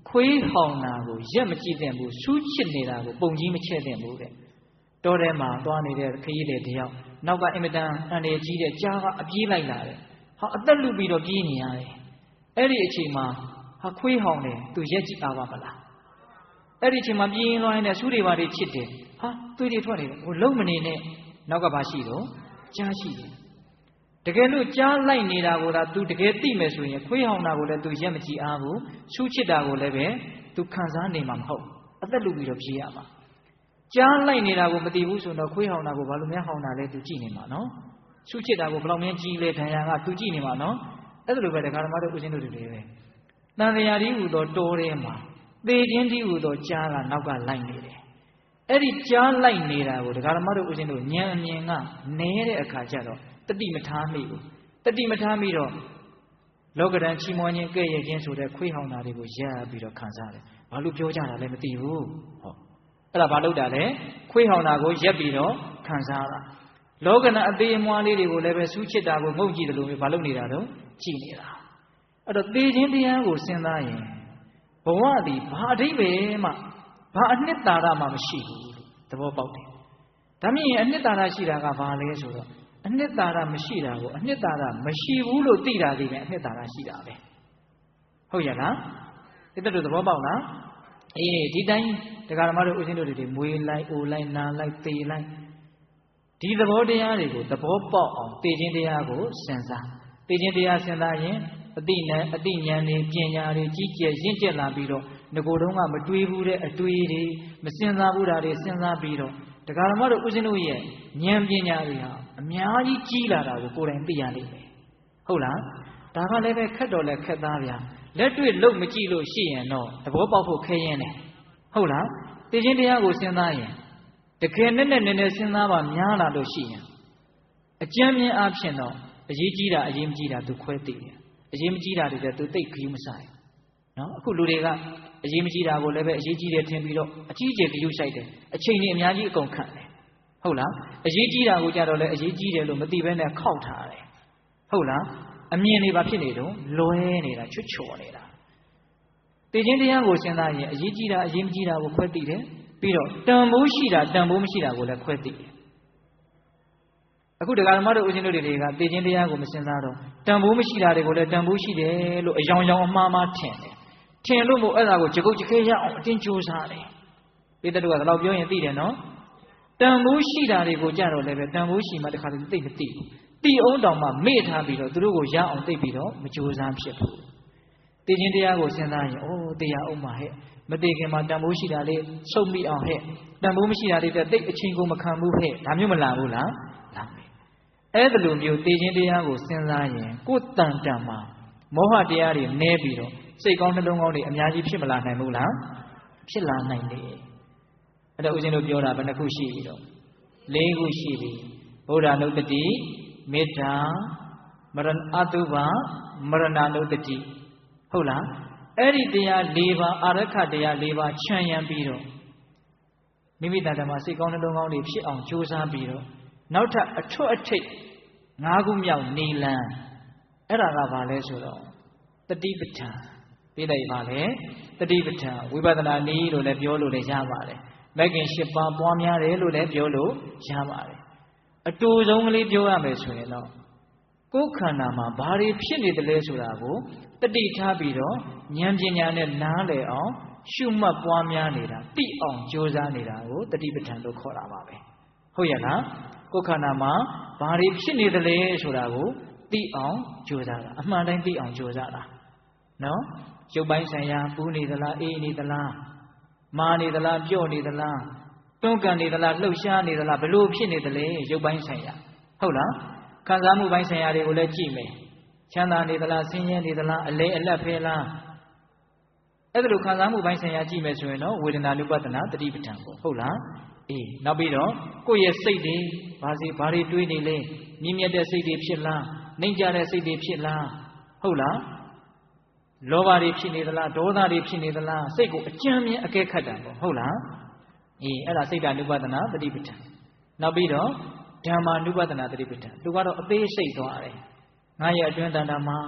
ခွေးဟောင်တာကိုရက်မကြည့်သင့်ဘူးစူးချစ်နေတာကိုပုံကြီးမချဲ့သင့်ဘူးတဲ့တောထဲမှာသွားနေတဲ့ခရီးတဲ့တယောက်နောက်ကအင်မတန်အန္တရာယ်ကြီးတဲ့ကြားကအပြေးလိုက်လာတယ်ဟာအသက်လူပြီးတော့ပြေးနေရတယ်အဲ့ဒီအချိန်မှာဟာခွေးဟောင်တယ်သူရက်ကြည့်အားပါမလားအဲ့ဒီအချိန်မှာပြေးရင်လွှမ်းနေတဲ့စူးတွေပါတွေချစ်တယ်ဟာသွေးတွေထွက်နေတယ်ဟိုလုံမနေနဲ့နောက်ကဘာရှိတော့ကြားရှိတယ်တကယ်လို့ကြားလိုက်နေတာကိုသာ तू တကယ်သိမယ်ဆိုရင်ခွေးဟောင်တာကိုလည်း तू ရက်မကြည့်အားဘူးစူးချစ်တာကိုလည်းပဲ तू ခံစားနေမှာမဟုတ်အသက်လူပြီးတော့ပြေးရမှာကြားလိုက်နေတာကိုမသိဘူးဆိုတော့ခွေးဟောင်တာကိုဘာလို့များဟောင်တာလဲ तू ကြည့်နေမှာနော်စူးချစ်တာကိုဘယ်လောက်များကြီးလဲဒဏ်ရာက तू ကြည့်နေမှာနော်အဲ့ဒါလိုပဲဒကာဓမ္မတို့ဦးဇင်းတို့တွေပဲတန်လျာဒီဟူသောတောထဲမှာသေခြင်းဒီဟူသောကြားကနောက်ကလိုက်နေတယ်အဲ့ဒီကြားလိုက်နေတာကိုဒကာဓမ္မတို့ဦးဇင်းတို့ဉာဏ်အမြင်ကနဲတဲ့အခါကျတော့တတိမထားမိဘူးတတိမထားမိတော့လောကဓာတ်ချီးမွမ်းခြင်းကဲ့ရဲ့ခြင်းဆိုတဲ့ခွေးဟောင်တာတွေကိုရပ်ပြီးတော့ခံစားတယ်ဘာလို့ပြောကြတာလဲမသိဘူးဟောအဲ့ဒါဘာလို့တာလဲခွေးဟောင်တာကိုရပ်ပြီးတော့ခံစားတာလောကဓာတ်အသေးအမွှားလေးတွေကိုလည်းပဲစူးချစ်တာကိုငုံကြည့်တယ်လို့ဘာလို့နေတာတော့ကြည့်နေတာအဲ့တော့သေခြင်းတရားကိုစဉ်းစားရင်ဘဝသည်ဘာအဓိပ္ပာယ်မှဘာအနှစ်သာရမှမရှိဘူးသဘောပေါက်တယ်ဒါမြင်ရင်အနှစ်သာရရှိတာကဘာလဲဆိုတော့အနှစ်သာရမရှိတာကိုအနှစ်သာရမရှိဘူးလို့သိတာဒီပဲအနှစ်သာရရှိတာပဲဟုတ်ရဲ့လားဒီတဲ့သဘောပေါက်လား ဒီတိုင်းတရားဓမ္မတို့ဥစဉ်တို့တွေမွေးလိုက်အိုလိုက်နာလိုက်သေလိုက်ဒီသဘောတရားတွေကိုသဘောပေါက်အောင်သိခြင်းတရားကိုစဉ်းစားသိခြင်းတရားစဉ်းစားရင်အတိဉာဏ်တွေပညာတွေကြီးကျယ်ရင့်ကျက်လာပြီးတော့ငကိုယ်တုံးကမတွေးဘူးတဲ့အတွေးတွေမစဉ်းစားဘူးတာတွေစဉ်းစားပြီးတော့တရားဓမ္မတို့ဥစဉ်တို့ရဲ့ဉာဏ်ပညာတွေဟာအများကြီးကြီးလာတာကိုကိုယ်တိုင်သိရလိမ့်မယ်ဟုတ်လားဒါကလည်းပဲခက်တော့လဲခက်သားဗျာလက်တွေ့လုံးမကြည့်လို့ရှိရင်တော့သဘောပေါက်ဖို့ခဲရင်တယ်ဟုတ်လားသိခြင်းတရားကိုစဉ်းစားရင်တကယ်နဲ့နည်းစဉ်းစားပါများလာလို့ရှိရင်အကျဉ်းမြင်အဖြစ်တော့အရေးကြီးတာအရေးမကြီးတာသူခွဲသိတယ်အရေးမကြီးတာတွေလည်းသူသိခရီးမဆိုင်နော်အခုလူတွေကအရေးမကြီးတာကိုလည်းပဲအရေးကြီးတယ်ထင်ပြီးတော့အကြီးကျယ်ခရီးဆိုင်တယ်အချိန်ကြီးအများကြီးအကုန်ခံတယ်ဟုတ်လားအရေးကြီးတာကိုကြတော့လည်းအရေးကြီးတယ်လို့မသိဘဲနဲ့ခောက်ထားတယ်ဟုတ်လားအမြင်တွေဘာဖြစ်နေတော့လွဲနေတာချွတ်ချော်နေတာသိခြင်းတရားကိုစဉ်းစားရင်အရေးကြီးတာအရေးမကြီးတာကိုခွဲသိတယ်ပြီးတော့တန်ဖိုးရှိတာတန်ဖိုးမရှိတာကိုလည်းခွဲသိတယ်အခုတရားဓမ္မတို့ဦးဇင်းတို့တွေကသိခြင်းတရားကိုမစဉ်းစားတော့တန်ဖိုးမရှိတာတွေကိုလည်းတန်ဖိုးရှိတယ်လို့အယောင်အမှားမှားထင်တယ်ထင်လို့မို့အဲ့ဒါကိုကြကုတ်ကြခဲရအောင်အတင်းကြိုးစားတယ်ပိဿတုကဒါတော့ပြောရင်သိတယ်နော်တန်ဖိုးရှိတာတွေကိုကြတော့လည်းပဲတန်ဖိုးရှိမှတခါတည်းသိမသိဘူးတိအောင်တောင်မှမေ့ထားပြီးတော့သူတို့ကိုရအောင်သိပြီးတော့မကြိုးစားဖြစ်ဘူးသိခြင်းတရားကိုစဉ်းစားရင်အိုးတရားအောင်ပါဟဲ့မသိခင်မှာတန်ဖိုးရှိတာလေးစုံမိအောင်ဟဲ့တန်ဖိုးမရှိတာလေးတဲ့သိအချင်းကိုမခံဘူးဟဲ့ဒါမျိုးမလာဘူးလားလာမယ်အဲ့ဒါလိုမျိုးသိခြင်းတရားကိုစဉ်းစားရင်ကိုယ်တန်တန်မှာမောဟတရားတွေနည်းပြီးတော့စိတ်ကောင်းနှလုံးကောင်းတွေအများကြီးဖြစ်မလာနိုင်ဘူးလားဖြစ်လာနိုင်တယ်အဲ့တော့ဦးဇင်းတို့ပြောတာဘယ်နှခုရှိပြီတော့၄ခုရှိပြီဗုဒ္ဓနုတ္တိမေတ္တာမရဏအတုပမရဏနုတ္တိဟုတ်လားအဲ့ဒီတရား၄ပါးအာရခတရား၄ပါးခြံရံပြီးတော့မိမိတန်တမှာစိတ်ကောင်းနှလုံးကောင်းတွေဖြစ်အောင်ကြိုးစားပြီးတော့နောက်ထပ်အထွတ်အထိပ်၅ခုမြောက်နေလန်းအဲ့ဒါကဘာလဲဆိုတော့တတိပဋ္ဌာန်ပြီးလိုက်ပါလေတတိပဋ္ဌာန်ဝိပဿနာနည်းလို့လည်းပြောလို့လည်းရပါတယ်မဂ်ကင်၈ပါးပွားများတယ်လို့လည်းပြောလို့ရပါတယ်အတူဆုံးကလေးပြောရမယ်ဆိုရင်တော့ကိုယ်ခန္ဓာမှာဘာတွေဖြစ်နေတယ်လဲဆိုတာကိုတတိထားပြီးတော့ဉာဏ်ပညာနဲ့နားလည်အောင်ရှုမှတ်ပွားများနေတာသိအောင်ကြိုးစားနေတာကိုတတိပဋ္ဌာန်လို့ခေါ်တာပါပဲဟုတ်ရဲ့လားကိုယ်ခန္ဓာမှာဘာတွေဖြစ်နေတယ်လဲဆိုတာကိုသိအောင်ကြိုးစားတာအမှန်တိုင်းသိအောင်ကြိုးစားတာနော်ရုပ်ပိုင်းဆိုင်ရာပူးနေသလားအေးနေသလားမာနေသလားပြော့နေသလားတွန်းကန်နေသလားလှုပ်ရှားနေသလားဘလို့ဖြစ်နေတယ်လဲရုပ်ပိုင်းဆိုင်ရာဟုတ်လားခံစားမှုပိုင်းဆိုင်ရာတွေကိုလည်းကြည့်မယ်ချမ်းသာနေသလားဆင်းရဲနေသလားအလဲအလတ်ဖဲလားအဲ့ဒါလိုခံစားမှုပိုင်းဆိုင်ရာကြည့်မယ်ဆိုရင်တော့ဝေဒနာနုပဒနာတတိပဋ္ဌာန်ပေါ့ဟုတ်လားအေးနောက်ပြီးတော့ကိုယ့်ရဲ့စိတ်တွေဘာတွေတွေးနေလဲမြင့်မြတ်တဲ့စိတ်တွေဖြစ်လားနှိမ့်ကြတဲ့စိတ်တွေဖြစ်လားဟုတ်လားလောဘတွေဖြစ်နေသလားဒေါသတွေဖြစ်နေသလားစိတ်ကိုအကြမ်းမြင်အကဲခတ်တာပေါ့ဟုတ်လားအေးအဲ့ဒါစိတ်ဓာနုပဒနာတတိပဋ္ဌာန်နောက်ပြီးတော့ဓမ္မာနုပဒနာတတိပဋ္ဌာန်သူကတော့အသေးစိတ်သွားတယ်ငါရဲ့အတွင်းတန်တာမှာ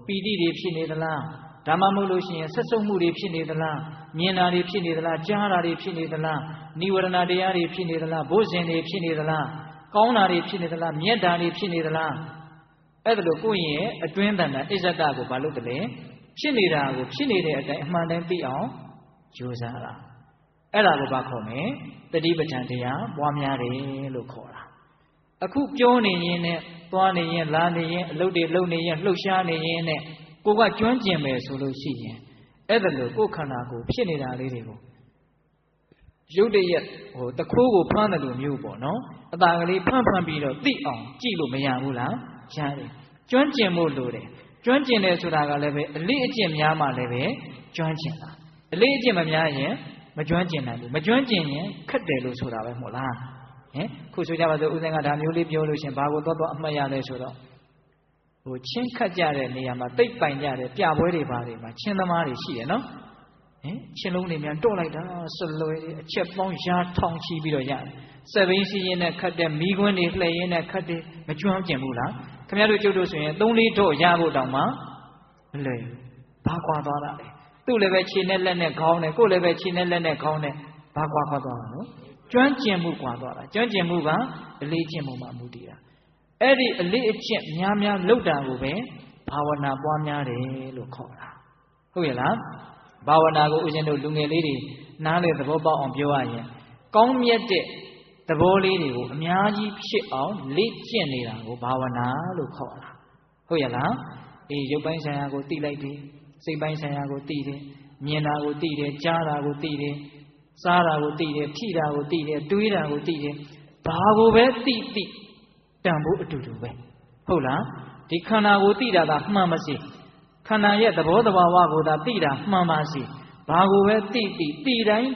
ပီတိတွေဖြစ်နေသလားဒါမှမဟုတ်လို့ရှိရင်ဆက်စုပ်မှုတွေဖြစ်နေသလားမြင်တာတွေဖြစ်နေသလားကြားတာတွေဖြစ်နေသလားနိဝရဏတရားတွေဖြစ်နေသလားဘုဇင်တွေဖြစ်နေသလားကောင်းတာတွေဖြစ်နေသလားမြတ်တာတွေဖြစ်နေသလားအဲ့ဒါလို့ကိုယ့်ရဲ့အတွင်းတန်တာအစ္ဆဒကိုဘာလို့တလဲဖြစ်နေတာကိုဖြစ်နေတဲ့အတိုင်းအမှန်တိုင်းသိအောင်ကြိုးစားတာအဲ့ဒါကိုဘာခေါ်မလဲတတိပဋ္ဌာန်တရားပွားများတယ်လို့ခေါ်တာအခုပြောနေရင်နဲ့သွားနေရင်လာနေရင်အလုပ်တွေလုပ်နေရင်လှုပ်ရှားနေရင်နဲ့ကိုကကျွမ်းကျင်မယ်ဆိုလို့ရှိရင်အဲ့ဒါလို့ကိုယ်ခန္ဓာကိုဖြစ်နေတာလေးတွေကိုရုပ်တရက်တခိုးကိုဖမ်းတယ်လို့မျိုးပေါ့နော်အသာကလေးဖမ်းပြီးတော့သိအောင်ကြည့်လို့မရဘူးလားရတယ်ကျွမ်းကျင်ဖို့လိုတယ်ကျွမ်းကျင်တယ်ဆိုတာကလည်းပဲအလေးအကျင့်များမှလည်းပဲကျွမ်းကျင်တာအလေးအကျင့်မများရင်မကျွမ်းကျင်နိုင်ဘူးမကျွမ်းကျင်ရင်ခက်တယ်လို့ဆိုတာပဲမဟုတ်လားခုဆိုကြပါစို့ဦးဇင်းကဒါမျိုးလေးပြောလို့ရှင်ဘာကိုတော့အမှတ်ရလဲဆိုတော့ချင်းခတ်ကြတဲ့နေရာမှာတိတ်ပိုင်ကြတဲ့ပြပွဲတွေဘာတွေမှာချင်းသမားတွေရှိတယ်နော်ချင်းလုံးတွေများတော့လိုက်တာစလွယ်အချက်ပေါင်းရာထောင်ချီပြီးတော့ရတယ်စက်ဘင်းစီးရင်နဲ့ခတ်တဲ့မီးခွင်းတွေလှည့်ရင်နဲ့ခတ်တဲ့မကျွမ်းကျင်ဘူးလားခင်ဗျားတို့ကျုပ်တို့ဆိုရင်3-4တော့ရဖို့တောင်မှမလွယ်ဘာကွာသွားတာလဲသူ့လည်းပဲခြေနဲ့လက်နဲ့ခေါင်းနဲ့ကိုယ်လည်းပဲခြေနဲ့လက်နဲ့ခေါင်းနဲ့ဘာကွာသွားတာနော်ကျွမ်းကျင်မှုကွာသွားတာကျွမ်းကျင်မှုကအလေးကျင့်မှုမှမူတည်တာအဲ့ဒီအလေးအကျင့်များလုပ်တာကိုပဲဘာဝနာပွားများတယ်လို့ခေါ်တာဟုတ်ရဲ့လား ဘာဝနာကိုဦးဇင်းတို့လူငယ်လေးတွေနားလေသဘောပေါက်အောင်ပြောရရင်ကောင်းမြတ်တဲ့သဘောလေးတွေကိုအများကြီးဖြစ်အောင်လေ့ကျင့်နေတာကိုဘာဝနာလို့ခေါ်တာဟုတ်ရဲ့လားအေးရုပ်ပိုင်းဆိုင်ရာကိုသိလိုက်တယ်စိတ်ပိုင်းဆိုင်ရာကိုသိတယ်မြင်တာကိုသိတယ်ကြားတာကိုသိတယ်စားတာကိုသိတယ်ထိတာကိုသိတယ်တွေးတာကိုသိတယ်ဘာကိုပဲသိတန်ဖို့အတူတူပဲဟုတ်လားဒီခန္ဓာကိုသိတာကမှန်ပါစေခန္ဓာရဲ့သဘောတဘာဝကိုသာသိတာမှန်ပါစေဘာကိုပဲသိတိုင်း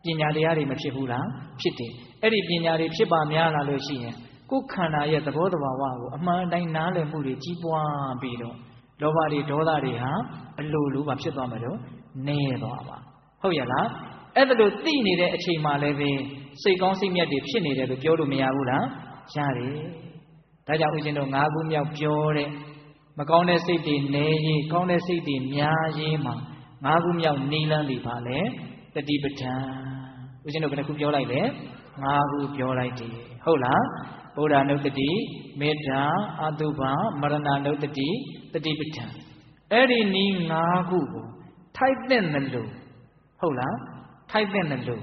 ပညာတရားတွေမဖြစ်ဘူးလားဖြစ်တယ်အဲ့ဒီပညာတွေဖြစ်ပါများလာလို့ရှိရင်ကိုယ်ခန္ဓာရဲ့သဘောတဘာဝကိုအမှန်တိုင်းနားလည်မှုတွေကြီးပွားပြီးတော့လောဘတွေဒေါသတွေဟာအလိုလိုပါဖြစ်သွားမှာတော့နည်းသွားပါဟုတ်ရဲ့လားအဲ့ဒါလို့သိနေတဲ့အချိန်မှလည်းပဲစိတ်ကောင်းစိတ်မြတ်တွေဖြစ်နေတယ်လို့ပြောလို့မရဘူးလားရတယ်ဒါကြောင့်ဦးဇင်းတို့၅ခုမြောက်ပြောတဲ့မကောင်းတဲ့စိတ်တွေနည်းရေးကောင်းတဲ့စိတ်တွေများရေးမှာ၅ခုမြောက်နိလန်းတွေပါလေတတိပဋ္ဌာန်ဦးဇင်းတို့ဘယ်နှခုပြောလိုက်လဲ၅ခုပြောလိုက်တယ်ဟုတ်လားဗုဒ္ဓနုတ္တိမေတ္တာအတုပမရဏနုတ္တိတတိပဋ္ဌာန်အဲ့ဒီနည်း၅ခုကိုထိုက်တဲ့လို့ဟုတ်လားထိုက်တဲ့လို့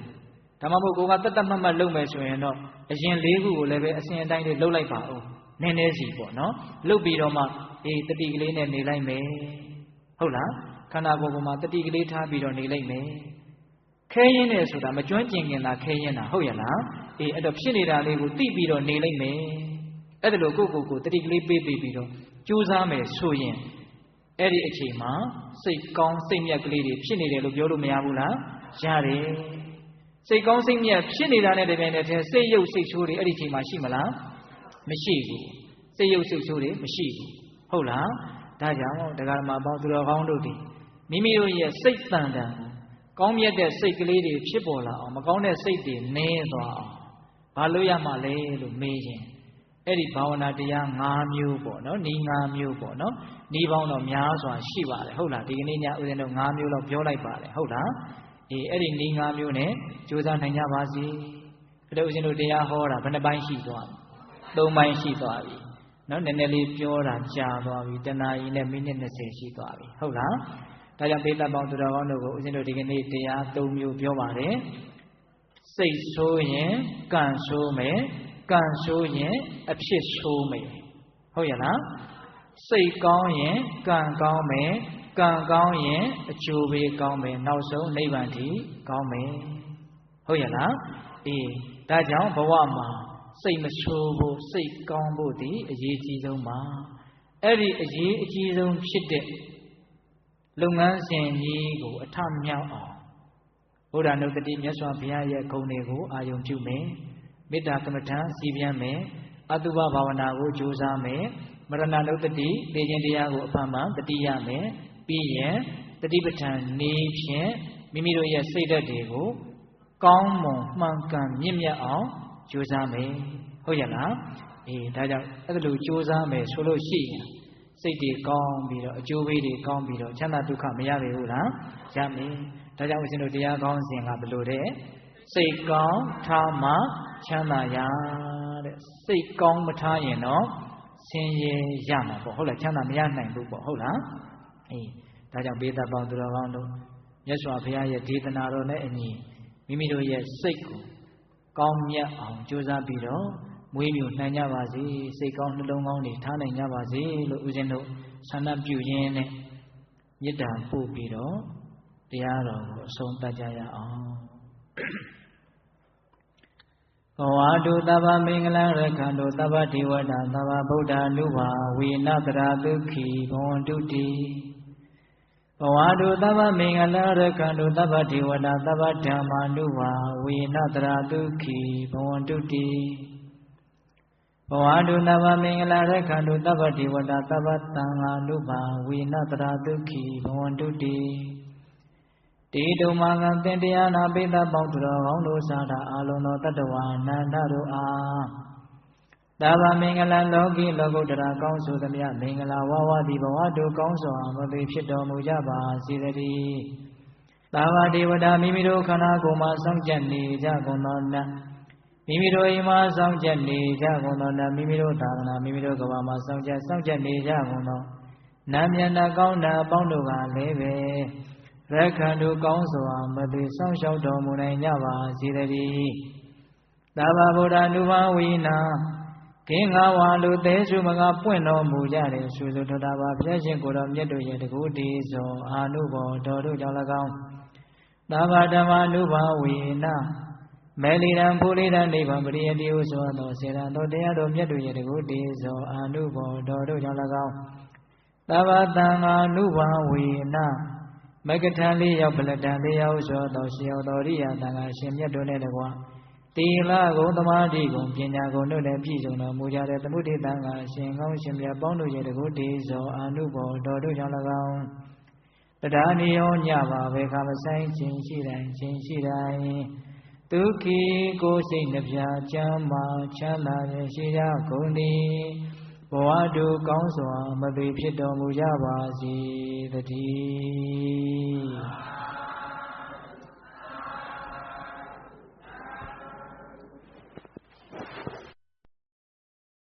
ဒါမှမဟုတ်ကိုကတတ်မှတ်လုပ်မယ်ဆိုရင်တော့အရင်၄ခုကိုလည်းပဲအစဉ်အတိုင်းလေးလုပ်လိုက်ပါဦးနည်းနည်းစီပေါ့နော်လုပ်ပြီးတော့မှတတိကလေးနဲ့နေလိုက်မယ်ဟုတ်လားခန္ဓာကိုယ်ပေါ်မှာတတိကလေးထားပြီးတော့နေလိုက်မယ်ခဲရင်းနဲ့ဆိုတာမကျွမ်းကျင်ခင်သာခဲရင်းတာဟုတ်ရဲ့လားအဲ့တော့ဖြစ်နေတာလေးကိုသိပြီးတော့နေလိုက်မယ်အဲ့ဒါလို့ကိုတတိကလေးပေးပြီးတော့ကြိုးစားမယ်ဆိုရင်အဲ့ဒီအချိန်မှာစိတ်ကောင်းစိတ်မြတ်ကလေးတွေဖြစ်နေတယ်လို့ပြောလို့မရဘူးလားရတယ်စိတ်ကောင်းစိတ်မြတ်ဖြစ်နေတာနဲ့တပြိုင်တည်းစိတ်ရုပ်စိတ်ဆိုးတွေအဲ့ဒီအချိန်မှာရှိမလားမရှိဘူးစိတ်ရုပ်စိတ်ဆိုးတွေမရှိဘူးဟုတ်လားဒါကြောင့်တရားဓမ္မပေါင်းသူတော်ကောင်းတို့ဒီမိမိတို့ရဲ့စိတ်တန်တန်ကောင်းမြတ်တဲ့စိတ်ကလေးတွေဖြစ်ပေါ်လာအောင်မကောင်းတဲ့စိတ်တွေနည်းသွားအောင်ဘာလို့ရမှာလဲလို့မေးရင်အဲ့ဒီဘာဝနာတရား၅မျိုးပေါ့နော်ဤ၅မျိုးပေါ့နော်ဤပေါင်းတော့များစွာရှိပါတယ်ဟုတ်လားဒီကနေ့ညဦးဇင်းတို့၅မျိုးလောက်ပြောလိုက်ပါတယ်ဟုတ်လားအဲ့ဒီဤ၅မျိုးနဲ့ကြိုးစားနိုင်ကြပါစေအဲ့ဒါဦးဇင်းတို့တရားဟောတာဘယ်နှပိုင်းရှိသွားလဲ၃ပိုင်းရှိသွားပြီနော်နည်းနည်းလေးပြောတာကြာသွားပြီတနာရီနဲ့မိနစ်20ရှိသွားပြီဟုတ်လားဒါကြောင့်ဒေသပေါင်းသူတော်ကောင်းတို့ကိုဦးဇင်းတို့ဒီကနေ့တရား၃မျိုးပြောပါတယ်စိတ်ဆိုးရင်ကံဆိုးမယ်ကံဆိုးရင်အဖြစ်ဆိုးမယ်ဟုတ်ရဲ့လားစိတ်ကောင်းရင်ကံကောင်းမယ်ကံကောင်းရင်အကျိုးပေးကောင်းမယ်နောက်ဆုံးနိဗ္ဗာန်ထိကောင်းမယ်ဟုတ်ရဲ့လားဒါကြောင့်ဘဝမှာစိတ်မဆိုးဖို့စိတ်ကောင်းဖို့ဒီအရေးကြီးဆုံးပါအဲ့ဒီအရေးအကြီးဆုံးဖြစ်တဲ့လုပ်ငန်းစဉ်ကြီးကိုအထမြောက်အောင်ဘုရားနုတ္တိမြတ်စွာဘုရားရဲ့ဂုဏ်တွေကိုအာယုံပြုမယ်မေတ္တာကမ္မထံစီပြန်မယ်အတုပဘာဝနာကိုကြိုးစားမယ်မရဏနုတ္တိသိခြင်းတရားကိုအမှန်မှန်တတိယမယ်ပြီးရင်တတိပဋ္ဌာန်နေဖြင့်မိမိတို့ရဲ့စိတ်ဓာတ်တွေကိုကောင်းမွန်မှန်ကန်မြင့်မြတ်အောင်ကြိုးစားမယ်ဟုတ်ရဲ့လားဒါကြောင့်အဲ့ဒါလိုကြိုးစားမယ်ဆိုလို့ရှိရင်စိတ်တွေကောင်းပြီးတော့အကျိုးပေးတွေကောင်းပြီးတော့ချမ်းသာဒုက္ခမရပေဘူးလားရမယ်ဒါကြောင့်ဦးဇင်းတို့တရားကောင်းစဉ်ကဘယ်လိုတဲ့စိတ်ကောင်းထားမှချမ်းသာရတဲ့စိတ်ကောင်းမထားရင်တော့ဆင်းရဲရမှာပေါ့ဟုတ်လားချမ်းသာမရနိုင်ဘူးပေါ့ဟုတ်လားဒါကြောင့်ဘေးသက်ပေါင်းသူတော်ကောင်းတို့မြတ်စွာဘုရားရဲ့ဒေသနာတော်နဲ့အညီမိမိတို့ရဲ့စိတ်ကိုကောင်းမြတ်အောင်ကြိုးစားပြီးတော့မွေးမြူနိုင်ကြပါစေစိတ်ကောင်းနှလုံးကောင်းတွေထားနိုင်ကြပါစေလို့ဦးဇင်းတို့ဆန္ဒပြုရင်းနဲ့မေတ္တာပို့ပြီးတော့တရားတော်ကိုအဆုံးသတ်ကြရအောင်ဘဝတုသဗ္ဗမင်္ဂလရခန္တုသဗ္ဗဒေဝတာသဗ္ဗဗုဒ္ဓ ानु ဘာဝေနတရာဒုက္ခိဘဝန္တုတိဘဝတုသဗ္ဗမင်္ဂလရခန္တုသဗ္ဗဒေဝတာသဗ္ဗဓမ္မာ ानु ဘာဝေနတရာဒုက္ခိဘဝန္တုတိဘဝတုသဗ္ဗမင်္ဂလရခန္တုသဗ္ဗဒေဝတာသဗ္ဗသံဃာ ानु ဘာဝေနတရာဒုက္ခိဘဝန္တုတိတေတုံမာကံသင်တရားနာပိသပေါင်းသူတော်ကောင်းတို့စားတာအာလုံးသောတတ္တဝါအနန္တတို့အားသဗ္ဗမင်္ဂလလောကီလောကုတ္တရာကောင်းဆိုသမျှမင်္ဂလာဝဝတိဘဝတို့ကောင်းစွာမသိဖြစ်တော်မူကြပါစေတည်းသဗ္ဗဒေဝတာမိမိတို့ခန္ဓာကိုယ်မှာစောင့်ကြနေကြကုန်သောနတ်မိမိတို့အိမ်မှာစောင့်ကြနေကြကုန်သောနတ်မိမိတို့သာသနာမိမိတို့ကဘာမှာစောင့်ကြနေကြကုန်သောနတ်မြတ်နာကောင်းတာအပေါင်းတို့ကလည်းပဲ ရက္ခဏုကောင်းစွာမသွေဆောင်လျှောက်တော်မူနိုင်ကြပါစေတည်းသဗ္ဗဗုဒ္ဓ ानु ဘာဝိနာကင်းငါဝါလူသေးစုမကပွင့်တော်မူကြတဲ့စုစုထတာပါဘုရားရှင်ကိုယ်တော်မြတ်တို့ရဲ့တကူတည်သောအာနုဘောတော်တို့ကြောင့်၎င်းသဗ္ဗဓမ္မ ानु ဘာဝိနာမေလီရန်ဖူလိရန်နိဗ္ဗာန်ပရိယတိဟုဆိုသောစေရန်တော်တရားတော်မြတ်တို့ရဲ့တကူတည်သောအာနုဘောတော်တို့ကြောင့်၎င်းသဗ္ဗသံဃာ ानु ဘာဝိနာမကထံလေးရောက်ပလတံလေးရောက်ဆိုသောရှေယောတော်ရိယသံဃာရှင်မြတ်တို့နဲ့တကွာတိလဂုံသမာဓိဂုံပညာဂုံတို့နဲ့ပြည့်စုံတော်မူကြတဲ့သမုဒိသံဃာရှင်ကောင်းရှင်မြတ်ပေါင်းတို့ရဲ့တကုတည်သောအာနုဘောတော်တို့ကြောင့်၎င်းတရားနိယောညပါဘေခါမဆိုင်ခြင်းရှိတိုင်းခြင်းရှိတိုင်းဒုက္ခိကိုယ်စိတ်နှပြချမ်းမာချမ်းသာခြင်းရှိကြကုန်သည်ဘဝတုကောင်းစွာမသွေဖြစ်တော်မူကြပါစေတည်း